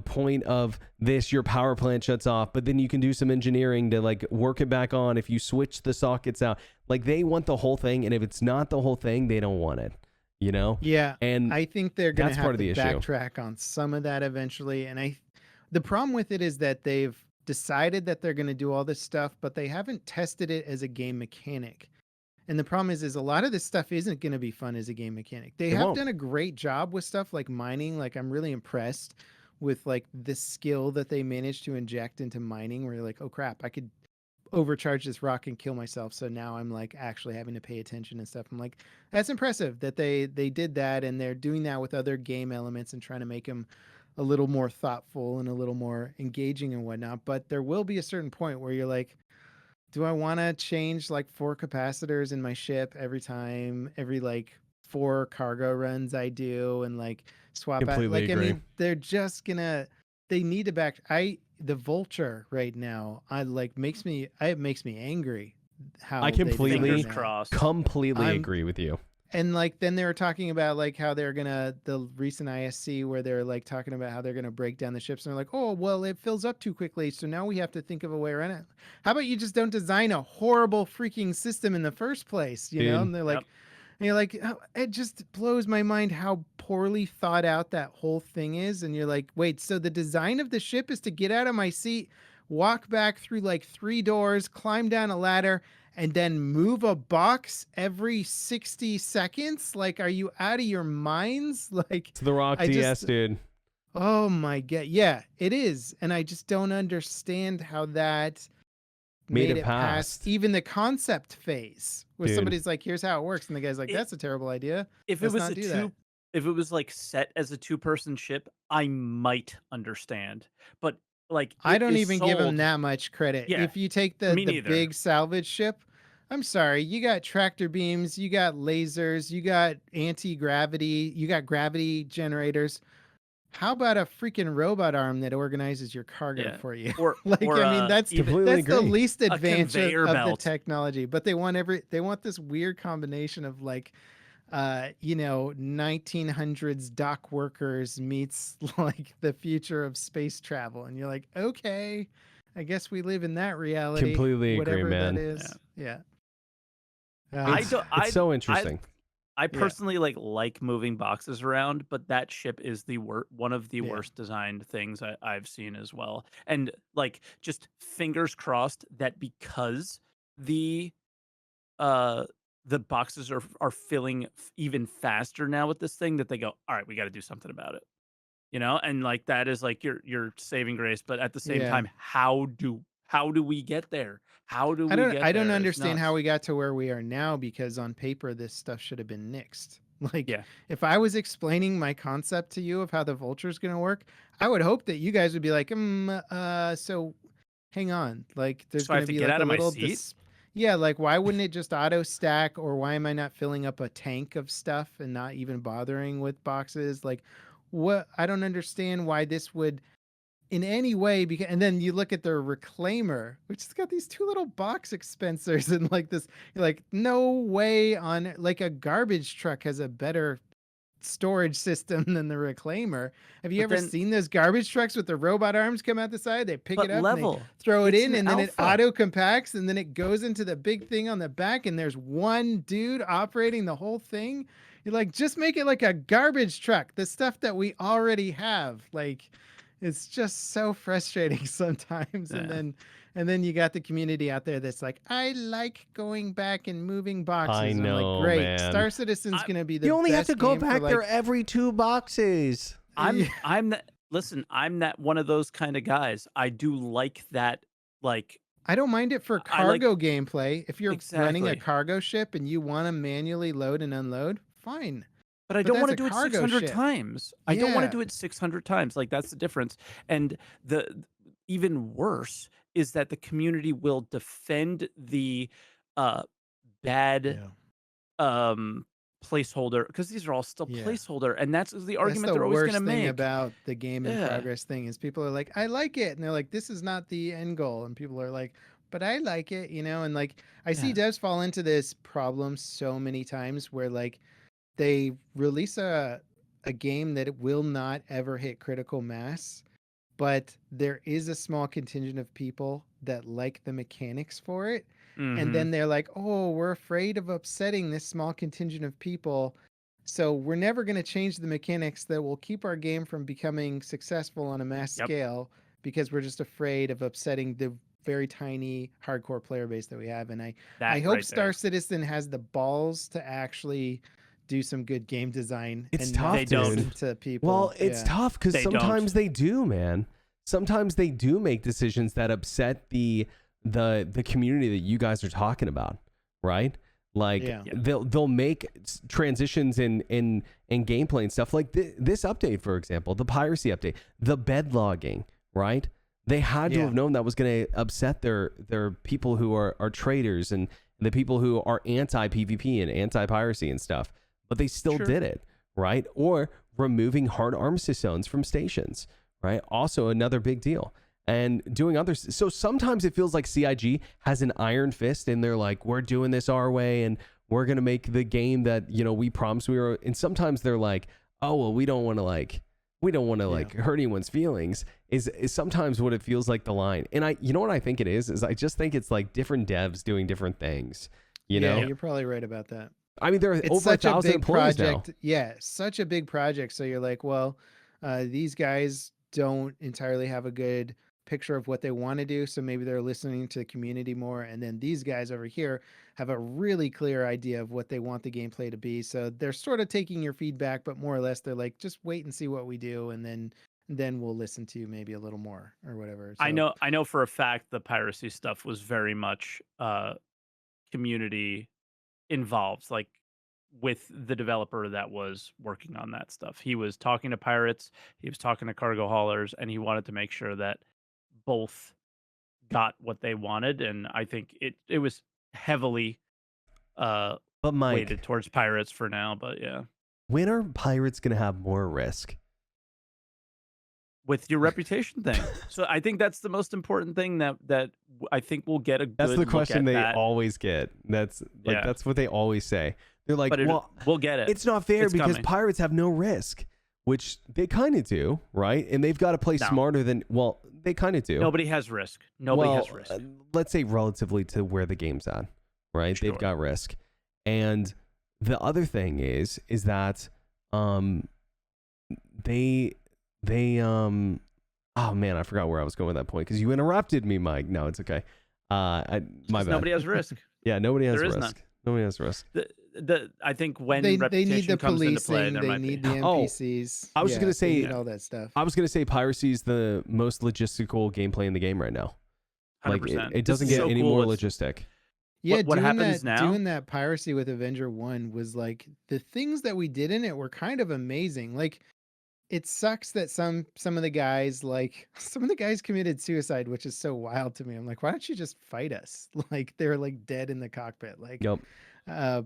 point of this, your power plant shuts off, but then you can do some engineering to like work it back on if you switch the sockets out. Like they want the whole thing, and if it's not the whole thing, they don't want it. Yeah, and I think they're going to have part of to the issue. backtrack on some of that eventually. And the problem with it is that they've decided that they're going to do all this stuff, but they haven't tested it as a game mechanic. And the problem is a lot of this stuff isn't going to be fun as a game mechanic. They have done a great job with stuff like mining. Like I'm really impressed with like the skill that they managed to inject into mining, where you're like, oh crap, I could overcharge this rock and kill myself. So now I'm like actually having to pay attention and stuff. I'm like, that's impressive that they did that, and they're doing that with other game elements and trying to make them a little more thoughtful and a little more engaging and whatnot. But there will be a certain point where you're like, do I want to change like 4 capacitors in my ship every like 4 cargo runs I do, and like swap out? Completely Like, agree. I mean, they're just they need to the Vulture right now. It makes me angry. How I completely- Fingers they do that. crossed. completely I'm- agree with you. And like then they were talking about like how they're the recent ISC where they're like talking about how they're gonna break down the ships, and they're like, oh well, it fills up too quickly, so now we have to think of a way around it. How about you just don't design a horrible freaking system in the first place, Dude. And they're like, and you're like, oh, it just blows my mind how poorly thought out that whole thing is. And you're like, wait, so the design of the ship is to get out of my seat, walk back through like 3 doors, climb down a ladder, and then move a box every 60 seconds? Like, are you out of your minds? Like, It's the Rock I DS, just- dude. oh my God. Yeah, it is. And I just don't understand how that made it past even the concept phase where Dude. somebody's like, here's how it works. And the guy's like, that's a terrible idea. If it was if it was like set as a 2-person ship, I might understand. But like, I don't even give him that much credit. Yeah, If you take the big salvage ship, I'm sorry, you got tractor beams, you got lasers, you got anti-gravity, you got gravity generators. How about a freaking robot arm that organizes your cargo for you? Or like, or, I mean, that's the least advanced of the technology. But they want this weird combination of like, 1900s dock workers meets like the future of space travel, and you're like, okay, I guess we live in that reality. Completely whatever agree, man. That is, yeah. It's so interesting. I personally like moving boxes around, but that ship is one of the worst designed things I've seen as well. And like, just fingers crossed that because the boxes are filling even faster now with this thing, that they go, all right, we got to do something about it. And like, that is like your saving grace. But at the same time, how do we get there? How do we get there? I don't understand how we got to where we are now, because on paper this stuff should have been nixed. Like, if I was explaining my concept to you of how the vulture is going to work, I would hope that you guys would be like, so hang on, like there's going to be like a little yeah, like why wouldn't it just auto stack, or why am I not filling up a tank of stuff and not even bothering with boxes? Like, what? I don't understand why this would in any way, because, and then you look at the reclaimer, which has got these two little box expensors and like this, you're like, no way on, like, a garbage truck has a better storage system than the reclaimer. Have you ever seen those garbage trucks with the robot arms come out the side? They pick it up, and they throw it in, and then it auto compacts, and then it goes into the big thing on the back, and there's one dude operating the whole thing. You're like, just make it like a garbage truck, the stuff that we already have. Like, it's just so frustrating sometimes. And then you got the community out there that's like, I like going back and moving boxes. I know, I'm like, great, man. Star Citizen's going to be the best. You only have to go back like, there every 2 boxes. I'm that one of those kind of guys. I do like that. Like, I don't mind it for cargo gameplay. If you're running a cargo ship and you want to manually load and unload, fine. But I don't want to do it 600 times. I don't want to do it 600 times. Like, that's the difference. And the even worse is that the community will defend the bad placeholder, because these are all still placeholder, and that's the argument they're always going to make. The worst thing about the game in progress thing is people are like, I like it, and they're like, this is not the end goal, and people are like, but I like it, and like, I see devs fall into this problem so many times where like they release a game that it will not ever hit critical mass, but there is a small contingent of people that like the mechanics for it. And then they're like, oh, we're afraid of upsetting this small contingent of people, so we're never going to change the mechanics that will keep our game from becoming successful on a mass scale, because we're just afraid of upsetting the very tiny hardcore player base that we have. And I hope Star Citizen has the balls to actually do some good game design. It's and tough, not listen to people. Well, it's tough because sometimes they do, man. Sometimes they do make decisions that upset the community that you guys are talking about, right? Like they'll make transitions in gameplay and stuff, like this update, for example, the piracy update, the bed logging, right? They had to have known that was going to upset their people who are traders and the people who are anti PvP and anti piracy and stuff, but they still did it, right? Or removing hard arms zones from stations, right? Also another big deal. And doing others. So sometimes it feels like CIG has an iron fist and they're like, we're doing this our way and we're going to make the game that, we promised we were. And sometimes they're like, oh, well, we don't want to hurt anyone's feelings is sometimes what it feels like the line. And what I think it is I just think it's like different devs doing different things, know? You're probably right about that. I mean, there are over 1,000 employees now. Yeah, such a big project. So you're like, well, these guys don't entirely have a good picture of what they want to do, so maybe they're listening to the community more, and then these guys over here have a really clear idea of what they want the gameplay to be, so they're sort of taking your feedback, but more or less they're like, just wait and see what we do, and then then we'll listen to maybe a little more or whatever. So I know for a fact the piracy stuff was very much community involved, like with the developer that was working on that stuff. He was talking to pirates, he was talking to cargo haulers, and he wanted to make sure that both got what they wanted. And I think it was heavily But Mike, weighted towards pirates for now. But yeah, when are pirates going to have more risk? with your reputation thing. So I think that's the most important thing that I think we'll get a good That's the look question at they that. always get. That's like Yeah. that's what they always say. They're like, But well, we'll get it. it's not fair It's because coming. pirates have no risk, which they kind of do, right? And they've got to play No. smarter than, well, they kind of do. Nobody has risk. Nobody well, has risk. Let's say relatively to where the game's at, right? Sure. They've got risk. And the other thing is that they oh man, I forgot where I was going with that point because you interrupted me, Mike. No, it's okay. My bad. Nobody has risk. Yeah, nobody has There is risk. none. Nobody has risk. I think when they reputation need the comes into play, policing, there they might need be. the NPCs. I was just gonna say- they need all that stuff. I was gonna say piracy is the most logistical gameplay in the game right now. Like 100%. it doesn't This is get so any cool. more It's- logistic. Yeah, what doing happens that, now- doing that piracy with Avenger 1 was like the things that we did in it were kind of amazing. Like it sucks that some of the guys committed suicide, which is so wild to me. I'm like, why don't you just fight us? Like they're like dead in the cockpit. Like Yep.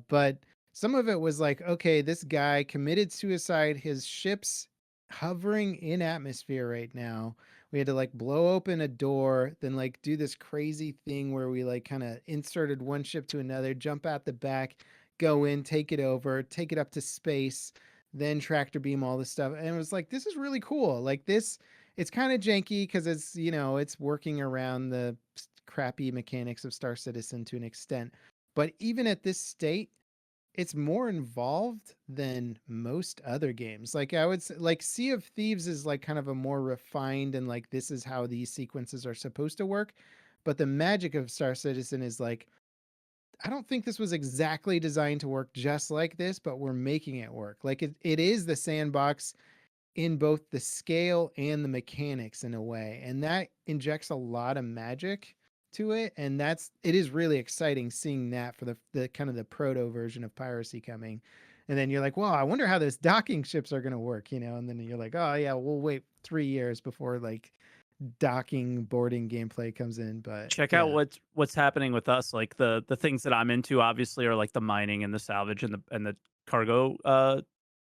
but some of it was like, okay, this guy committed suicide. His ship's hovering in atmosphere right now. We had to like blow open a door, then like do this crazy thing where we like kind of inserted one ship to another, jump out the back, go in, take it over, take it up to space, then tractor beam all this stuff. And it was like, this is really cool. Like this, it's kind of janky because it's, you know, it's working around the crappy mechanics of Star Citizen to an extent. But even at this state, it's more involved than most other games. Like I would say, like Sea of Thieves is like kind of a more refined and like this is how these sequences are supposed to work. But the magic of Star Citizen is like, I don't think this was exactly designed to work just like this, but we're making it work. Like it is the sandbox in both the scale and the mechanics in a way. And that injects a lot of magic to it. And it is really exciting seeing that for the kind of the proto version of piracy coming. And then you're like, well, I wonder how those docking ships are going to work, you know? And then you're like, oh yeah, we'll wait 3 years before like docking boarding gameplay comes in. But Check yeah. out what's happening with us. Like the things that I'm into obviously are like the mining and the salvage and the cargo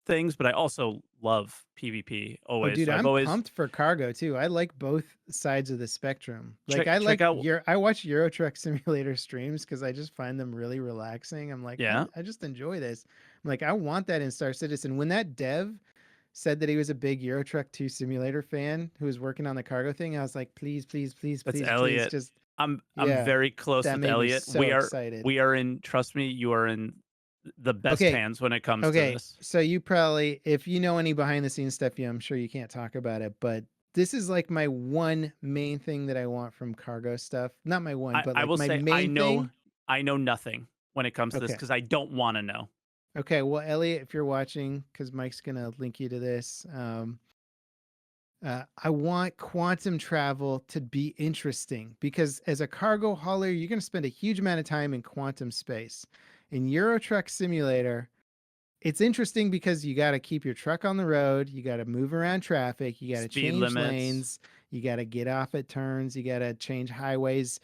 things, but I also love PvP always. Oh, dude, So I've I'm always pumped for cargo too. I like both sides of the spectrum. Like check out I watch Euro Truck Simulator streams because I just find them really relaxing. I'm like, Yeah. I just enjoy this. I'm like, I want that in Star Citizen. When that dev said that he was a big Euro Truck 2 Simulator fan who was working on the cargo thing, I was like, please, that's please, Elliot. just I'm yeah, very close that with made me Elliot. so excited. We are in, trust me, you are in the best Okay. hands when it comes to Okay, this. so you probably, if you know any behind the scenes stuff, I'm sure you can't talk about it, but this is like my one main thing that I want from cargo stuff. Not my one, but I like will my say main thing. I know nothing when it comes to this Okay. because I don't want to know. Okay, well, Elliot, if you're watching, because Mike's gonna link you to this, I want quantum travel to be interesting because as a cargo hauler, you're gonna spend a huge amount of time in quantum space. In Euro Truck Simulator, it's interesting because you got to keep your truck on the road. You got to move around traffic. You got to Speed change limits. lanes. You got to get off at turns. You got to change highways.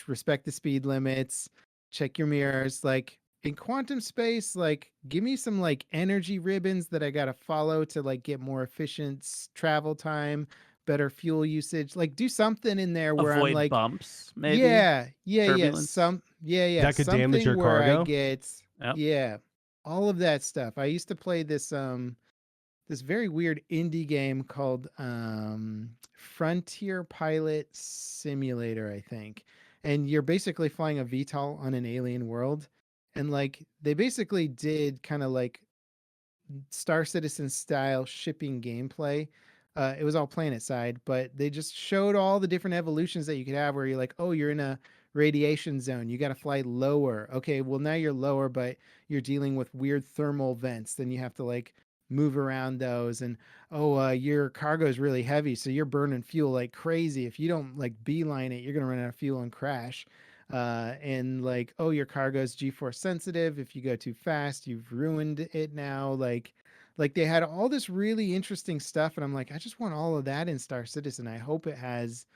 Respect the speed limits. Check your mirrors. Like in quantum space, like give me some like energy ribbons that I got to follow to like get more efficient travel time, better fuel usage. Like do something in there where Avoid I'm like, bumps, maybe. yeah, Turbulence. That could damage your where cargo? I get, Yep. yeah, all of that stuff. I used to play this this very weird indie game called Frontier Pilot Simulator, I think. And you're basically flying a VTOL on an alien world. And like they basically did kind of like Star Citizen style shipping gameplay. It was all planet side, but they just showed all the different evolutions that you could have where you're like, oh, you're in a radiation zone. You got to fly lower. Okay, well, now you're lower, but you're dealing with weird thermal vents. Then you have to like move around those. And your cargo is really heavy, so you're burning fuel like crazy. If you don't like beeline it, you're gonna run out of fuel and crash. And like, oh, your cargo is G-force sensitive. If you go too fast, you've ruined it now. Like they had all this really interesting stuff, and I'm like, I just want all of that in Star Citizen. I hope it has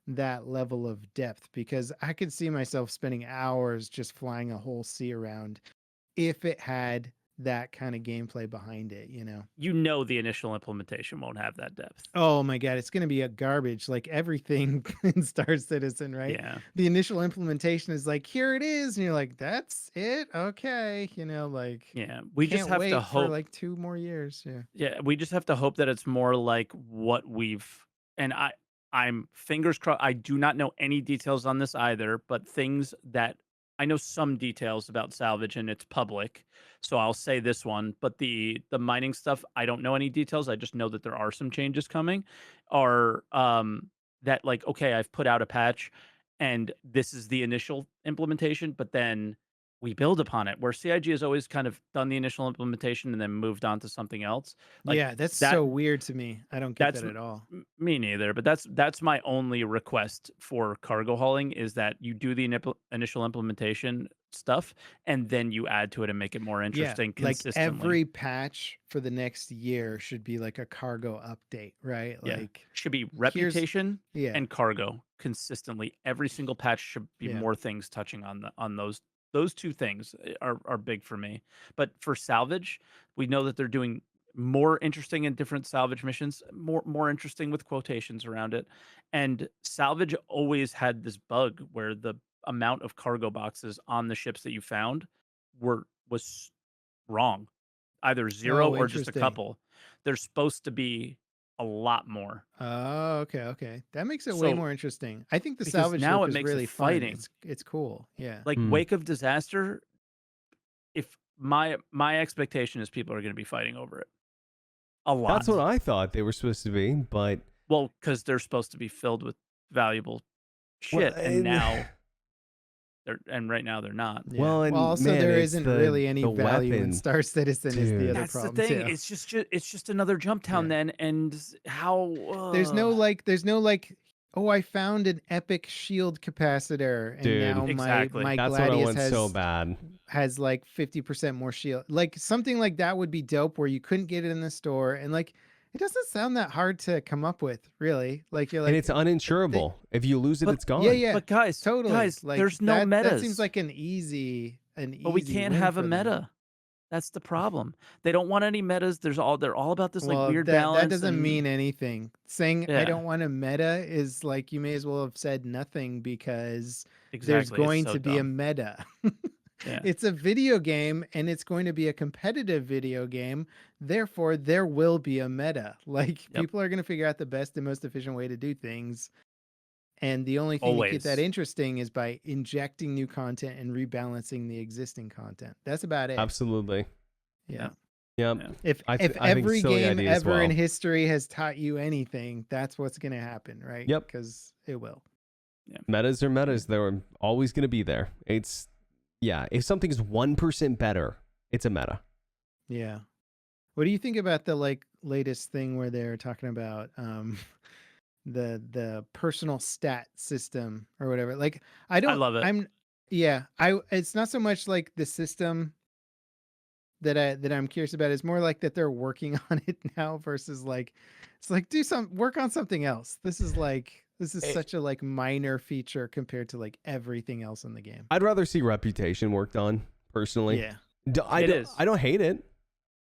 that level of depth, because I could see myself spending hours just flying a whole sea around if it had that kind of gameplay behind it, you know. The initial implementation won't have that depth. Oh my god, it's going to be a garbage like everything in Star Citizen, right? Yeah. The initial implementation is like, here it is, and you're like, that's it, okay, you know, like, yeah, we just can't have wait to for hope. like 2 more years. Yeah. Yeah, we just have to hope that it's more like what we've and I'm fingers crossed. I do not know any details on this either, but things that I know some details about salvage and it's public. So I'll say this one, but the mining stuff, I don't know any details. I just know that there are some changes coming. Are that like, okay, I've put out a patch and this is the initial implementation, but then we build upon it, where CIG has always kind of done the initial implementation and then moved on to something else. Like Yeah, that's that so weird to me. I don't get that's that at all. me neither, but that's my only request for cargo hauling, is that you do the initial implementation stuff and then you add to it and make it more Yeah, interesting like consistently. every patch for the next year should be like a cargo update, right? Yeah. Like, Should be here's reputation yeah, and cargo consistently. Every single patch should be yeah. more things touching on those two things are big for me. But for salvage, we know that they're doing more interesting and different salvage missions, more interesting with quotations around it. And salvage always had this bug where the amount of cargo boxes on the ships that you found was wrong. Either 0 Oh, or just a interesting. couple. There's supposed to be a lot more. Oh, okay, okay. That makes it way So more interesting. I think the because salvage now loop it is makes it really fun. fighting. It's cool. Yeah. Like Wake of Disaster, if my expectation is people are going to be fighting over it a lot. That's what I thought they were supposed to be, but well, because they're supposed to be filled with valuable shit, and now right now they're not. Yeah. Well, and also man, there it's isn't the- really any the value in weapon. Star Citizen is the Dude. other That's the problem thing. too. It's just another jump town Yeah. then, and how There's no like, oh, I found an epic shield capacitor, and Dude. now Exactly. my That's what I Gladius want has so bad. has like 50% more shield. Like something like that would be dope, where you couldn't get it in the store, and like it doesn't sound that hard to come up with, really. Like you're like, And it's uninsurable. If you lose it, But- it's gone. yeah, yeah, But guys, totally. Like there's no that, metas. That seems like an easy But we can't win have a for them. meta. That's the problem. They don't want any metas. They're all about this like Well, weird that balance. doesn't and- mean anything. Saying I Yeah. don't want a meta is like, you may as well have said nothing, because Exactly. there's going It's so to be a dumb. meta. Yeah. It's a video game, and it's going to be a competitive video game. Therefore, there will be a meta. Like, Yep. people are going to figure out the best and most efficient way to do things. And the only thing to keep that Always. interesting is by injecting new content and rebalancing the existing content. That's about it. Absolutely. Yeah. Yep. Yeah. If I think every silly game idea as ever in well. history has taught you anything, that's what's going to happen, right? Yep. Because it will. Metas are metas. They're always going to be there. If something's 1% better, it's a meta. Yeah. What do you think about the like latest thing where they're talking about the personal stat system or whatever? Like, I love it. It's not so much like the system that I'm curious about. It's more like that they're working on it now, versus like, it's like, work on something else. This is such a like minor feature compared to like everything else in the game. I'd rather see reputation worked on, personally. Yeah. I don't hate it.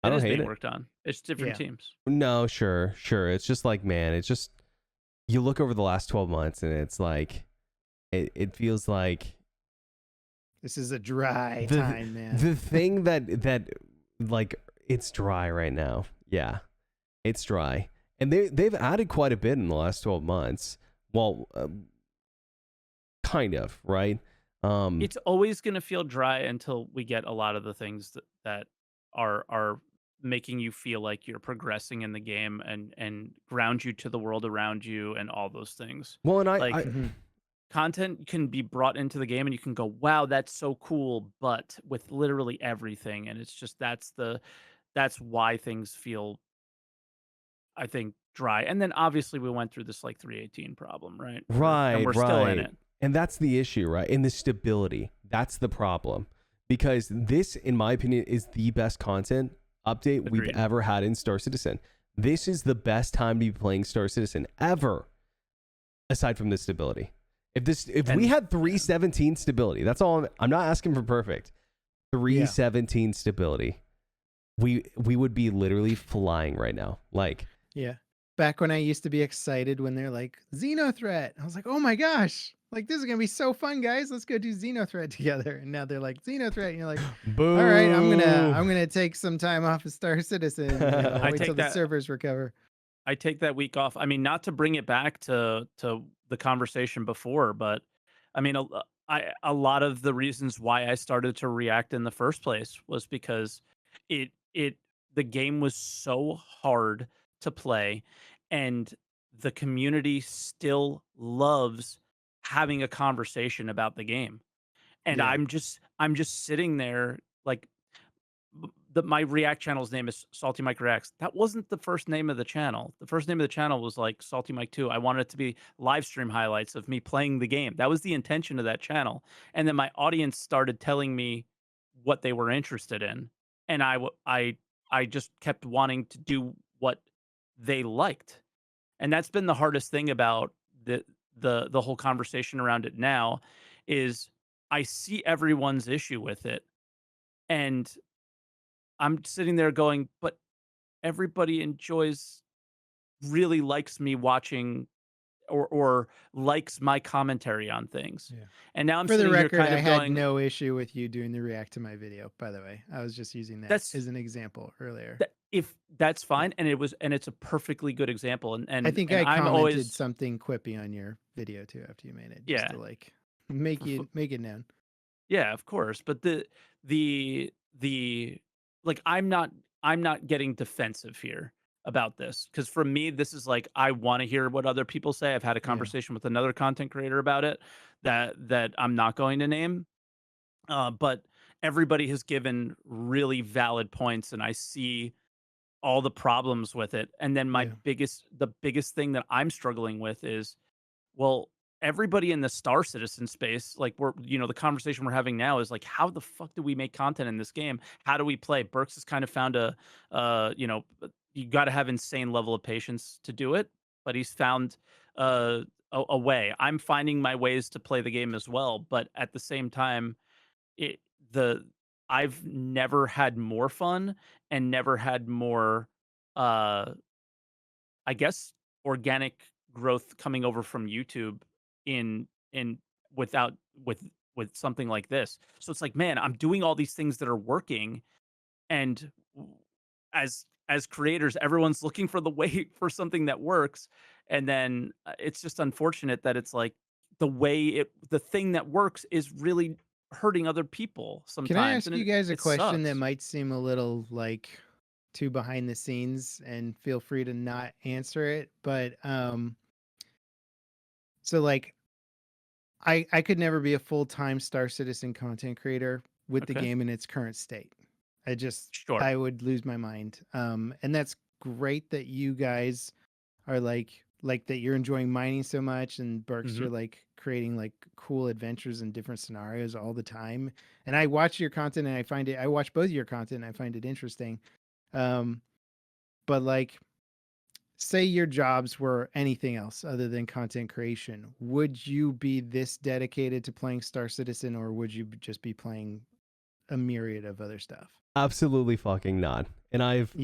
I don't hate it. Worked on. It's different teams. No, sure. It's just like, man, it's just, you look over the last 12 months and it's like, it feels like This is a dry time, man. the thing that like, it's dry right now. Yeah, it's dry. And they've added quite a bit in the last 12 months. Well, kind of, right? It's always going to feel dry until we get a lot of the things that are making you feel like you're progressing in the game and ground you to the world around you and all those things. Well, and Mm-hmm. Content can be brought into the game and you can go, wow, that's so cool, but with literally everything. And it's just, that's the that's why things feel, I think, dry. And then obviously we went through this like 318 problem, right? And we're still in it. And that's the issue, right? And the stability. That's the problem. Because this, in my opinion, is the best content update we've ever had in Star Citizen. This is the best time to be playing Star Citizen ever, aside from the stability. If we had 317 stability, that's all. I'm not asking for perfect. 317 stability, we would be literally flying right now. Like, yeah. Back when I used to be excited when they're like Xenothreat, I was like, oh my gosh, like this is gonna be so fun, guys. Let's go do Xenothreat together. And now they're like Xenothreat, and you're like, boo. All right, I'm gonna take some time off of Star Citizen. Wait till the servers recover. I take that week off. I mean, not to bring it back to the conversation before, but I mean, a lot of the reasons why I started to react in the first place was because the game was so hard to play, and the community still loves having a conversation about the game. And I'm just sitting there like, my React channel's name is Salty Mike Reacts. That wasn't the first name of the channel. The first name of the channel was like Salty Mike 2. I wanted it to be live stream highlights of me playing the game. That was the intention of that channel. And then my audience started telling me what they were interested in, and I just kept wanting to do what they liked. And that's been the hardest thing about the whole conversation around it now, is I see everyone's issue with it, and I'm sitting there going, but everybody really likes me watching or likes my commentary on things. Yeah. And now I'm For the sitting record, here kind I of had going, no issue with you doing the react to my video, by the way. I was just using that as an example earlier. If that's fine, and it's a perfectly good example. And I think and I I'm commented always something quippy on your video too after you made it, just to like make it known. Yeah, of course. But the like, I'm not getting defensive here about this, because for me, this is like, I want to hear what other people say. I've had a conversation with another content creator about it that I'm not going to name, but everybody has given really valid points, and I see all the problems with it. And then the biggest thing that I'm struggling with is, well, everybody in the Star Citizen space, like, the conversation we're having now is like, how the fuck do we make content in this game? How do we play? Berks has kind of found you got to have insane level of patience to do it, but he's found a way. I'm finding my ways to play the game as well, but at the same time, it the I've never had more fun and never had more, uh I guess, organic growth coming over from YouTube in without with something like this. So it's like, man, I'm doing all these things that are working, and as creators, everyone's looking for the way for something that works, and then it's just unfortunate that it's like the thing that works is really hurting other people sometimes. Can I ask you guys a question that sucks. might seem a little like too behind the scenes, and feel free to not answer it, but so like I could never be a full-time Star Citizen content creator with the game in its current state. I would lose my mind. And that's great that you guys are like that you're enjoying mining so much, and Berks, you're like creating like cool adventures and different scenarios all the time. And I watch your content, and I watch both of your content, and I find it interesting. But like, say your jobs were anything else other than content creation, would you be this dedicated to playing Star Citizen, or would you just be playing a myriad of other stuff? Absolutely fucking not. And I've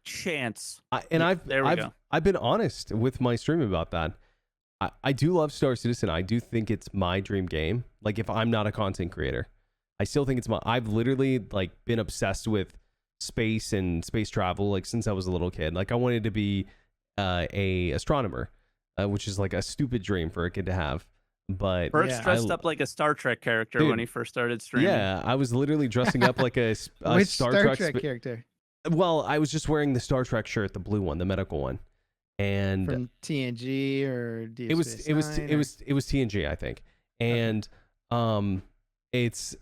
chance. I've been honest with my stream about that. I do love Star Citizen. I do think it's my dream game. Like, if I'm not a content creator, I still think it's I've literally like been obsessed with space and space travel like since I was a little kid. Like, I wanted to be a astronomer, which is like a stupid dream for a kid to have. But Berks dressed up like a Star Trek character when he first started streaming. Yeah, I was literally dressing up like a Which Star Trek character? Well, I was just wearing the Star Trek shirt, the blue one, the medical one, and from TNG or Deep it was Space it was Nine, it was it was TNG, I think. And it's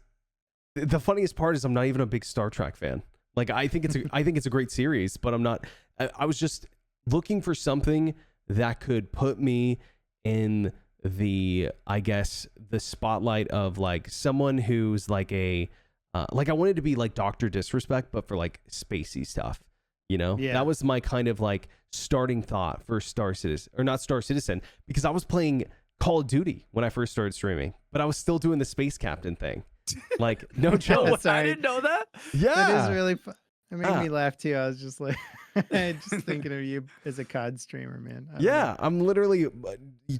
the funniest part is I'm not even a big Star Trek fan. Like I think it's a great series, but I'm not. I was just looking for something that could put me in the, I guess, the spotlight of like someone who's like a like I wanted to be like Dr. Disrespect, but for like spacey stuff. Yeah. That was my kind of like starting thought for Star Citizen, or not Star Citizen, because I was playing Call of Duty when I first started streaming, but I was still doing the space captain thing. Like, no joke. I didn't know that. Yeah. That is really fun. It made me laugh too. I was just like, just thinking of you as a COD streamer, man. Yeah, I'm literally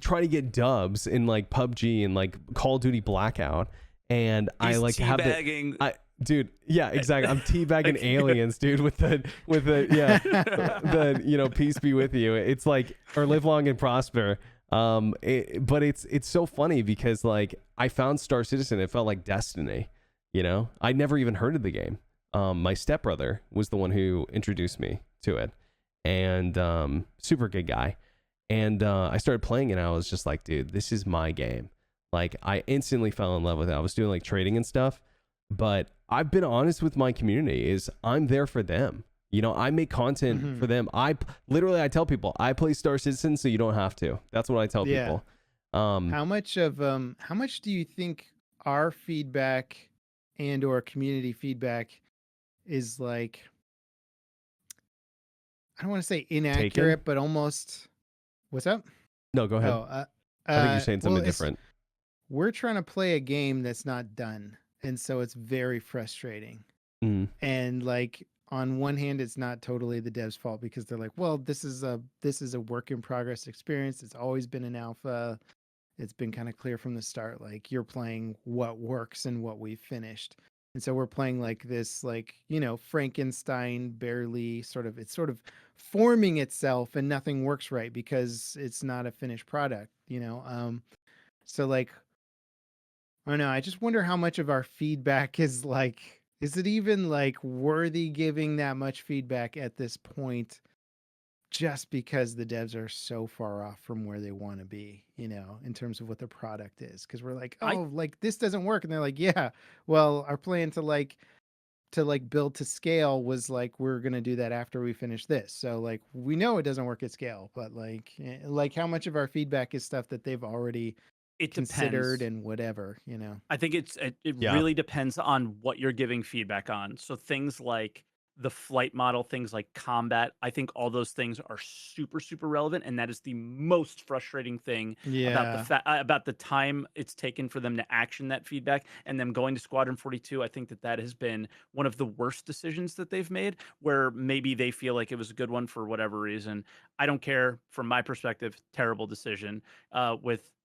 trying to get dubs in like PUBG and like Call of Duty Blackout, and He's I like have teabagging. Dude, yeah, exactly. I'm teabagging aliens, dude, with the yeah, the peace be with you. It's like, or live long and prosper. But it's so funny because like I found Star Citizen, it felt like destiny. I never even heard of the game. My stepbrother was the one who introduced me to it, and super good guy. And I started playing it, and I was just like, dude, this is my game. Like I instantly fell in love with it. I was doing like trading and stuff, but I've been honest with my community is I'm there for them. I make content for them. I tell people I play Star Citizen so you don't have to. That's what I tell people. How much do you think our feedback and or community feedback is like, I don't want to say inaccurate, taken? but almost, what's up? No, go ahead. I think you're saying something different. We're trying to play a game that's not done. And so it's very frustrating. And like, on one hand, it's not totally the devs' fault because they're like, well, this is a work in progress experience. It's always been an alpha. It's been kind of clear from the start, like you're playing what works and what we've finished. And so we're playing like this, like, Frankenstein barely it's sort of forming itself and nothing works right because it's not a finished product, So like, I don't know. I just wonder how much of our feedback is like, is it even like worthy giving that much feedback at this point just because the devs are so far off from where they want to be, in terms of what the product is? Because we're like, like this doesn't work. And they're like, yeah, well, our plan to build to scale was like, we're going to do that after we finish this. So like, we know it doesn't work at scale, but like how much of our feedback is stuff that they've already considered and whatever, I think it really depends on what you're giving feedback on. So things like the flight model, things like combat, I think all those things are super, super relevant, and that is the most frustrating thing about the time it's taken for them to action that feedback and them going to Squadron 42. I think that has been one of the worst decisions that they've made, where maybe they feel like it was a good one for whatever reason. I don't care. From my perspective, terrible decision.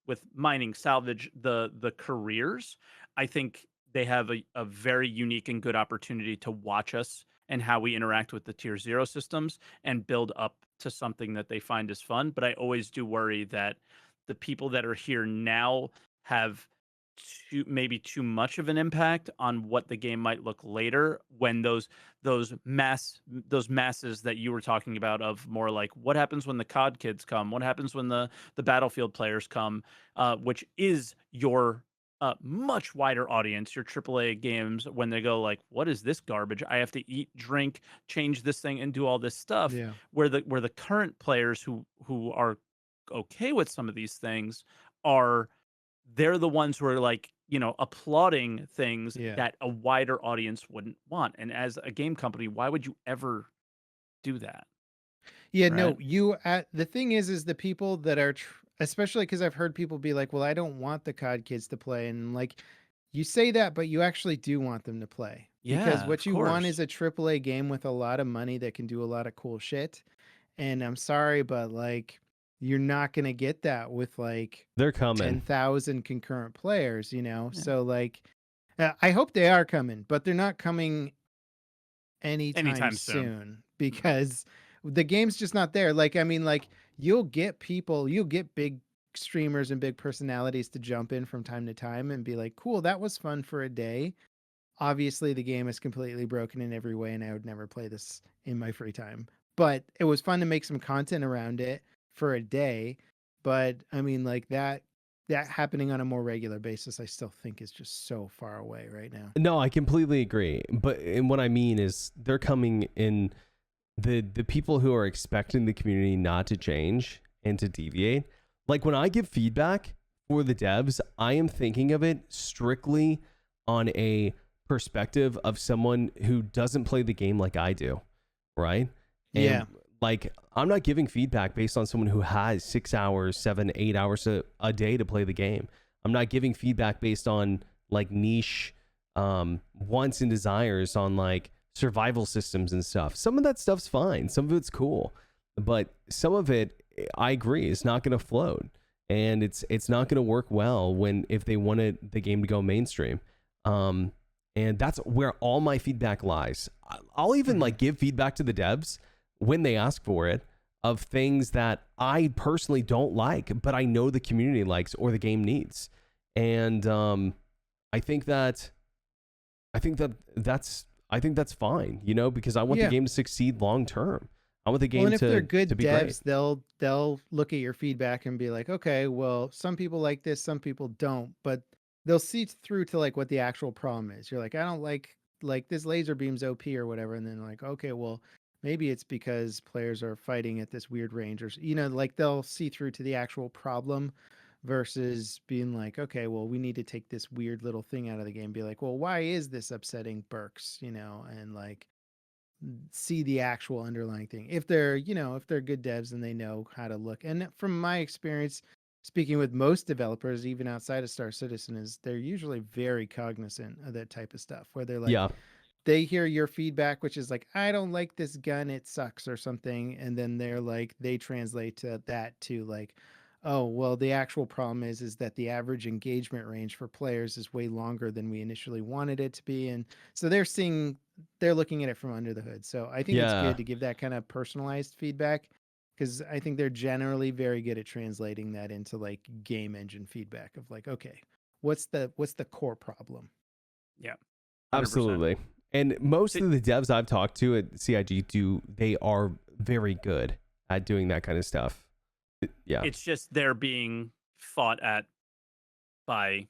With mining, salvage, the careers, I think they have a very unique and good opportunity to watch us and how we interact with the tier 0 systems and build up to something that they find is fun. But I always do worry that the people that are here now have maybe too much of an impact on what the game might look later, when those masses that you were talking about, of more like what happens when the COD kids come, what happens when the Battlefield players come, which is your much wider audience, your AAA games, when they go like, what is this garbage? I have to eat, drink, change this thing, and do all this stuff. Yeah. Where the current players who are okay with some of these things they're the ones who are like, applauding things that a wider audience wouldn't want. And as a game company, why would you ever do that? Yeah, right? No, the thing is the people that are, especially because I've heard people be like, well, I don't want the COD kids to play. And like, you say that, but you actually do want them to play. Yeah, because what you want is a AAA game with a lot of money that can do a lot of cool shit. And I'm sorry, but like, you're not going to get that with like they're coming 10,000 concurrent players, Yeah. So like, I hope they are coming, but they're not coming anytime soon because the game's just not there. Like, I mean, like you'll get big streamers and big personalities to jump in from time to time and be like, cool, that was fun for a day. Obviously the game is completely broken in every way and I would never play this in my free time, but it was fun to make some content around it for a day. But I mean, like that that happening on a more regular basis, I still think is just so far away right now. No, I completely agree. But and what I mean is they're coming in, the people who are expecting the community not to change and to deviate. Like when I give feedback for the devs, I am thinking of it strictly on a perspective of someone who doesn't play the game like I do, right? And Yeah. like I'm not giving feedback based on someone who has 6 hours, 7, 8 hours a day to play the game. I'm not giving feedback based on like niche wants and desires on like survival systems and stuff. Some of that stuff's fine. Some of it's cool, but some of it, I agree, is not going to float, and it's not going to work well if they wanted the game to go mainstream. And that's where all my feedback lies. I'll even like give feedback to the devs when they ask for it of things that I personally don't like, but I know the community likes or the game needs. And I think that's fine, you know, because I want the game to succeed long term. I want the game and if they're good to be devs, great. they'll look at your feedback and be like, okay, well, some people like this, some people don't, but they'll see through to like what the actual problem is. You're like, I don't like this laser beam's OP or whatever, and then like, okay, well, maybe it's because players are fighting at this weird range, or you know, like they'll see through to the actual problem versus being like, okay, well, we need to take this weird little thing out of the game. Be like, well, why is this upsetting Berks? You know, and like see the actual underlying thing. If they're, you know, if they're good devs and they know how to look. And from my experience, speaking with most developers, even outside of Star Citizen, is they're usually very cognizant of that type of stuff where they're like, they hear your feedback, which is like, I don't like this gun, it sucks or something. And then they're like, they translate that to like, oh, well, the actual problem is that the average engagement range for players is way longer than we initially wanted it to be. And so they're looking at it from under the hood. So I think it's good to give that kind of personalized feedback, because I think they're generally very good at translating that into like game engine feedback of like, okay, what's the core problem? Yeah. 100%. Absolutely. And most of the devs I've talked to at CIG they are very good at doing that kind of stuff. Yeah. It's just they're being fought at by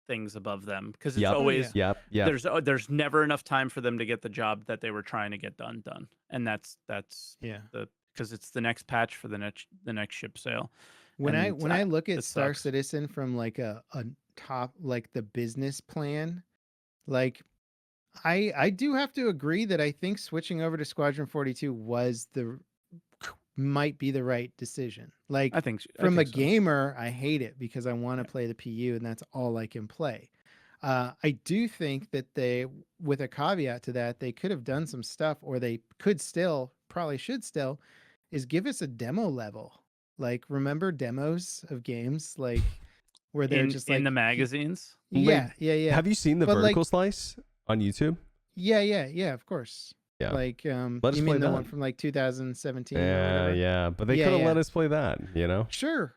things above them, because it's always there's never enough time for them to get the job that they were trying to get done, and that's because it's the next patch for the next ship sale. When I look at Star Citizen from like a top, like the business plan, like I do have to agree that I think switching over to Squadron 42 might be the right decision. Like, from a gamer, I hate it because I want to play the PU and that's all I can play. I do think that they, with a caveat to that, they could have done some stuff, or they probably should still, is give us a demo level. Like, remember demos of games, like where they're just like in the magazines? Yeah. Have you seen the vertical slice on YouTube? Yeah, of course. Yeah. Like, you mean the one from like 2017 or whatever? Yeah. But they could have let us play that, you know? Sure.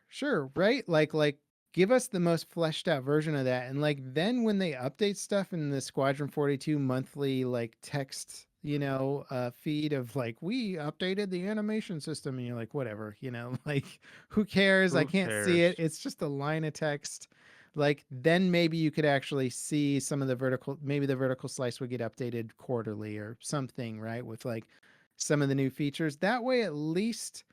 Right? Like give us the most fleshed out version of that. And like, then when they update stuff in the Squadron 42 monthly, like text, you know, feed of like, we updated the animation system, and you're like, whatever, you know, like who cares? I can't see it. It's just a line of text. Like, then maybe you could actually see some of the vertical slice would get updated quarterly or something, right? With like some of the new features. That way, at least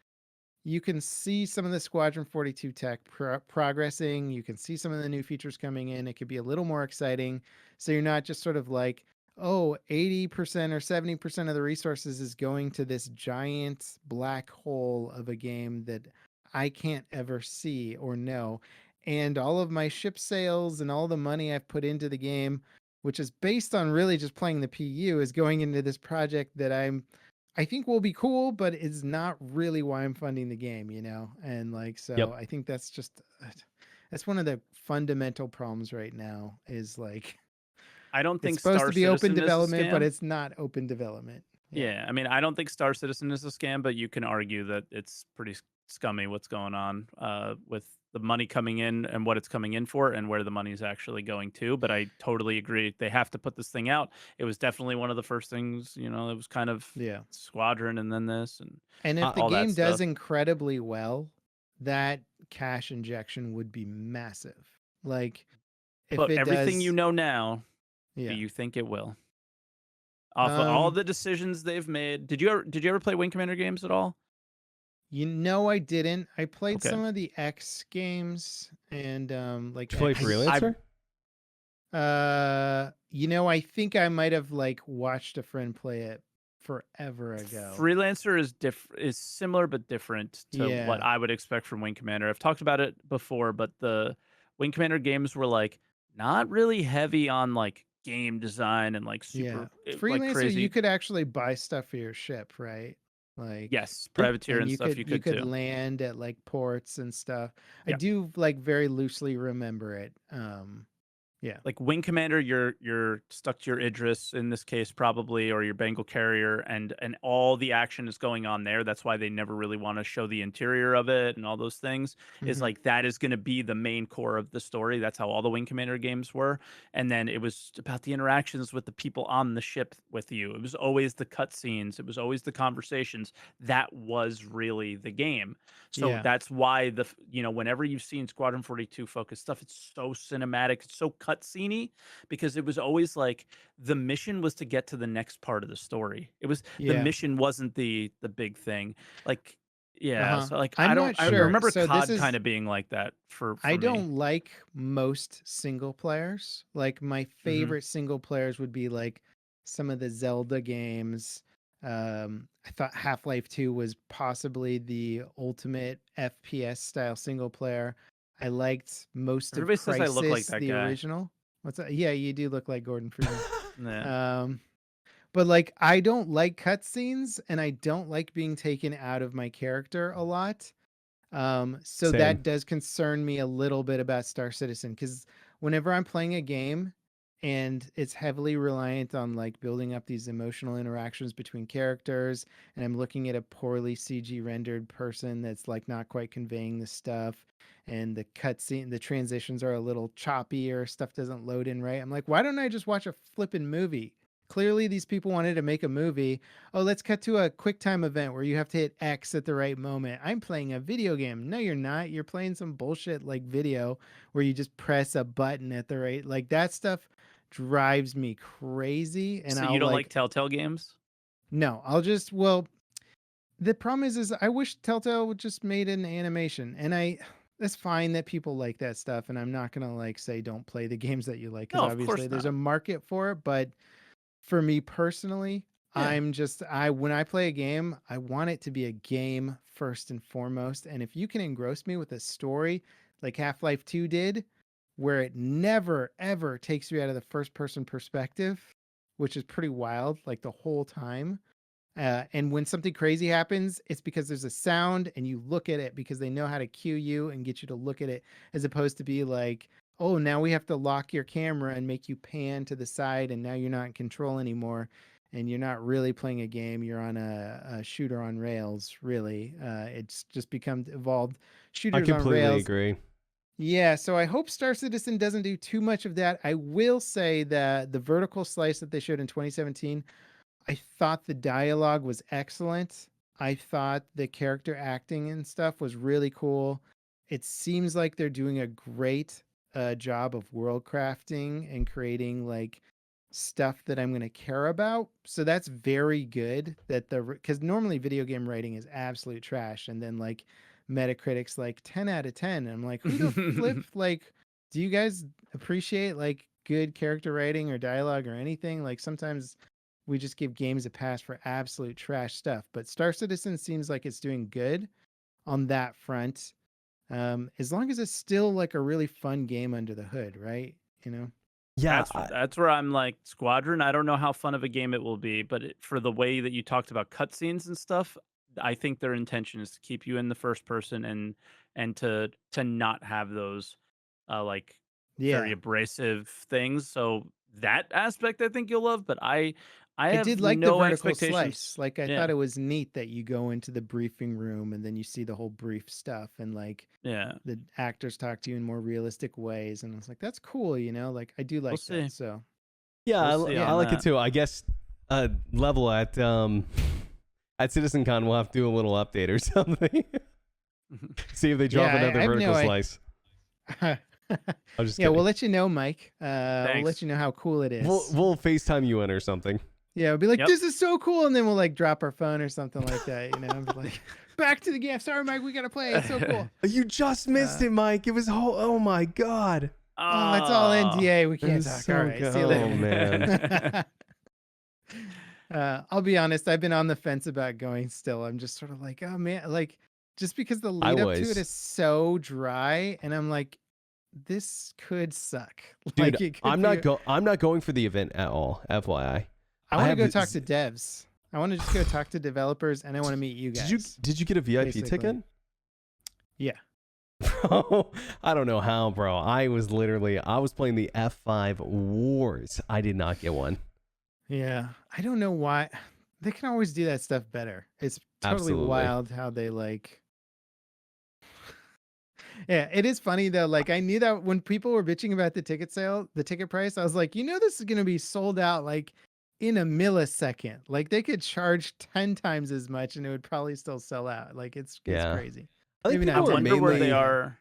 you can see some of the Squadron 42 tech progressing. You can see some of the new features coming in. It could be a little more exciting. So you're not just sort of like, oh, 80% or 70% of the resources is going to this giant black hole of a game that I can't ever see or know. And all of my ship sales and all the money I've put into the game, which is based on really just playing the PU, is going into this project that I think will be cool, but it's not really why I'm funding the game, you know? And like, so I think that's one of the fundamental problems right now is like, I don't think it's supposed to be open development, but it's not open development. Yeah. I mean, I don't think Star Citizen is a scam, but you can argue that it's pretty scummy what's going on with the money coming in and what it's coming in for and where the money is actually going to. But I totally agree. They have to put this thing out. It was definitely one of the first things, you know, it was kind of Squadron and then this. And if the game does incredibly well, that cash injection would be massive. Like if But it everything does, you know now, yeah. do you think it will? Off of all the decisions they've made, did you ever play Wing Commander games at all? You know, I didn't. I played Okay. some of the X games and like Did you play X. Freelancer? You know, I think I might have like watched a friend play it forever ago. Freelancer is similar but different to what Yeah. I would expect from Wing Commander. I've talked about it before, but the Wing Commander games were like not really heavy on like game design and like Yeah. super like Freelancer, you crazy. could actually buy stuff for your ship, right? Like Yes, Yeah. privateer and stuff you could too. land at like ports and stuff. I Yeah. do like very loosely remember it. Yeah. Like Wing Commander, you're stuck to your Idris in this case probably, or your Bengal carrier, and all the action is going on there. That's why they never really want to show the interior of it and all those things. Is Mhm. like that is going to be the main core of the story. That's how all the Wing Commander games were. And then it was about the interactions with the people on the ship with you. It was always the cutscenes. It was always the conversations. That was really the game. So Yeah. that's why whenever you've seen Squadron 42 focus stuff, it's so cinematic, it's so cutscene-y, because it was always like the mission was to get to the next part of the story. It was the Yeah. mission wasn't the big thing. Like, yeah, Uh-huh. so like I'm not I sure. remember So this COD is kind of being like that for I me. don't like most single players. Like my Mhm. favorite single players would be like some of the Zelda games. I thought Half-Life 2 was possibly the ultimate FPS style single player. I liked most of Everybody says I look like Crisis, that the guy. original. What's that? Yeah, you do look like Gordon Freeman. Yeah. But like I don't like cutscenes and I don't like being taken out of my character a lot. So Same. that does concern me a little bit about Star Citizen because whenever I'm playing a game and it's heavily reliant on like building up these emotional interactions between characters, and I'm looking at a poorly CG rendered person that's like not quite conveying the stuff, and the cutscene, the transitions are a little choppy or stuff doesn't load in right. I'm like, why don't I just watch a flippin' movie? Clearly, these people wanted to make a movie. Oh, let's cut to a quick time event where you have to hit X at the right moment. I'm playing a video game. No, you're not. You're playing some bullshit like video where you just press a button at the right. Like that stuff drives me crazy. And So I'll you don't like like, Telltale games? no, the problem is I wish Telltale would just made an animation. And that's fine that people like that stuff. And I'm not going to like say don't play the games that you like because No, of obviously course there's not. a market for it. But for me personally, Yeah. when I play a game, I want it to be a game first and foremost. And if you can engross me with a story like Half-Life 2 did, where it never ever takes you out of the first person perspective, which is pretty wild, like the whole time. And when something crazy happens, it's because there's a sound and you look at it because they know how to cue you and get you to look at it, as opposed to be like, oh, now we have to lock your camera and make you pan to the side, and now you're not in control anymore. And you're not really playing a game. You're on a shooter on rails, really. It's just become evolved I shooters on completely rails. agree. Yeah, so I hope Star Citizen doesn't do too much of that. I will say that the vertical slice that they showed in 2017, I thought the dialogue was excellent. I thought the character acting and stuff was really cool. It seems like they're doing a great job of world crafting and creating like stuff that I'm going to care about. So that's very good that because normally video game writing is absolute trash. And then like Metacritic's like 10 out of 10. And I'm like, who the flip? Like, do you guys appreciate like good character writing or dialogue or anything? Like sometimes we just give games a pass for absolute trash stuff. But Star Citizen seems like it's doing good on that front. As long as it's still like a really fun game under the hood, right? You know? Yeah. That's where I'm like, Squadron, I don't know how fun of a game it will be, but for the way that you talked about cutscenes and stuff, I think their intention is to keep you in the first person and to not have those like very Yeah. abrasive things. So that aspect I think you'll love, but I I have did like the no vertical expectations. slice. Like I Yeah. thought it was neat that you go into the briefing room and then you see the whole brief stuff and like Yeah. the actors talk to you in more realistic ways. And I was like, that's cool, you know? Like I do like We'll that. see. So Yeah, We'll see I on like it that. too. I guess level at CitizenCon we'll have to do a little update or something. See if they drop Yeah, another I have vertical no slice. I'm just Yeah, kidding. we'll let you know, Mike. We'll Thanks. let you know how cool it is. We'll FaceTime you in or something. Yeah, we'll be like, Yep. this is so cool, and then we'll like drop our phone or something like that, you know, and be like, back to the game. Sorry, Mike, we gotta play. It's so cool. You just missed it, Mike. It was oh my god. Oh, it's all NDA. We can't It's talk. so All right, good. see you later. Oh, man. I'll be honest. I've been on the fence about going still. I'm just sort of like, oh man, like just because the lead up to it is so dry, and I'm like, this could suck. Dude, like, I'm not going for the event at all. FYI. I want to go talk to devs. I want to just go talk to developers, and I want to meet you guys. Did you get a VIP basically. ticket? Yeah. Bro, I don't know how, bro. I was playing the F5 Wars. I did not get one. Yeah. I don't know why. They can always do that stuff better. It's totally wild how they like. Yeah, it is funny though. Like I knew that when people were bitching about the ticket price, I was like, this is going to be sold out like in a millisecond. Like they could charge 10 times as much and it would probably still sell out. Like it's crazy. I wonder where they are.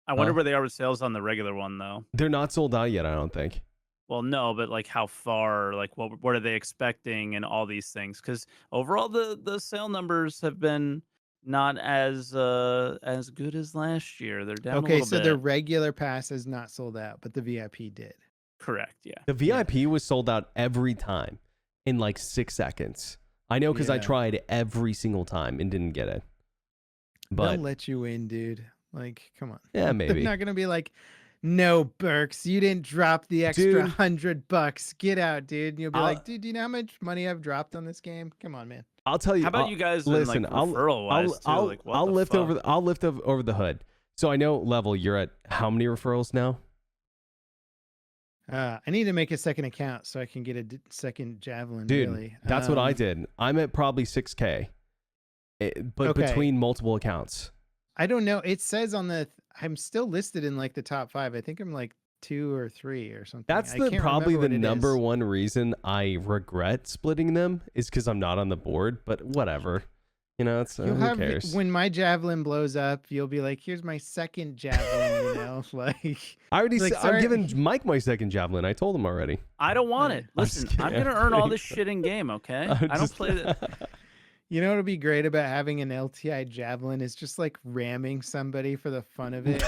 I wonder where they are with sales on the regular one though. They're not sold out yet, I don't think. Well, no, but like how far, like what are they expecting and all these things? Because overall the sale numbers have been not as good as last year. They're down a little bit. Okay, so the regular pass is not sold out, but the VIP did. Correct, yeah. The VIP was sold out every time in like 6 seconds. I know because I tried every single time and didn't get it. But they'll let you in, dude. Like, come on. Yeah, maybe. They're not gonna be like, no, Berks, you didn't drop the extra $100. Get out, dude. And you'll be like, dude, do you know how much money I've dropped on this game? Come on, man. I'll tell you. How about you guys? Listen, I'll lift over the hood. So I know Level, you're at how many referrals now? I need to make a second account so I can get a second javelin. Dude, really. That's what I did. I'm at probably 6K, but between multiple accounts. I don't know. It says on I'm still listed in like the top 5. I think I'm like 2 or 3 or something. That's probably the number one reason I regret splitting them is because I'm not on the board. But whatever, it's who cares? When my javelin blows up, you'll be like, "Here's my second javelin." Like I already, I'm giving Mike my second javelin. I told him already. I don't want it. Listen, I'm gonna earn all this shit in game. Okay, I don't play that. You know what'll be great about having an LTI javelin is just like ramming somebody for the fun of it.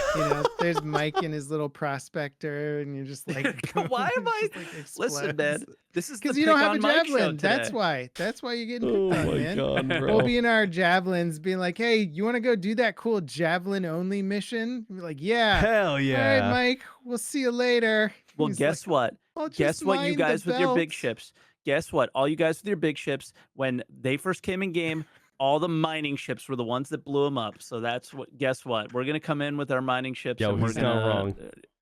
There's Mike and his little prospector, and you're just like, why am I? Listen, man, this is because you don't have a javelin. That's why. That's why you're getting picked on, man. God, bro. We'll be in our javelins, being like, "Hey, you want to go do that cool javelin only mission?" We're like, "Yeah, hell yeah!" All right, Mike, we'll see you later. Well, guess what? Guess what, you guys with your big ships. Guess what? All you guys with your big ships, when they first came in game, all the mining ships were the ones that blew them up. So that's what. Guess what? We're gonna come in with our mining ships. Yo, and we're not wrong.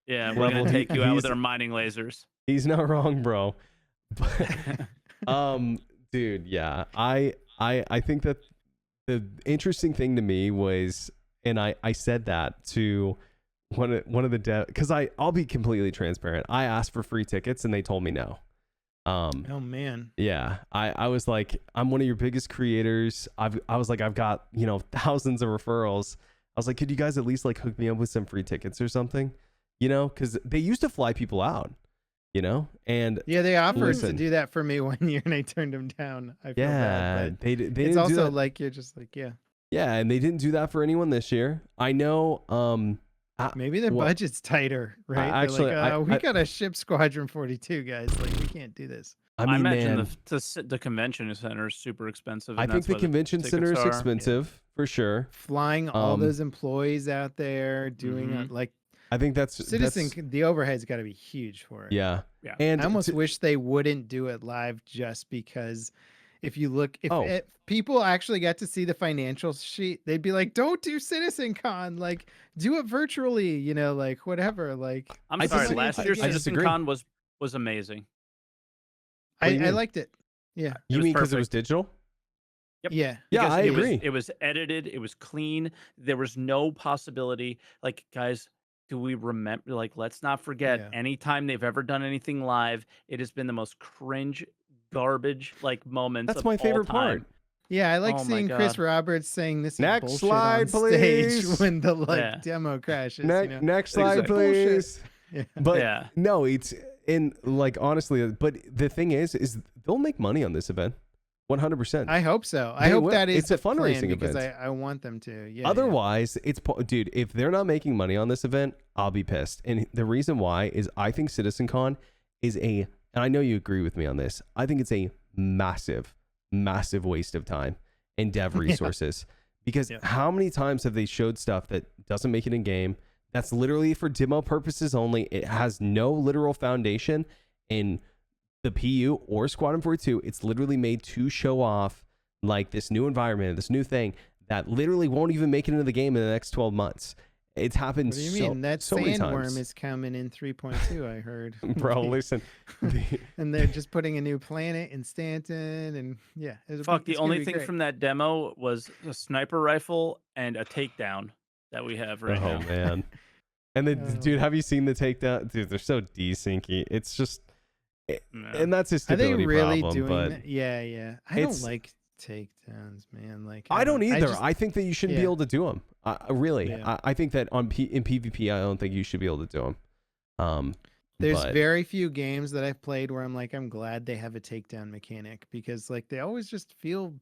Yeah, we're gonna take you out with our mining lasers. He's not wrong, bro. Dude, yeah, I think that the interesting thing to me was, and I said that to one of the devs, because I'll be completely transparent. I asked for free tickets and they told me no. Oh man. Yeah. I was like, I'm one of your biggest creators. I was like, I've got, thousands of referrals. I was like, could you guys at least like hook me up with some free tickets or something? Because they used to fly people out, and yeah, they offered to do that for me one year and I turned them down. I feel bad, they it's didn't also do that. like, you're just like, yeah, and they didn't do that for anyone this year. I know, maybe their budget's tighter, right? Actually, like, we got to ship Squadron 42, guys. Like, we can't do this. I imagine the convention center is super expensive. I think the convention center is expensive for sure. Flying all those employees out there doing I think that's Citizen. The overhead's got to be huge for it. Yeah. And I almost wish they wouldn't do it live, just because if you look, if people actually got to see the financial sheet, they'd be like, "Don't do CitizenCon, like do it virtually, like whatever." Like, I'm sorry, last year's CitizenCon was amazing. I liked it. Yeah. You mean because it was digital? Yep. Yeah. Yeah, I agree. It was edited. It was clean. There was no possibility. Like, guys, do we remember? Like, let's not forget. Anytime they've ever done anything live, it has been the most cringe, garbage like moments. That's my favorite part. Yeah, I like Oh my seeing Chris God. Roberts saying this is Next bullshit slide, on stage please. when the Yeah. demo crashes. Next slide, Exactly. please. Yeah. But Yeah. no, it's in like honestly. But the thing is they'll make money on this event, 100%. I hope so. I They hope will. that is It's a the plan fundraising because event. I want them to. Yeah. Otherwise, dude. If they're not making money on this event, I'll be pissed. And the reason why is I think CitizenCon is and I know you agree with me on this. I think it's a massive, massive waste of time and dev resources. Because how many times have they showed stuff that doesn't make it in game? That's literally for demo purposes only. It has no literal foundation in the PU or Squadron 42. It's literally made to show off like this new environment, this new thing that literally won't even make it into the game in the next 12 months. It's happened What do you mean? That so many sandworm times. is coming in 3.2, I heard. Bro, listen. And they're just putting a new planet in Stanton, and yeah. Fuck, the only thing from that demo was a sniper rifle and a takedown that we have right now. Oh, man. And then, dude, have you seen the takedown? Dude, they're so desyncy. It's just, and that's a stability Are they really problem. doing But that? Yeah. I don't like takedowns, man. Like I don't either. I think that you shouldn't be yeah. able to do them. Really, Yeah. I think that in PvP, I don't think you should be able to do them. There's very few games that I've played where I'm like, I'm glad they have a takedown mechanic because like they always just feel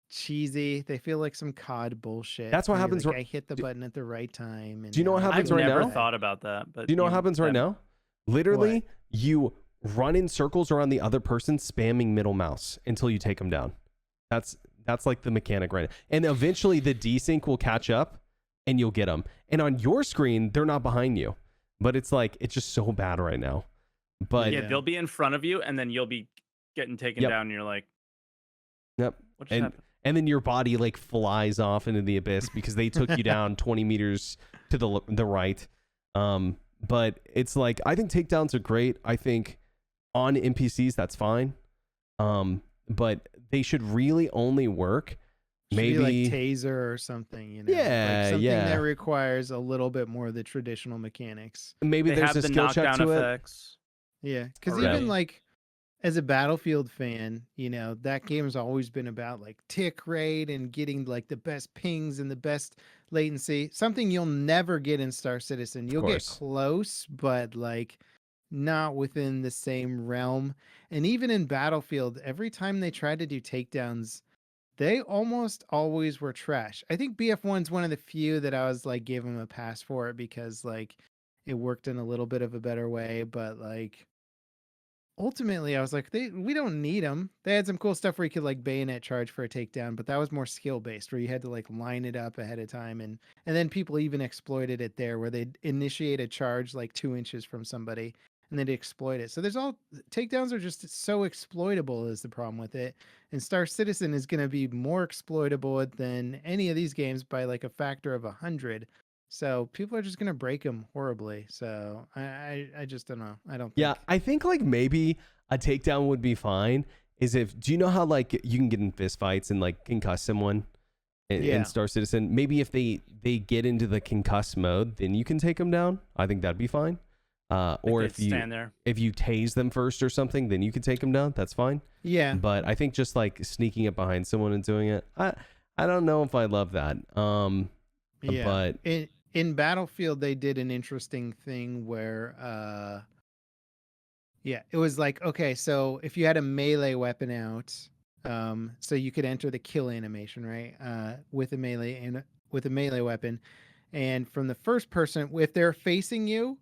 cheesy. They feel like some COD bullshit. That's what happens. Like, I hit the button at the right time. And do you know what happens right now? I've never thought about that. But do you know what happens right now? Literally, you run in circles around the other person, spamming middle mouse until you take them down. That's like the mechanic right now. And eventually the desync will catch up and you'll get them. And on your screen, they're not behind you. But it's like, it's just so bad right now. But yeah, they'll be in front of you and then you'll be getting taken down and you're like, yep. What just happened? And then your body like flies off into the abyss because they took you down 20 meters to the right. But it's like, I think takedowns are great. I think on NPCs, that's fine. But they should really only work maybe like taser or something, you know. Yeah, like something yeah. that requires a little bit more of the traditional mechanics. Maybe they there's have a the skill check knockdown to effects. Yeah, because Already. even like as a Battlefield fan, you know, that game's always been about like tick rate and getting like the best pings and the best latency. Something you'll never get in Star Citizen. You'll get close, but like not within the same realm. And even in Battlefield, every time they tried to do takedowns, they almost always were trash. I think BF1's one of the few that I was like, gave them a pass for it because like it worked in a little bit of a better way, but like ultimately I was like, we don't need them. They had some cool stuff where you could like bayonet charge for a takedown, but that was more skill based where you had to like line it up ahead of time. And then people even exploited it there where they'd initiate a charge like 2 inches from somebody and they'd exploit it. So takedowns are just so exploitable is the problem with it. And Star Citizen is going to be more exploitable than any of these games by like a factor of 100. So people are just going to break them horribly. So I just don't know. I don't think. Yeah, I think like maybe a takedown would be fine. Do you know how like you can get in fist fights and like concuss someone in Star Citizen? Maybe if they get into the concuss mode, then you can take them down. I think that'd be fine. Or if you tase them first or something, then you can take them down. That's fine. Yeah. But I think just like sneaking up behind someone and doing it, I don't know if I love that. Yeah. But in Battlefield, they did an interesting thing where, it was like, okay, so if you had a melee weapon out, so you could enter the kill animation, right? With a melee weapon, and from the first person, if they're facing you,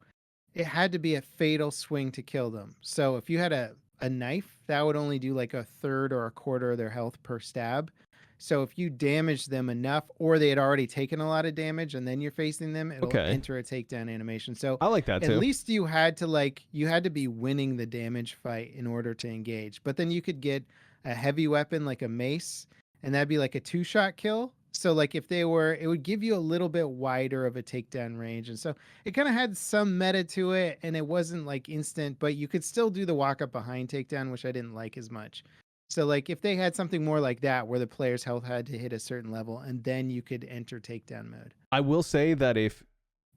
it had to be a fatal swing to kill them. So if you had a knife, that would only do like a third or a quarter of their health per stab. So if you damage them enough, or they had already taken a lot of damage, and then you're facing them, it'll enter a takedown animation. So I like that too. At least you had to be winning the damage fight in order to engage. But then you could get a heavy weapon like a mace, and that'd be like a 2-shot kill. So like it would give you a little bit wider of a takedown range. And so it kind of had some meta to it, and it wasn't like instant, but you could still do the walk up behind takedown, which I didn't like as much. So like if they had something more like that where the player's health had to hit a certain level and then you could enter takedown mode. I will say that if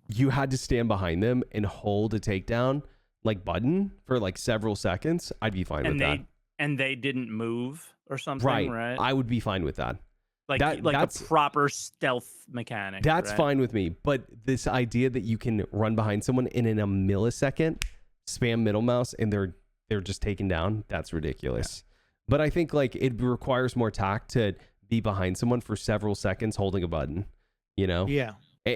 you had to stand behind them and hold a takedown like button for like several seconds, I'd be fine with that. and they didn't move or something, Right. right? I would be fine with that. Like a proper stealth mechanic. That's right? fine with me. But this idea that you can run behind someone and in a millisecond spam middle mouse and they're just taken down, that's ridiculous. But I think like it requires more tact to be behind someone for several seconds holding a button, you know? Yeah.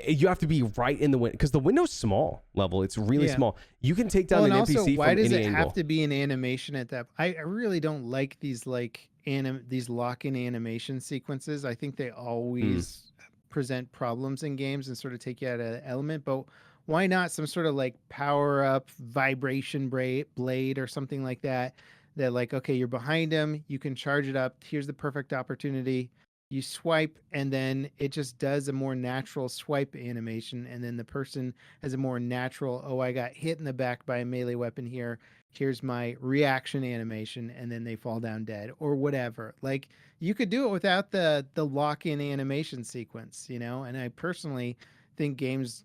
You have to be right in the window because the window's small level. It's really small. You can take down an also, NPC why from does any it angle. have to be an animation at that? I really don't like these like these lock-in animation sequences. I think they always present problems in games and sort of take you out of the element. But why not some sort of like power up vibration blade or something like that? That like, okay, you're behind him, you can charge it up. Here's the perfect opportunity. You swipe, and then it just does a more natural swipe animation, and then the person has a more natural, oh, I got hit in the back by a melee weapon here. Here's my reaction animation, and then they fall down dead or whatever. Like you could do it without the lock-in animation sequence, you know? And I personally think games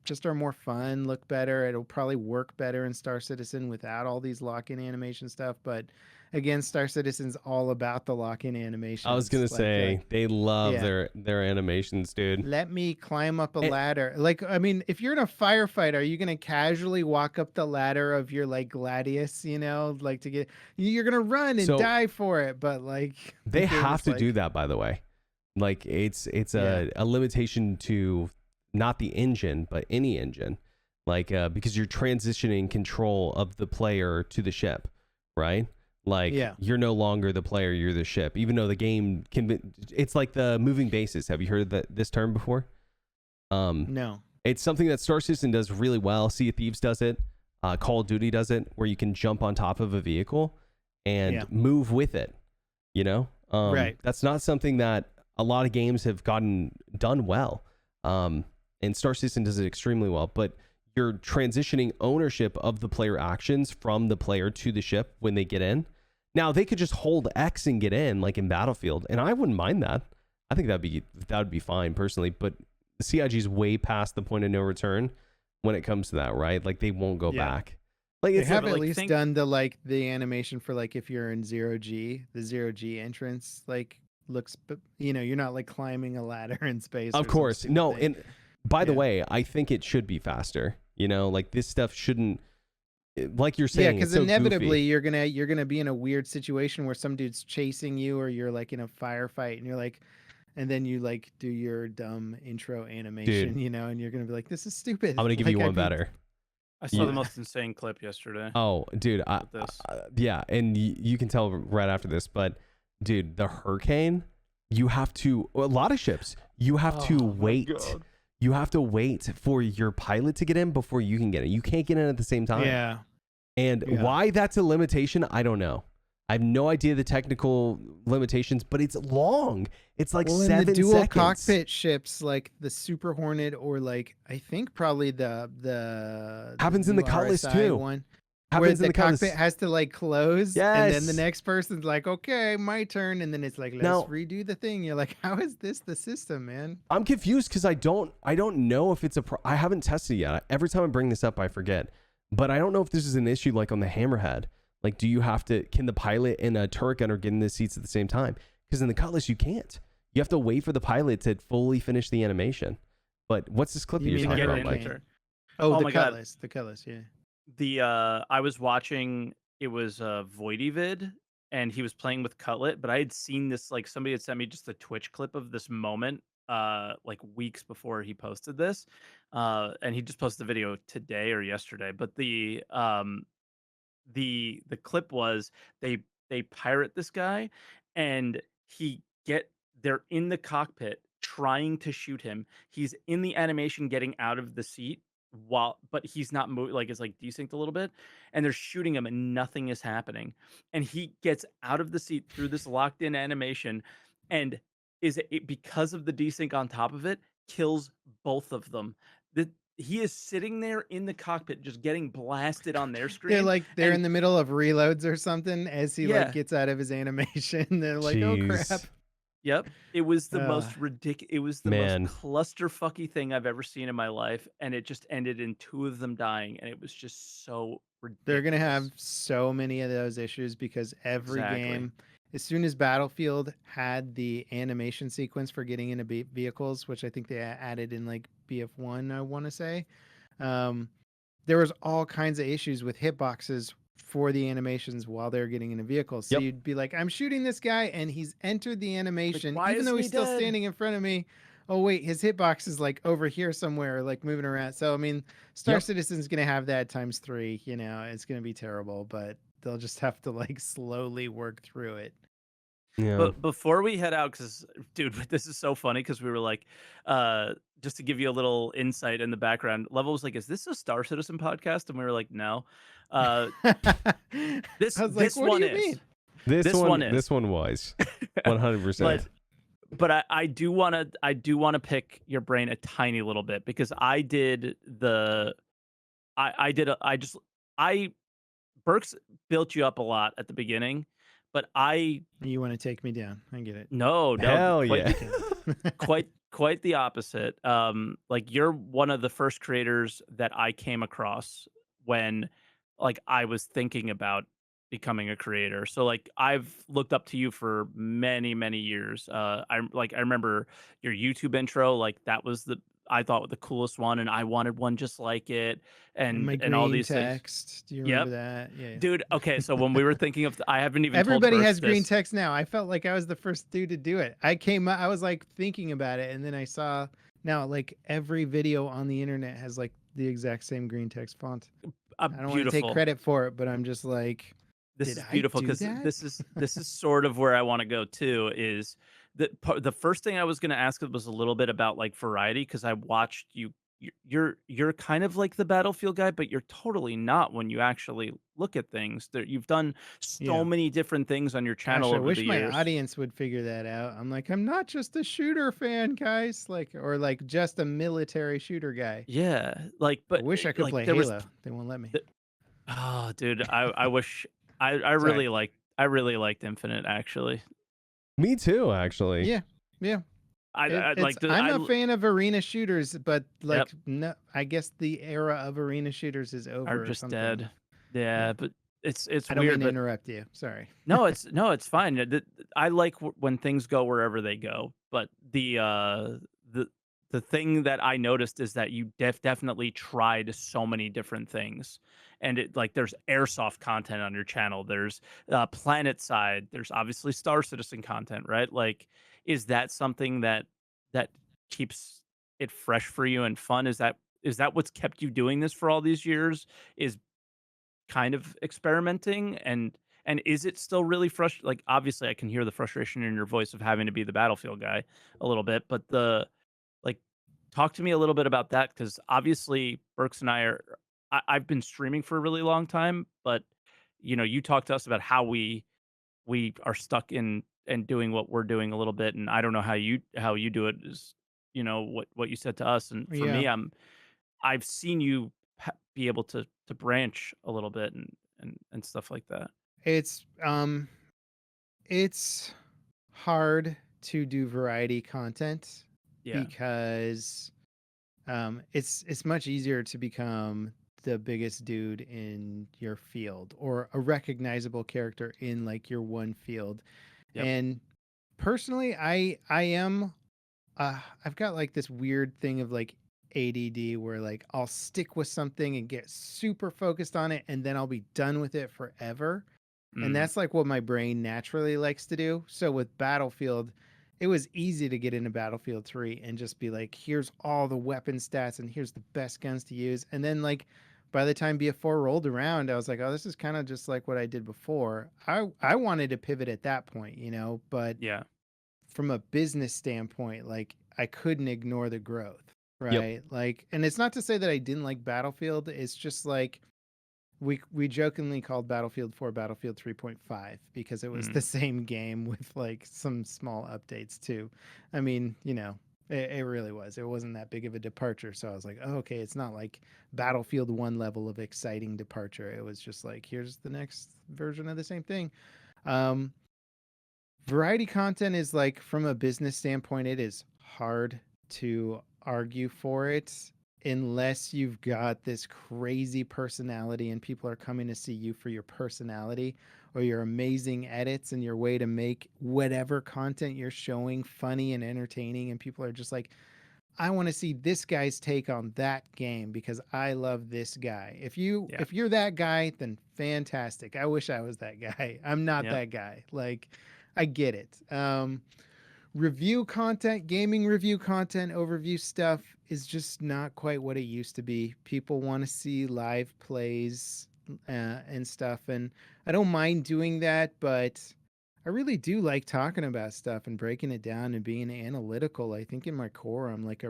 just are more fun, look better. It'll probably work better in Star Citizen without all these lock-in animation stuff. But again, Star Citizen's all about the lock-in animation. I was gonna say they love their animations, dude. Let me climb up a ladder. Like, I mean, if you're in a firefight, are you gonna casually walk up the ladder of your like Gladius, you know, like to get? You're gonna run and die for it, but like they have to do that, by the way. Like it's a limitation to not the engine, but any engine, like because you're transitioning control of the player to the ship, right? Like you're no longer the player, you're the ship, even though the game can be, it's like the moving bases. Have you heard this term before? No. It's something that Star Citizen does really well. Sea of Thieves does it. Call of Duty does it, where you can jump on top of a vehicle and move with it, you know? Right. That's not something that a lot of games have done well. And Star Citizen does it extremely well, but you're transitioning ownership of the player actions from the player to the ship when they get in. Now they could just hold X and get in, like in Battlefield, and I wouldn't mind that. I think that would be fine personally. But the CIG is way past the point of no return when it comes to that, right? Like they won't go back. Like they have at least done the animation for like if you're in 0G, the 0G entrance like looks, you know, you're not like climbing a ladder in space. Of course, no, and. By the way, I think it should be faster. You know, like this stuff shouldn't, like you're saying. Yeah, because inevitably you're gonna be in a weird situation where some dude's chasing you, or you're like in a firefight, and you're like, and then you like do your dumb intro animation, you know, and you're gonna be like, this is stupid. I'm gonna give you one better. I saw the most insane clip yesterday. Oh, dude, yeah, and you can tell right after this, but dude, the Hurricane, you have to a lot of ships, you have to wait. You have to wait for your pilot to get in before you can get in. You can't get in at the same time. Yeah. And why that's a limitation, I don't know. I have no idea the technical limitations, but it's long. It's like 7 seconds. The dual cockpit ships, like the Super Hornet, or like I think probably the happens in the Cutlass too. One. Where the cockpit has to like close, and then the next person's like, "Okay, my turn," and then it's like, "Let's redo the thing." You're like, "How is this the system, man?" I'm confused because I don't know if it's I haven't tested it yet. Every time I bring this up, I forget, but I don't know if this is an issue like on the Hammerhead. Like, do you have to? Can the pilot and a turret gunner get in the seats at the same time? Because in the Cutlass, you can't. You have to wait for the pilot to fully finish the animation. But what's this clip you're talking about, Mike? The Cutlass. The Cutlass, yeah. I was watching, it was Voidy vid, and he was playing with Cutlet, but I had seen this, like somebody had sent me just a Twitch clip of this moment like weeks before he posted this, and he just posted the video today or yesterday. But the clip was they pirate this guy, and they're in the cockpit trying to shoot him. He's in the animation getting out of the seat, but he's not moving, like it's like desynced a little bit, and they're shooting him and nothing is happening, and he gets out of the seat through this locked in animation, and because of the desync on top of it, kills both of them. He is sitting there in the cockpit just getting blasted on their screen. They're in the middle of reloads or something as he like gets out of his animation. They're like, oh crap. Yep, it was the most ridiculous. It was the most clusterfucky thing I've ever seen in my life, and it just ended in 2 of them dying, and it was just so They're gonna have ridiculous. so many of those issues because every Exactly. game, as soon as Battlefield had the animation sequence for getting into vehicles, which I think they added in like BF1, I want to say, um, there was all kinds of issues with hitboxes for the animations while they're getting into vehicles. So Yep. you'd be like, I'm shooting this guy and he's entered the Like, animation, why even though isn't he's he still dead? standing in front of me. Oh wait, his hitbox is like over here somewhere, like moving around. So I mean, Star Yep. Citizen's gonna have that times 3. You know, it's gonna be terrible, but they'll just have to like slowly work through it. Yeah. But before we head out, because dude, this is so funny because we were like, just to give you a little insight in the background, Level was like, "Is this a Star Citizen podcast?" And we were like, "No." Uh, I this was like, this what do one you is. mean? This one This is. one was 100%. But I do wanna pick your brain a tiny little bit because I just I Berks built you up a lot at the beginning, but I You want to take me down? I get it. no, Hell quite yeah. the quite the opposite. Like you're one of the first creators that I came across when like I was thinking about becoming a creator. So like I've looked up to you for many, many years. I remember your YouTube intro, like that was the I thought the coolest one and I wanted one just like it And my and all green these things. text. Do you remember Yep. that? Yeah. Dude, okay, so when we were thinking of I haven't even told Everybody Berks has green this. text now. I felt like I was the first dude to do it. I was like thinking about it, and then I saw now like every video on the internet has like the exact same green text font. I don't want to take Beautiful. credit for it, but I'm just like, This did is I beautiful do because that? this is sort of where I want to go too. Is the first thing I was going to ask was a little bit about like variety because I watched you. You're kind of like the Battlefield guy, but you're totally not when you actually look at things. There, you've done so Yeah. many different things on your Gosh, channel I over the wish my years. audience would figure that out. I'm like, I'm not just a shooter fan, guys. Like, or like just a military shooter guy. Yeah, like, I but wish I could like play there was, Halo. They won't let me. oh, dude, I wish I Sorry. really liked Infinite actually. Me too, actually. Yeah. Yeah. I It's like the I'm I a l- fan of arena shooters, but Yep, like no, I guess the era of arena shooters is are over or just something. dead. Yeah, Yeah. but it's I don't mean weird, to but interrupt you. Sorry. no, it's fine. I like when things go wherever they go, but the the thing that I noticed is that you definitely tried so many different things, and it like there's airsoft content on your channel. There's planet side. There's obviously Star Citizen content, right? Like, is that something that keeps it fresh for you and fun? Is that what's kept you doing this for all these years? Is kind of experimenting and is it still really like obviously I can hear the frustration in your voice of having to be the Battlefield guy a little bit, but the like talk to me a little bit about that because obviously Berks and I've been streaming for a really long time, but you talk to us about how we are stuck in and doing what we're doing a little bit, and I don't know how you do it is what you said to us, and for Yeah. me I've seen you be able to branch a little bit and stuff like that. It's it's hard to do variety content Yeah. because it's much easier to become the biggest dude in your field or a recognizable character in like your one field. Yep. And personally, I am I've got like this weird thing of like ADD where like I'll stick with something and get super focused on it and then I'll be done with it forever. And Mm. that's like what my brain naturally likes to do. So with Battlefield, it was easy to get into Battlefield 3 and just be like, here's all the weapon stats and here's the best guns to use. And then like by the time BF4 rolled around, I was like, oh, this is kind of just like what I did before. I wanted to pivot at that point, you know, but Yeah. from a business standpoint, like I couldn't ignore the growth, Yep. right? Like, and it's not to say that I didn't like Battlefield. It's just like we jokingly called Battlefield 4 Battlefield 3.5 because it was the Mm. same game with like some small updates too. I mean, you know, it really was. It wasn't that big of a departure. So I was like, oh, okay, it's not like Battlefield 1 level of exciting departure. It was just like, here's the next version of the same thing. Um, Variety content is like from a business standpoint, it is hard to argue for it. unless you've got this crazy personality and people are coming to see you for your personality or your amazing edits and your way to make whatever content you're showing funny and entertaining, and people are just like, I want to see this guy's take on that game because I love this guy. If you're that guy, then fantastic. I wish I was that guy. I'm not that guy. Like, I get it. Review content, gaming review content, overview stuff is just not quite what it used to be. People want to see live plays and stuff, and I don't mind doing that, but I really do like talking about stuff and breaking it down and being analytical. I think in my core, I'm like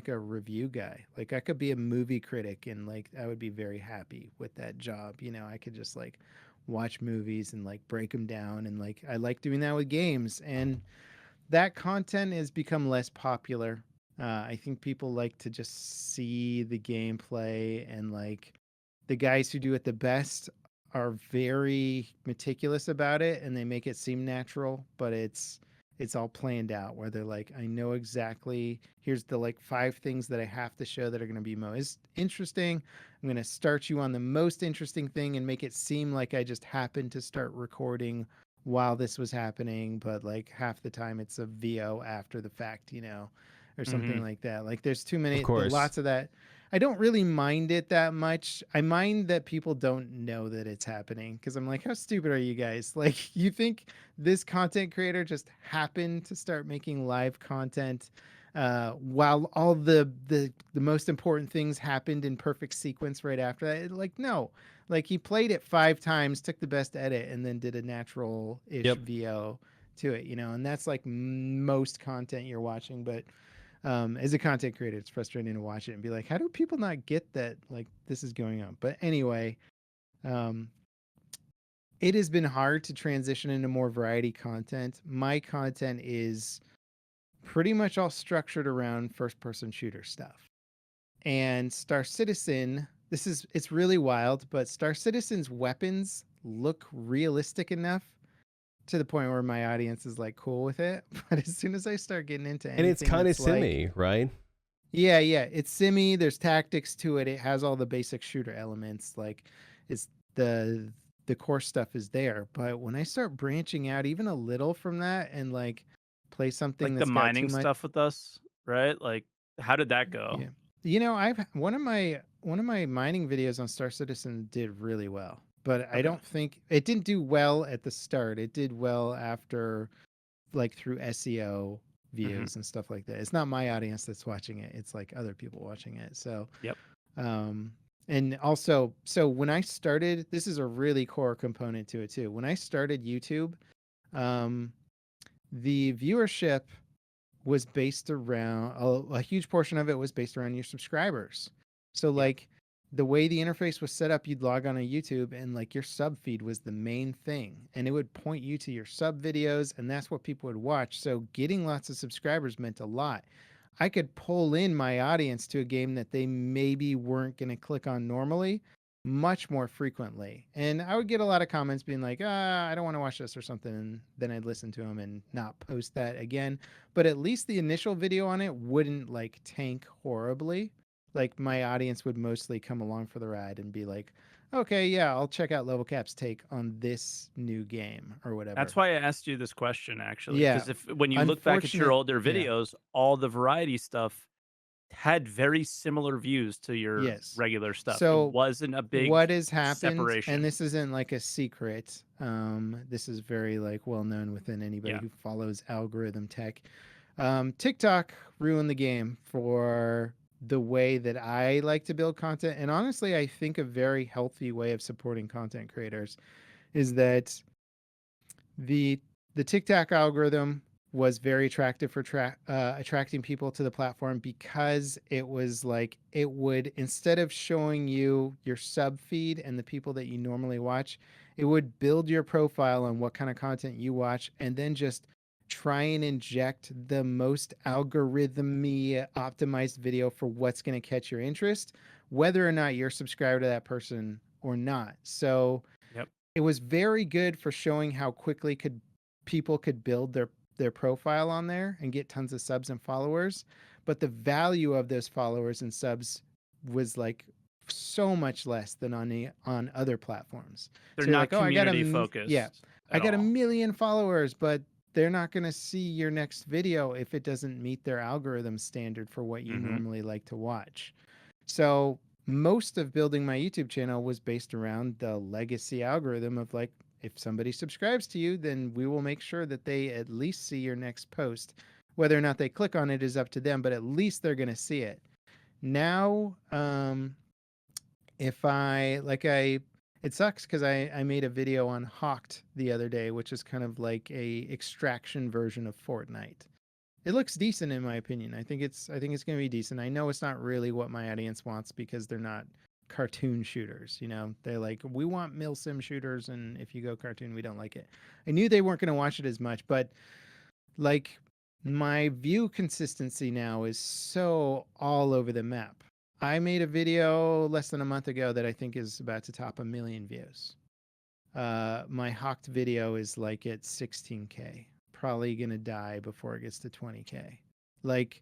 a review guy. Like, I could be a movie critic, and like I would be very happy with that job. You know, I could just like watch movies and like break them down, and like I like doing that with games, and that content has become less popular. I think people like to just see the gameplay, and like the guys who do it the best are very meticulous about it and they make it seem natural, but it's all planned out where they're like, I know exactly, here's the like 5 things that I have to show that are going to be most interesting. I'm going to start you on the most interesting thing and make it seem like I just happened to start recording while this was happening, but like half the time it's a VO after the fact, you know, or something like that. Like, there's too many, Of course. lots of that. I don't really mind it that much. I mind that people don't know that it's happening, because I'm like, how stupid are you guys? Like, you think this content creator just happened to start making live content while all the most important things happened in perfect sequence right after that? Like, no. Like, he played it 5 times, took the best edit, and then did a natural-ish VO to it, you know? And that's like most content you're watching, but as a content creator, it's frustrating to watch it and be like, how do people not get that like this is going on? But anyway, it has been hard to transition into more variety content. My content is pretty much all structured around first person shooter stuff. And Star Citizen, it's really wild, but Star Citizen's weapons look realistic enough to the point where my audience is like cool with it. But as soon as I start getting into anything, and it's kind of simmy, like, right? Yeah, it's simmy. There's tactics to it. It has all the basic shooter elements. Like, it's the core stuff is there. But when I start branching out even a little from that and like play something like the that's got too mining much stuff with us, right? Like, how did that go? Yeah. You know, I've one of my mining videos on Star Citizen did really well, but I don't think it didn't do well at the start. It did well after, like, through SEO views and stuff like that. It's not my audience that's watching it. It's like other people watching it. So, and also, so when I started, this is a really core component to it too. When I started YouTube, the viewership was based around a huge portion of it was based around your subscribers. So like the way the interface was set up, you'd log on to YouTube and like your sub feed was the main thing, and it would point you to your sub videos, and that's what people would watch. So getting lots of subscribers meant a lot. I could pull in my audience to a game that they maybe weren't going to click on normally much more frequently. And I would get a lot of comments being like, I don't want to watch this or something. And then I'd listen to them and not post that again. But at least the initial video on it wouldn't like tank horribly. Like, my audience would mostly come along for the ride and be like, okay, yeah, I'll check out LevelCap's take on this new game or whatever. That's why I asked you this question, actually. Because when you look back at your older videos, all the variety stuff had very similar views to your regular stuff. So it wasn't a big what has happened, separation. and this isn't like a secret. This is very like well known within anybody who follows algorithm tech. TikTok ruined the game for the way that I like to build content, and honestly, I think a very healthy way of supporting content creators is that the TikTok algorithm was very attractive for attracting people to the platform, because it was like, it would, instead of showing you your sub feed and the people that you normally watch, it would build your profile on what kind of content you watch, and then just try and inject the most algorithmy optimized video for what's going to catch your interest, whether or not you're subscribed to that person or not. So it was very good for showing how quickly people could build their profile on there and get tons of subs and followers. but the value of those followers and subs was like so much less than on other platforms. They're So you're not like, oh, community focused I at got a all. million followers, but they're not going to see your next video if it doesn't meet their algorithm standard for what you normally like to watch. So most of building my YouTube channel was based around the legacy algorithm of like, if somebody subscribes to you, then we will make sure that they at least see your next post. Whether or not they click on it is up to them, but at least they're going to see it. Now, if I like I it sucks because I made a video on Hawked the other day, which is kind of like a extraction version of Fortnite. It looks decent in my opinion. I think it's gonna be decent. I know it's not really what my audience wants because they're not cartoon shooters, you know. They're like, we want milsim shooters, and if you go cartoon, we don't like it. I knew they weren't gonna watch it as much, but like my view consistency now is so all over the map. I made a video less than a month ago that I think is about to top 1 million views. My Hawked video is like at 16K. Probably gonna die before it gets to 20K. Like,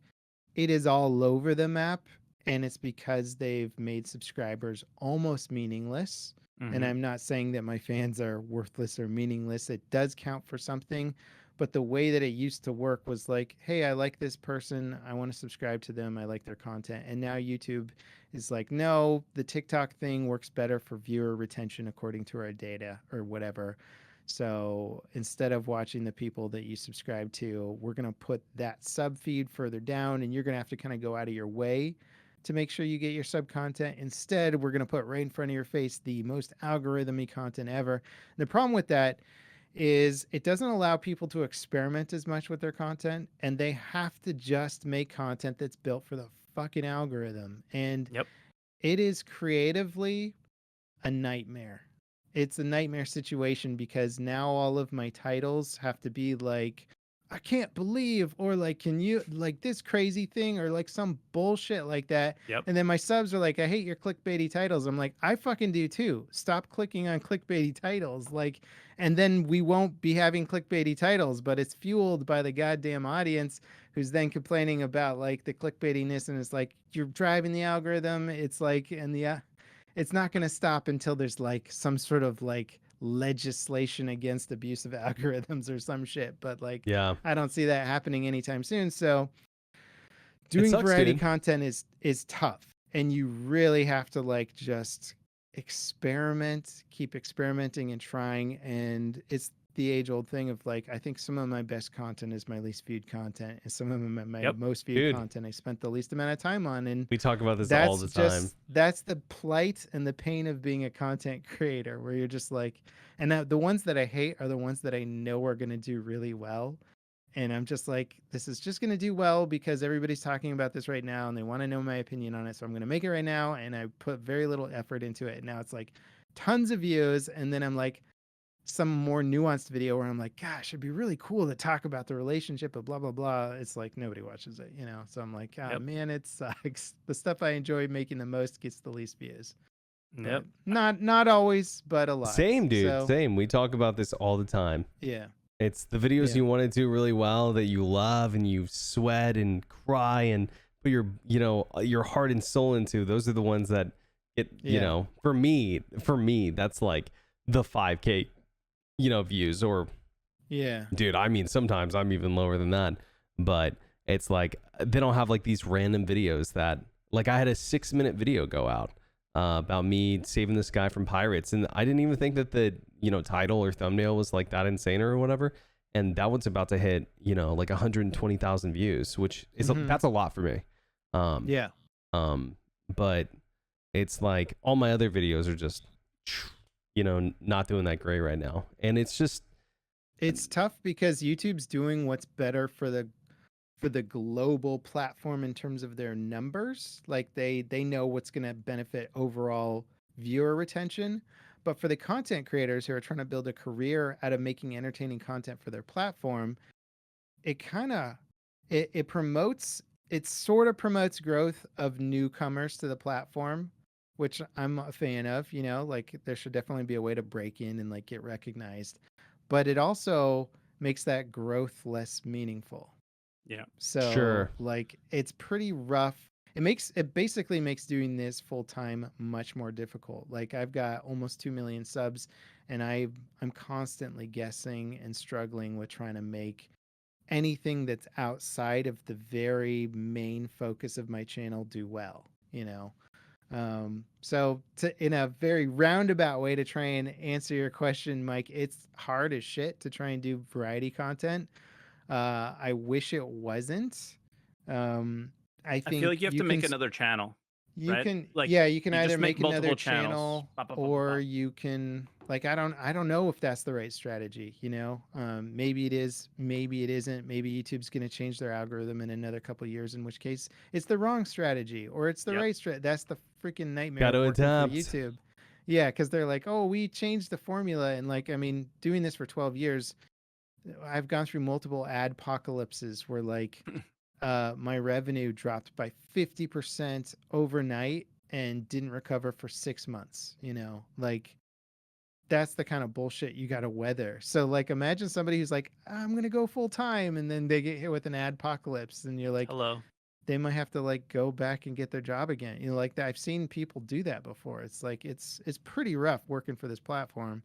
it is all over the map, and it's because they've made subscribers almost meaningless. And I'm not saying that my fans are worthless or meaningless. It does count for something. But the way that it used to work was like, hey, I like this person. I want to subscribe to them. I like their content. And now YouTube is like, no, the TikTok thing works better for viewer retention according to our data or whatever. So instead of watching the people that you subscribe to, we're going to put that sub feed further down, and you're going to have to kind of go out of your way to make sure you get your sub content. Instead, we're going to put right in front of your face the most algorithmy content ever. And the problem with that is it doesn't allow people to experiment as much with their content, and they have to just make content that's built for the fucking algorithm. And it is creatively a nightmare. It's a nightmare situation because now all of my titles have to be like, I can't believe, or like, can you, like this crazy thing, or like some bullshit like that. And then my subs are like, I hate your clickbaity titles. I'm like, I fucking do too. Stop clicking on clickbaity titles. Like, and then we won't be having clickbaity titles, but it's fueled by the goddamn audience who's then complaining about like the clickbaitiness. And it's like, you're driving the algorithm. It's like, and the, it's not going to stop until there's like some sort of like legislation against abusive algorithms or some shit. But like, I don't see that happening anytime soon. So doing variety content is tough, and you really have to like just experiment, keep experimenting and trying. And it's the age old thing of like, I think some of my best content is my least viewed content, and some of my most viewed content I spent the least amount of time on. And we talk about this all the time. That's the plight and the pain of being a content creator, where you're just like, and the ones that I hate are the ones that I know are going to do really well. And I'm just like, this is just going to do well because everybody's talking about this right now and they want to know my opinion on it. So I'm going to make it right now. And I put very little effort into it. And now it's like tons of views. And then I'm like, some more nuanced video where I'm like, gosh, it'd be really cool to talk about the relationship of blah, blah, blah. It's like, nobody watches it, you know? So I'm like, oh man, it sucks. The stuff I enjoy making the most gets the least views. Not always, but a lot. Same, dude. Same. We talk about this all the time. Yeah. It's the videos you want to do really well, that you love and you sweat and cry and put your, you know, your heart and soul into. Those are the ones that get, you know, for me, that's like the 5K, you know, views. Or dude, I mean, sometimes I'm even lower than that, but it's like they don't have like these random videos that, like, I had a 6-minute video go out about me saving this guy from pirates, and I didn't even think that the, you know, title or thumbnail was like that insane or whatever, and that one's about to hit, you know, like 120,000 views, which is that's a lot for me. But it's like all my other videos are just, you know, not doing that great right now, and it's just, it's tough because YouTube's doing what's better for the global platform in terms of their numbers. Like they know what's going to benefit overall viewer retention. But for the content creators who are trying to build a career out of making entertaining content for their platform, it kind of, it promotes, it sort of promotes growth of newcomers to the platform, which I'm a fan of, you know, like there should definitely be a way to break in and like get recognized, but it also makes that growth less meaningful. Yeah. So Sure. like it's pretty rough. It basically makes doing this full time much more difficult. Like I've got almost 2 million subs, and I'm constantly guessing and struggling with trying to make anything that's outside of the very main focus of my channel do well, you know. So in a very roundabout way to try and answer your question, Mike, it's hard as shit to try and do variety content. I wish it wasn't. I I feel think like you have to make another channel, you right? can Like yeah, you can you either just make make another multiple channels. channel Pop, pop, pop, pop, or pop. you can like I don't know if that's the right strategy, you know. Maybe it is, maybe it isn't. Maybe YouTube's going to change their algorithm in another couple of years, in which case it's the wrong strategy or it's the Yep. right strategy. That's the freaking nightmare Gotta of working adapt. for YouTube. Yeah, because they're like, oh, we changed the formula, and like I mean, doing this for 12 years, I've gone through multiple ad apocalypses where like my revenue dropped by 50% overnight and didn't recover for 6 months, you know, like that's the kind of bullshit you got to weather. So like imagine somebody who's like, I'm going to go full time, and then they get hit with an ad apocalypse, and you're like, Hello. they might have to like go back and get their job again. You know, like that. I've seen people do that before. It's like it's pretty rough working for this platform.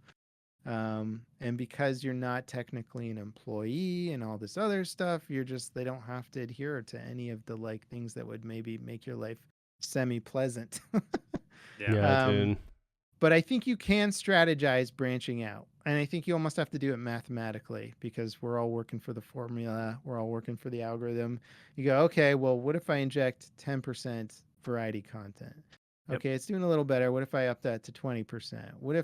And because you're not technically an employee and all this other stuff, they don't have to adhere to any of the like things that would maybe make your life semi-pleasant. Yeah. Yeah, dude. But I think you can strategize branching out. And I think you almost have to do it mathematically because we're all working for the formula. We're all working for the algorithm. You go, okay, well, what if I inject 10% variety content? Yep. Okay, it's doing a little better. What if I up that to 20%? What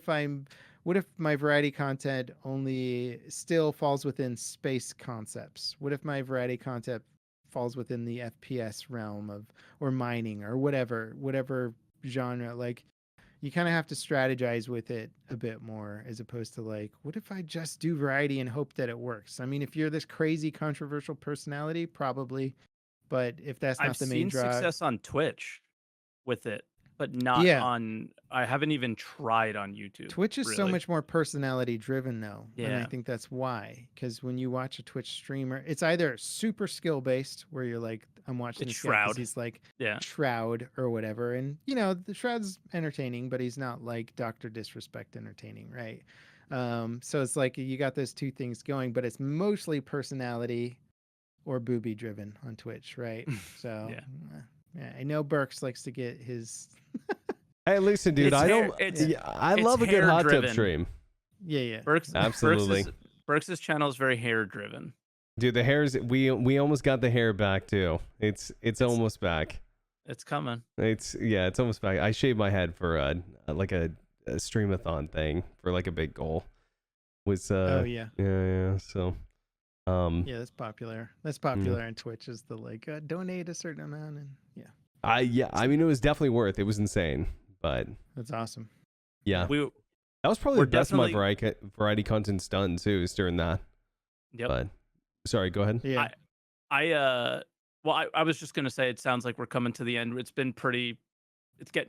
if my variety content only still falls within space concepts? What if my variety content falls within the FPS realm of or mining or whatever genre? Like you kind of have to strategize with it a bit more as opposed to like, what if I just do variety and hope that it works? I mean, if you're this crazy controversial personality, probably, but if that's not I've the main seen draw, success on Twitch with it, but not yeah. on. I haven't even tried on YouTube. Twitch is so really. much more personality driven though. And I Yeah. think that's why. Because when you watch a Twitch streamer, it's either super skill based where you're like, I'm watching It's this guy because Shroud. he's like Yeah. Shroud or whatever. And you know, the Shroud's entertaining, but he's not like Dr. Disrespect entertaining, right? So it's like you got those two things going, but it's mostly personality or booby driven on Twitch, right? So yeah, I know Berks likes to get his Hey, listen, dude. I it's love a good hot tub hair-driven. stream. yeah. Absolutely. Berks's channel is very hair driven. Dude, the hairs. We almost got the hair back too. It's almost back. It's coming. It's almost back. I shaved my head for like a streamathon thing for like a big goal. Was oh yeah. So yeah, that's popular. That's popular on Twitch is the like donate a certain amount and yeah. I mean it was definitely worth. It was insane, but that's awesome. Yeah. That was probably the best my variety content's done too, is during that. Yep. But sorry, go ahead. Yeah. I was just gonna say it sounds like we're coming to the end. It's getting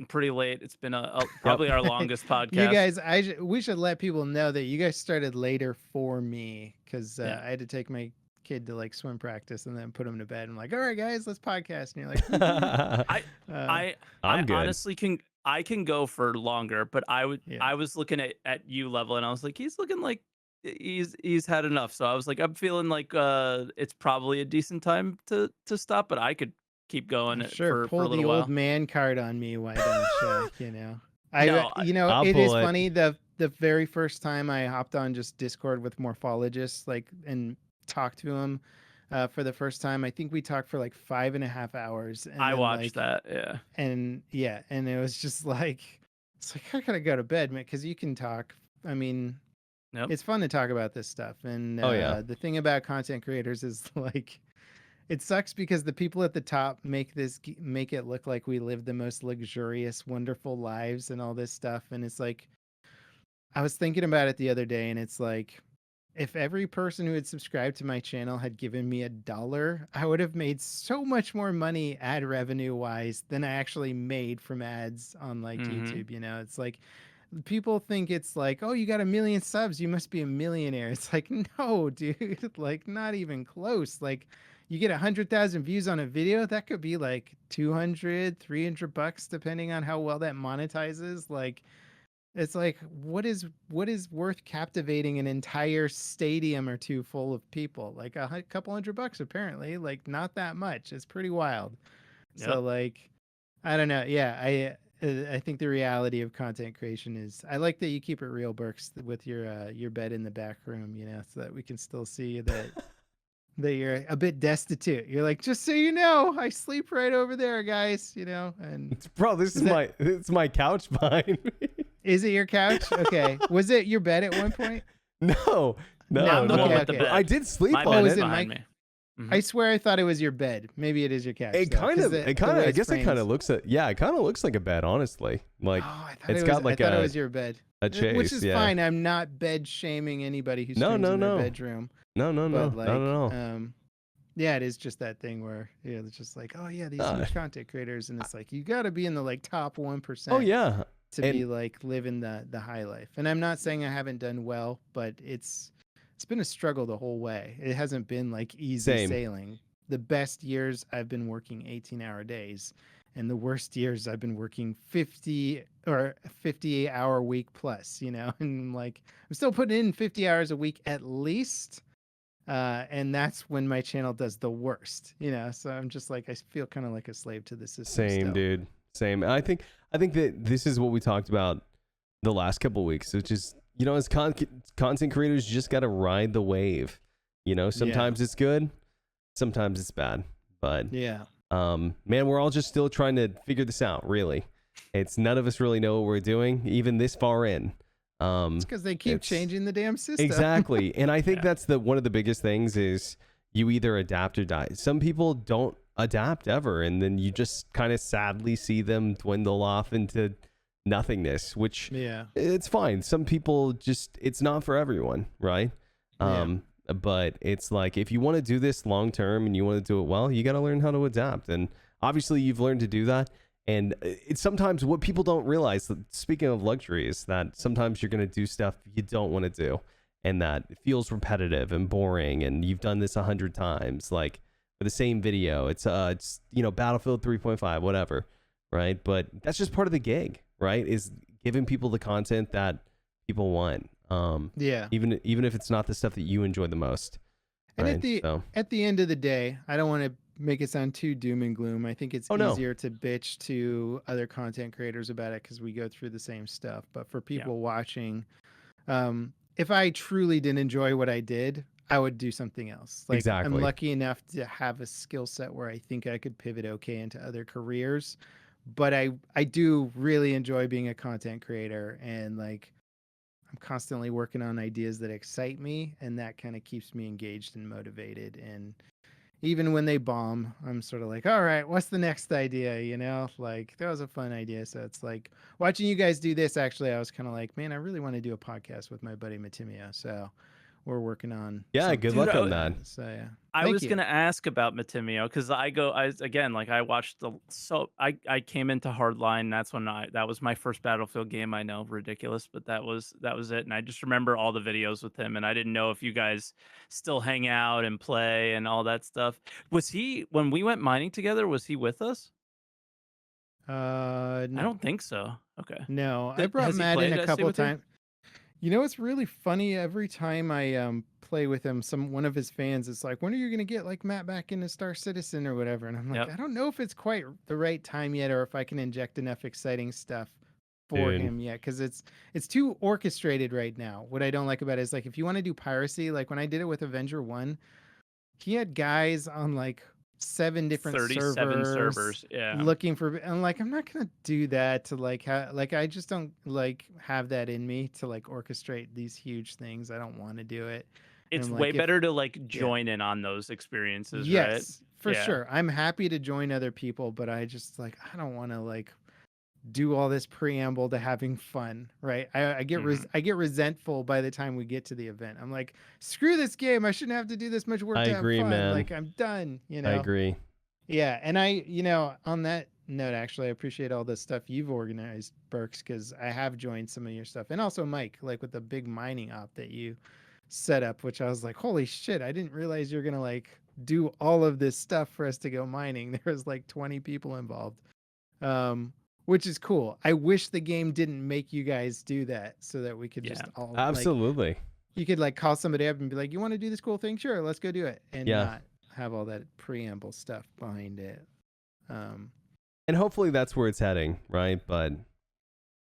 pretty late. It's been probably our longest podcast. You guys, we should let people know that you guys started later for me because I had to take my kid to like swim practice and then put him to bed. I'm like, all right, guys, let's podcast. And you're like, I good. honestly can go for longer, but I was looking at you level and I was like, he's looking like he's had enough. So I was like, I'm feeling like it's probably a decent time to stop, but I could keep going sure, for a little the while. old man card on me. Why don't you? You know, I'll it is pull it. funny. The very first time I hopped on just Discord with morphologists, like, and talked to him for the first time, I think we talked for like 5.5 hours. And I watched that, and it was just like, it's like I gotta go to bed, man, because you can talk. I mean, it's fun to talk about this stuff, and the thing about content creators is like, it sucks because the people at the top make it look like we live the most luxurious, wonderful lives and all this stuff. And it's like, I was thinking about it the other day, and it's like, if every person who had subscribed to my channel had given me $1, I would have made so much more money ad revenue wise than I actually made from ads on like YouTube. You know, it's like, people think it's like, oh, you got 1 million subs, you must be a millionaire. It's like, no, dude, like not even close. Like, you get 100,000 views on a video, that could be like 200, $300 depending on how well that monetizes. Like, it's like, what is worth captivating an entire stadium or two full of people? Like a couple $100 apparently, like not that much. It's pretty wild. Yep. So like, I don't know. Yeah, I think the reality of content creation is, I like that you keep it real, Berks, with your bed in the back room, you know, so that we can still see that that you're a bit destitute. You're like, just so you know, I sleep right over there, guys, you know. And Bro, this is it's my couch behind me. Is it your couch? Okay. Was it your bed at one point? No. I'm the one with the okay. bed. I did sleep My on bed's it. behind me. I swear I thought it was your bed. Maybe it is your couch. It though, kind 'cause of, the I way guess framed. it kind of looks it kind of looks like a bed, honestly. Like, Oh, I thought it's it was, got like I thought it was your bed. a chase, Which is yeah. fine. I'm not bed shaming anybody who streams in their bedroom. No, But like, not at all. yeah, it is just that thing where it's just like, oh yeah, these huge content creators, and it's like you got to be in the like top 1%. Oh yeah, to be like living the high life. And I'm not saying I haven't done well, but it's been a struggle the whole way. It hasn't been like easy sailing. The best years I've been working 18-hour days, and the worst years I've been working 50 or 58-hour week plus, you know, and like I'm still putting in 50 hours a week at least. And that's when my channel does the worst, you know. So I'm just like, I feel kind of like a slave to the system. Same, still. dude. Same. I think that this is what we talked about the last couple of weeks, which is, you know, as content creators, you just got to ride the wave. You know, sometimes it's good, sometimes it's bad, but man, we're all just still trying to figure this out. Really, it's none of us really know what we're doing, even this far in. It's because they keep changing the damn system. Exactly, and I think that's one of the biggest things is you either adapt or die. Some people don't adapt ever, and then you just kind of sadly see them dwindle off into nothingness, which it's fine. Some people just, it's not for everyone, right? But it's like, if you want to do this long term and you want to do it well, you got to learn how to adapt, and obviously you've learned to do that. And it's sometimes what people don't realize, speaking of luxury, is that sometimes you're going to do stuff you don't want to do, and that it feels repetitive and boring, and you've done this 100 times, like for the same video. It's you know, Battlefield 3.5, whatever, right? But that's just part of the gig, right? Is giving people the content that people want. Even if it's not the stuff that you enjoy the most. And right? at the end of the day, I don't want to make it sound too doom and gloom. I think it's easier to bitch to other content creators about it because we go through the same stuff. But for people watching, if I truly didn't enjoy what I did, I would do something else. Like, I'm lucky enough to have a skill set where I think I could pivot okay into other careers. But I do really enjoy being a content creator, and like I'm constantly working on ideas that excite me, and that kind of keeps me engaged and motivated. And even when they bomb, I'm sort of like, all right, what's the next idea? You know, like that was a fun idea. So it's like watching you guys do this. Actually, I was kind of like, man, I really want to do a podcast with my buddy Matimio. So we're working on. Good luck on that. So yeah, I was gonna ask about Matimio because I watched I came into Hardline. That's when that was my first Battlefield game. I know, ridiculous, but that was it. And I just remember all the videos with him, and I didn't know if you guys still hang out and play and all that stuff. Was he, when we went mining together? Was he with us? No. I don't think so. Okay. No, I brought Matt in a couple of times. You know, it's really funny. Every time I play with him, one of his fans is like, when are you going to get like Matt back into Star Citizen or whatever? And I'm like, I don't know if it's quite the right time yet, or if I can inject enough exciting stuff for him yet, because it's too orchestrated right now. What I don't like about it is, like, if you want to do piracy, like when I did it with Avenger 1, he had guys on like 7 different 37 servers looking for, and like, I'm not gonna do that to like I just don't like have that in me to like orchestrate these huge things. I don't want to do it. It's way better to like join in on those experiences. Yes, right? For sure. I'm happy to join other people, but I just like, I don't want to like do all this preamble to having fun, right? I get I get resentful by the time we get to the event. I'm like, screw this game. I shouldn't have to do this much work to have fun. Man. Like, I'm done, you know? I agree. Yeah, and you know, on that note, actually, I appreciate all the stuff you've organized, Berks, because I have joined some of your stuff. And also Mike, like with the big mining op that you set up, which I was like, holy shit, I didn't realize you're going to like do all of this stuff for us to go mining. There was like 20 people involved, which is cool. I wish the game didn't make you guys do that so that we could just all absolutely. Like, you could like call somebody up and be like, "You want to do this cool thing? Sure, let's go do it," and not have all that preamble stuff behind it. And hopefully that's where it's heading, right? But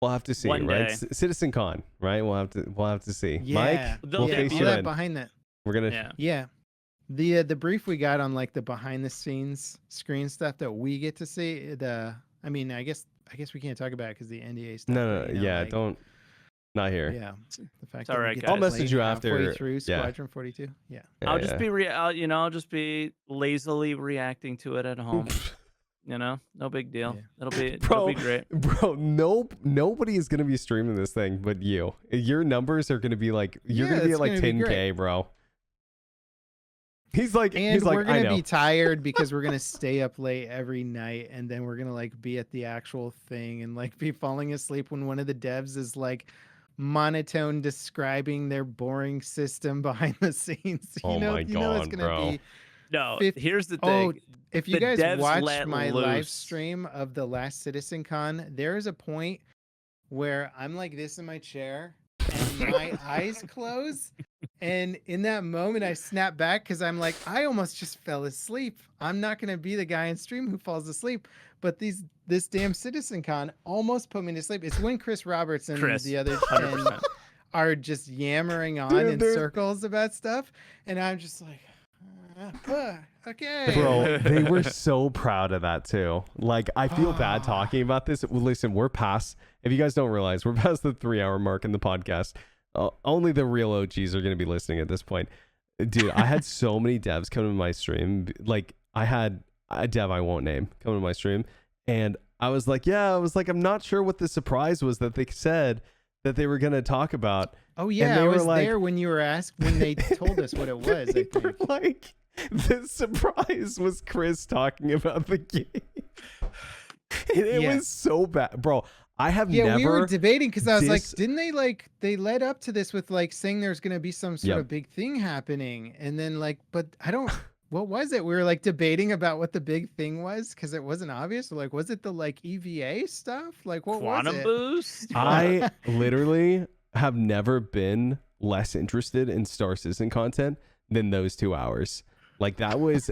we'll have to see, One right? day. Citizen Con, right? We'll have to see. Yeah. Mike, we'll face all you that in. behind that. We're gonna. Yeah. The brief we got on like the behind the scenes screen stuff that we get to see. I mean, I guess we can't talk about it because the NDA stuff. No, but, you know, yeah, like, don't. Not here. Yeah, the fact It's that all we right, get guys. I'll to message play you halfway after. through Yeah. Squadron 42. Yeah. I'll just be I'll just be lazily reacting to it at home. No big deal. Yeah. It'll be great. Bro, nobody is gonna be streaming this thing but you. Your numbers are gonna be like gonna be at like 10K, bro. He's like, we're gonna be tired because we're gonna stay up late every night, and then we're gonna like be at the actual thing and like be falling asleep when one of the devs is like monotone describing their boring system behind the scenes. Oh my God, it's gonna bro. be. No, here's the thing. If you guys watch my live loose. stream of the last Citizen Con, there is a point where I'm like this in my chair and my eyes close. And in that moment, I snap back because I'm like, I almost just fell asleep. I'm not going to be the guy in stream who falls asleep. But this damn Citizen Con almost put me to sleep. It's when Chris Roberts and the other 10 are just yammering on in circles about stuff. And I'm just like, okay. Bro, they were so proud of that too. Like, I feel bad talking about this. Listen, we're past, if you guys don't realize, we're past the 3-hour mark in the podcast. Only the real OGs are going to be listening at this point. Dude, I had so many devs come to my stream. Like, I had a dev I won't name come to my stream. And I was like, I'm not sure what the surprise was that they said that they were going to talk about. Oh, yeah. And I was there when you were asked, when they told us what it was. I think. Like, the surprise was Chris talking about the game. And it was so bad. Bro, I have never... we were debating because I was like, didn't they led up to this with like saying there's going to be some sort of big thing happening. And then like, but I don't... What was it? We were like debating about what the big thing was because it wasn't obvious. Like, was it the like EVA stuff? Like, what Quantum was it? boost? I literally have never been less interested in Star Citizen content than those 2 hours. Like, that was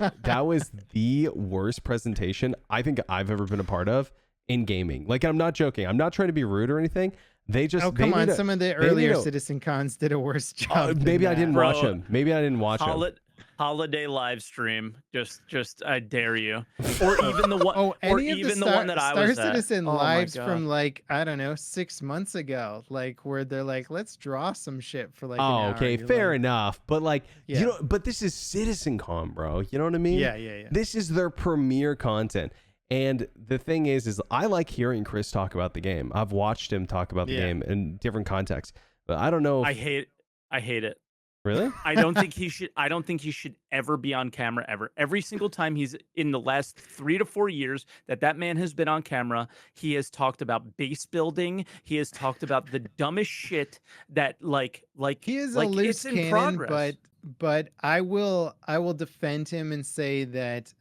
the worst presentation I think I've ever been a part of in gaming. Like, I'm not joking. I'm not trying to be rude or anything. They just come on. Some of the earlier Citizen Cons did a worse job. Maybe I didn't watch them. Maybe I didn't watch them. Holiday live stream, just I dare you, or even the one, or even the one that I was at. Star Citizen lives from like I don't know 6 months ago, like where they're like, let's draw some shit for like. Oh, okay, fair enough. But like, you know, but this is Citizen Con, bro. You know what I mean? Yeah. This is their premier content. And the thing is I like hearing Chris talk about the game. I've watched him talk about the game in different contexts, but I don't know. I hate it. Really? I don't think he should ever be on camera ever. Every single time he's in the last 3 to 4 years that man has been on camera, he has talked about base building. He has talked about the dumbest shit that like he is like a loose it's in cannon, progress. but I will defend him and say that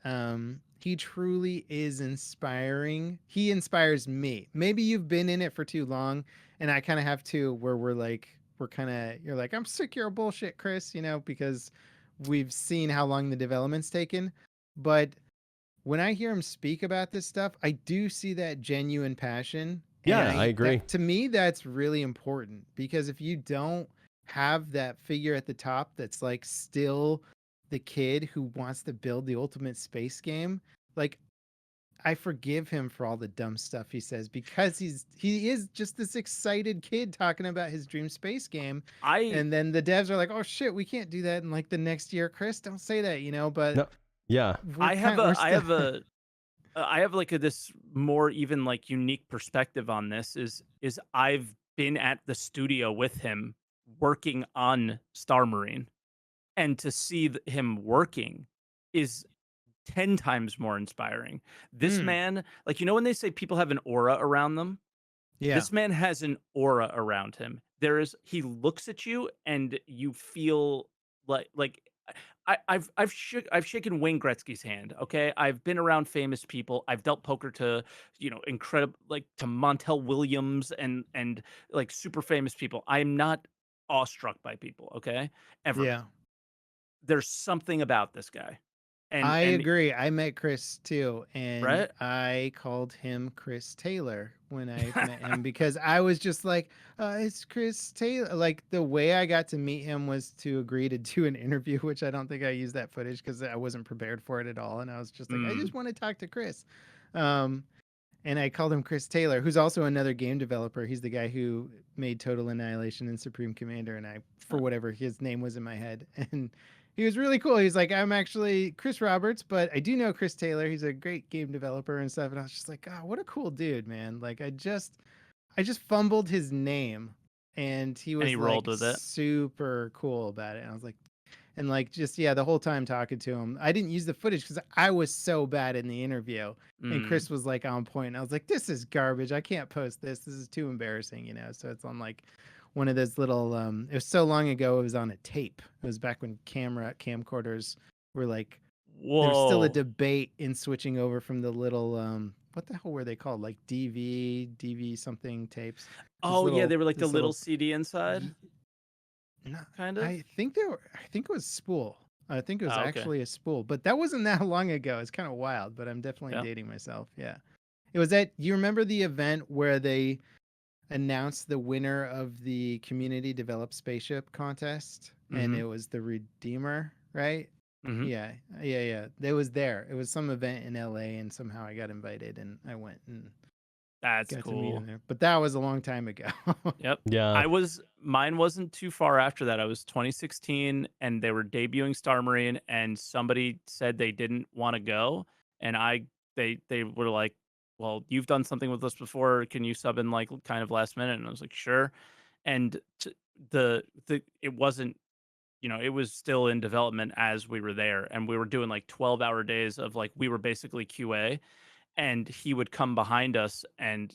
he truly is inspiring. He inspires me. Maybe you've been in it for too long, and I kind of have to where you're like, I'm sick of your bullshit, Chris, you know, because we've seen how long the development's taken. But when I hear him speak about this stuff, I do see that genuine passion. Yeah, I agree. To me, that's really important because if you don't have that figure at the top that's like still the kid who wants to build the ultimate space game, like I forgive him for all the dumb stuff he says because he is just this excited kid talking about his dream space game. And then the devs are like, oh shit, we can't do that in like the next year. Chris, don't say that, you know, but no. Yeah. I have like this more even like unique perspective on this is I've been at the studio with him working on Star Marine, and to see him working is 10 times more inspiring. This man, like, you know, when they say people have an aura around them, this man has an aura around him. He looks at you and you feel like I've shaken Wayne Gretzky's hand. Okay, I've been around famous people. I've dealt poker to incredible like to Montel Williams and like super famous people. I'm not awestruck by people. Okay, ever. Yeah. There's something about this guy, I and agree. I met Chris too, and right. I called him Chris Taylor when I met him because I was just like, it's Chris Taylor. Like the way I got to meet him was to agree to do an interview, which I don't think I used that footage because I wasn't prepared for it at all. And I was just like, I just want to talk to Chris. Um, and I called him Chris Taylor, who's also another game developer. He's the guy who made Total Annihilation and Supreme Commander, and for whatever his name was in my head, and he was really cool. He's like, I'm actually Chris Roberts, but I do know Chris Taylor. He's a great game developer and stuff. And I was just like, oh, what a cool dude, man. Like I just fumbled his name, and he was he like rolled with it. super cool about it. And I was like, and like just the whole time talking to him, I didn't use the footage because I was so bad in the interview, and Chris was like on point, and I was like, this is garbage, I can't post this is too embarrassing, so it's on like one of those little it was so long ago, it was on a tape. It was back when camcorders were like, there was still a debate in switching over from the little what the hell were they called, like DV something tapes. Yeah, they were like the little CD inside. No, kind of. I think it was spool. I think it was actually a spool, but that wasn't that long ago. It's kind of wild, but I'm definitely dating myself. Yeah. It was you remember the event where they announced the winner of the community developed spaceship contest, and it was the Redeemer, right? Mm-hmm. Yeah. They was there. It was some event in LA, and somehow I got invited, and I went and that's cool. But that was a long time ago. Yep. Yeah. Mine wasn't too far after that. I was 2016 and they were debuting Star Marine, and somebody said they didn't want to go. And they were like, well, you've done something with us before. Can you sub in like kind of last minute? And I was like, sure. And it wasn't, it was still in development as we were there, and we were doing like 12-hour days of like, we were basically QA, and he would come behind us and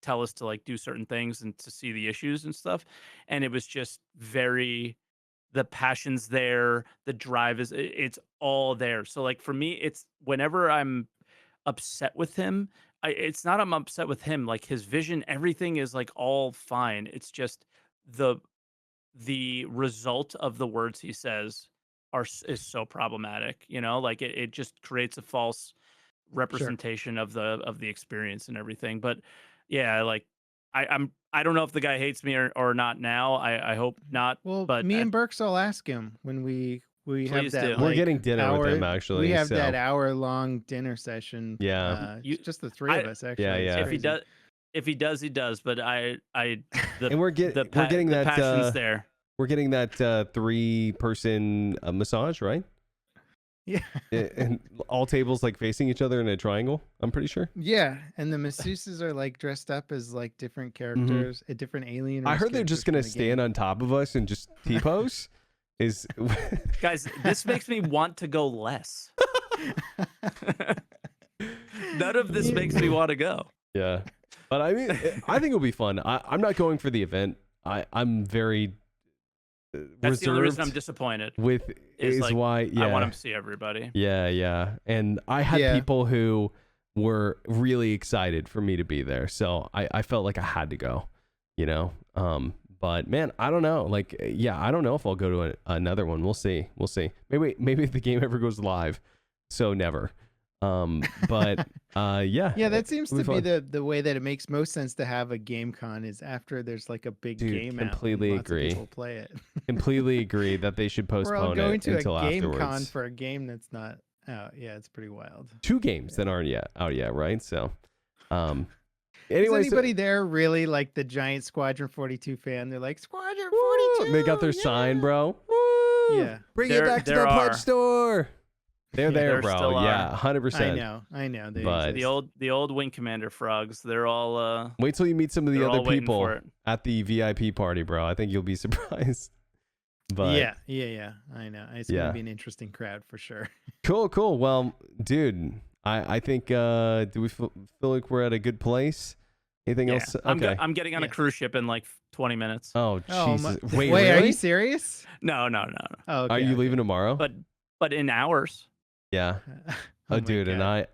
tell us to like do certain things and to see the issues and stuff. And it was just the passion's there, the drive it's all there. So like for me, it's whenever I'm upset with him, it's not I'm upset with him, like his vision, everything is like all fine. It's just the result of the words he says is so problematic, like it just creates a false representation of the experience and everything. But yeah, like I don't know if the guy hates me or not now. I hope not. Well, but me and Berks will ask him when we have that. Do. We're getting dinner with him actually. We have that hour-long dinner session. Yeah, just the three of us actually. Yeah. If he does, he does. But and we're getting that passion's there. We're getting that 3-person massage, right? Yeah. And all tables like facing each other in a triangle, I'm pretty sure. Yeah, and the masseuses are like dressed up as like different characters, a different alien. I heard they're just gonna stand on top of us and just T-pose. Guys, this makes me want to go less. None of this makes me want to go. Yeah, but I mean, I think it'll be fun. I'm not going for the event. I'm very that's the only reason I'm disappointed. Is like, why I want to see everybody. Yeah. And I had people who were really excited for me to be there, so I felt like I had to go. But man, I don't know. Like, I don't know if I'll go to another one. We'll see. Maybe if the game ever goes live. So never. But that seems to be the way that it makes most sense to have a game con is after there's like a big game completely out. Agree. People play it. Completely agree that they should postpone We're all going it until to a game afterwards. con for a game that's not out. Yeah, it's pretty wild. 2 games that aren't out yet, right? So anyway, is anybody there really like the giant Squadron 42 fan? They're like, Squadron 42. They got their sign, bro. Woo! Yeah. Bring it back to the pledge store. They're there, bro. Yeah, 100%. I know. But the old Wing Commander frogs, they're all wait till you meet some of the other people at the VIP party, bro. I think you'll be surprised. But yeah. I know. It's gonna be an interesting crowd for sure. Cool. Well, dude, I think do we feel like we're at a good place Anything else? Okay. I'm getting on a cruise ship in like 20 minutes. Oh, Jesus. Wait, wait, really? are you serious? No. Oh, okay, Are you leaving tomorrow? But in hours. Yeah. Oh, dude, and I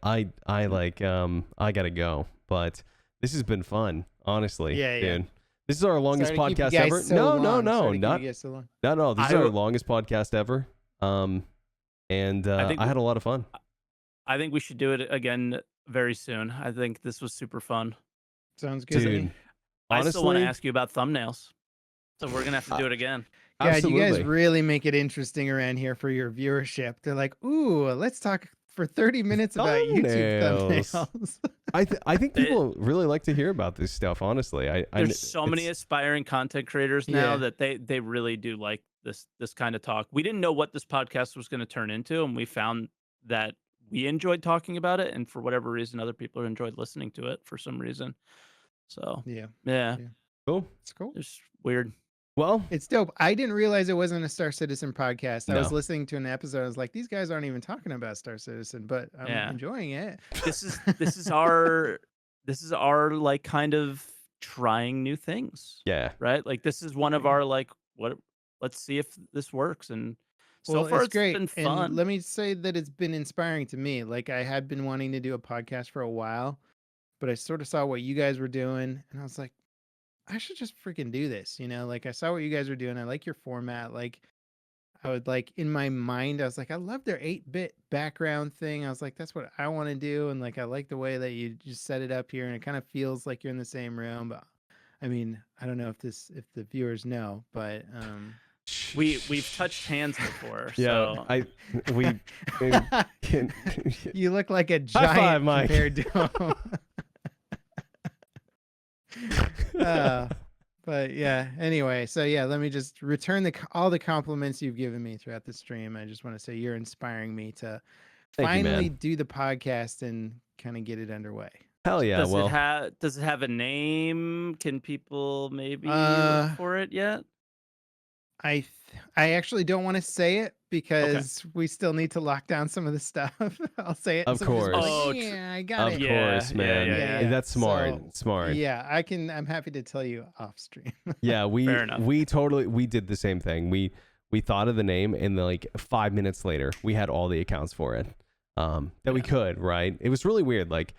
like I gotta go, but this has been fun, honestly. Yeah. Dude. This is our longest podcast ever. So no, not. This is our longest podcast ever. And I had a lot of fun. I think we should do it again very soon. I think this was super fun. Sounds good. Dude, I still want to ask you about thumbnails, so we're gonna have to do it again. God, absolutely. you guys really make it interesting around here for your viewership. They're like, ooh, let's talk for 30 minutes about YouTube thumbnails. I think people really like to hear about this stuff, honestly. There's so many aspiring content creators now that they really do like this kind of talk. We didn't know what this podcast was going to turn into, and we found that we enjoyed talking about it, and for whatever reason, other people enjoyed listening to it for some reason. So yeah. Cool. It's cool. It's weird. Well, it's dope. I didn't realize it wasn't a Star Citizen podcast. No. I was listening to an episode. I was like, these guys aren't even talking about Star Citizen, but I'm enjoying it. This is our like kind of trying new things. Yeah. Right. Like this is one of our like let's see if this works. And so far it's great. been fun. And let me say that it's been inspiring to me. Like I had been wanting to do a podcast for a while, but I sort of saw what you guys were doing, and I was like, I should just freaking do this, like I saw what you guys were doing. I like your format. Like I would like in my mind, I was like, I love their 8-bit background thing. I was like, that's what I want to do. And like, I like the way that you just set it up here, and it kind of feels like you're in the same room. But I mean, I don't know if the viewers know, but we've touched hands before. Yeah, so. we can. You look like a giant five, Mike. compared to him. But yeah, anyway, so yeah, let me just return all the compliments you've given me throughout the stream. I just want to say you're inspiring me to finally do the podcast and kind of get it underway. Hell yeah. Does it have a name? Can people maybe look for it yet? I actually don't want to say it because we still need to lock down some of the stuff. I'll say it. Of course. I got it. Of course, man. Yeah. That's smart. So, smart. Yeah, I'm happy to tell you off stream. Yeah, we did the same thing. We thought of the name, and then like 5 minutes later, we had all the accounts for it. That we could, right? It was really weird. Like,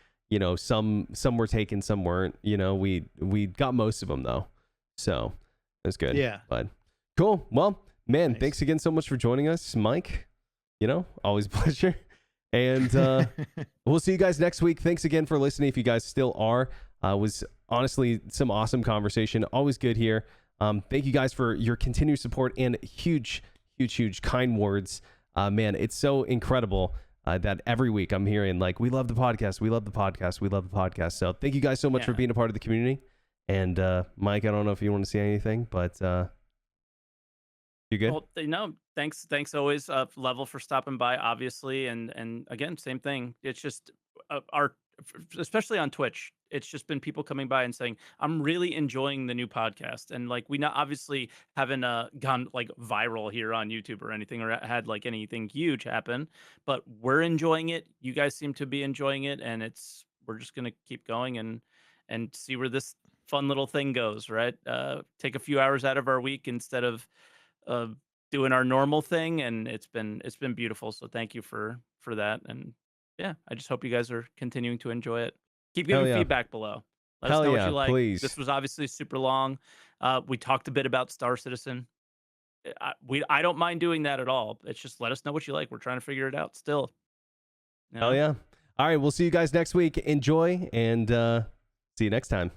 some were taken, some weren't. We got most of them though, so it was good. Yeah, but cool. Well, man, thanks again so much for joining us, Mike. Always a pleasure. And we'll see you guys next week. Thanks again for listening. If you guys still are, was honestly some awesome conversation. Always good here. Thank you guys for your continued support and huge kind words. Man, it's so incredible that every week I'm hearing like, we love the podcast. We love the podcast. We love the podcast. So thank you guys so much for being a part of the community. And Mike, I don't know if you want to say anything, but you good? Well, thanks always, Level, for stopping by, obviously, and again, same thing. It's just especially on Twitch, it's just been people coming by and saying, I'm really enjoying the new podcast, and like we not obviously haven't gone like viral here on YouTube or anything, or had like anything huge happen, but we're enjoying it. You guys seem to be enjoying it, and we're just gonna keep going and see where this fun little thing goes. Right, take a few hours out of our week instead of doing our normal thing, and it's been beautiful. So thank you for that, and I just hope you guys are continuing to enjoy it. Keep giving feedback below. Let us know what you like. Please. This was obviously super long. We talked a bit about Star Citizen. I don't mind doing that at all. It's just let us know what you like. We're trying to figure it out still. Hell yeah. All right, we'll see you guys next week. Enjoy, and see you next time.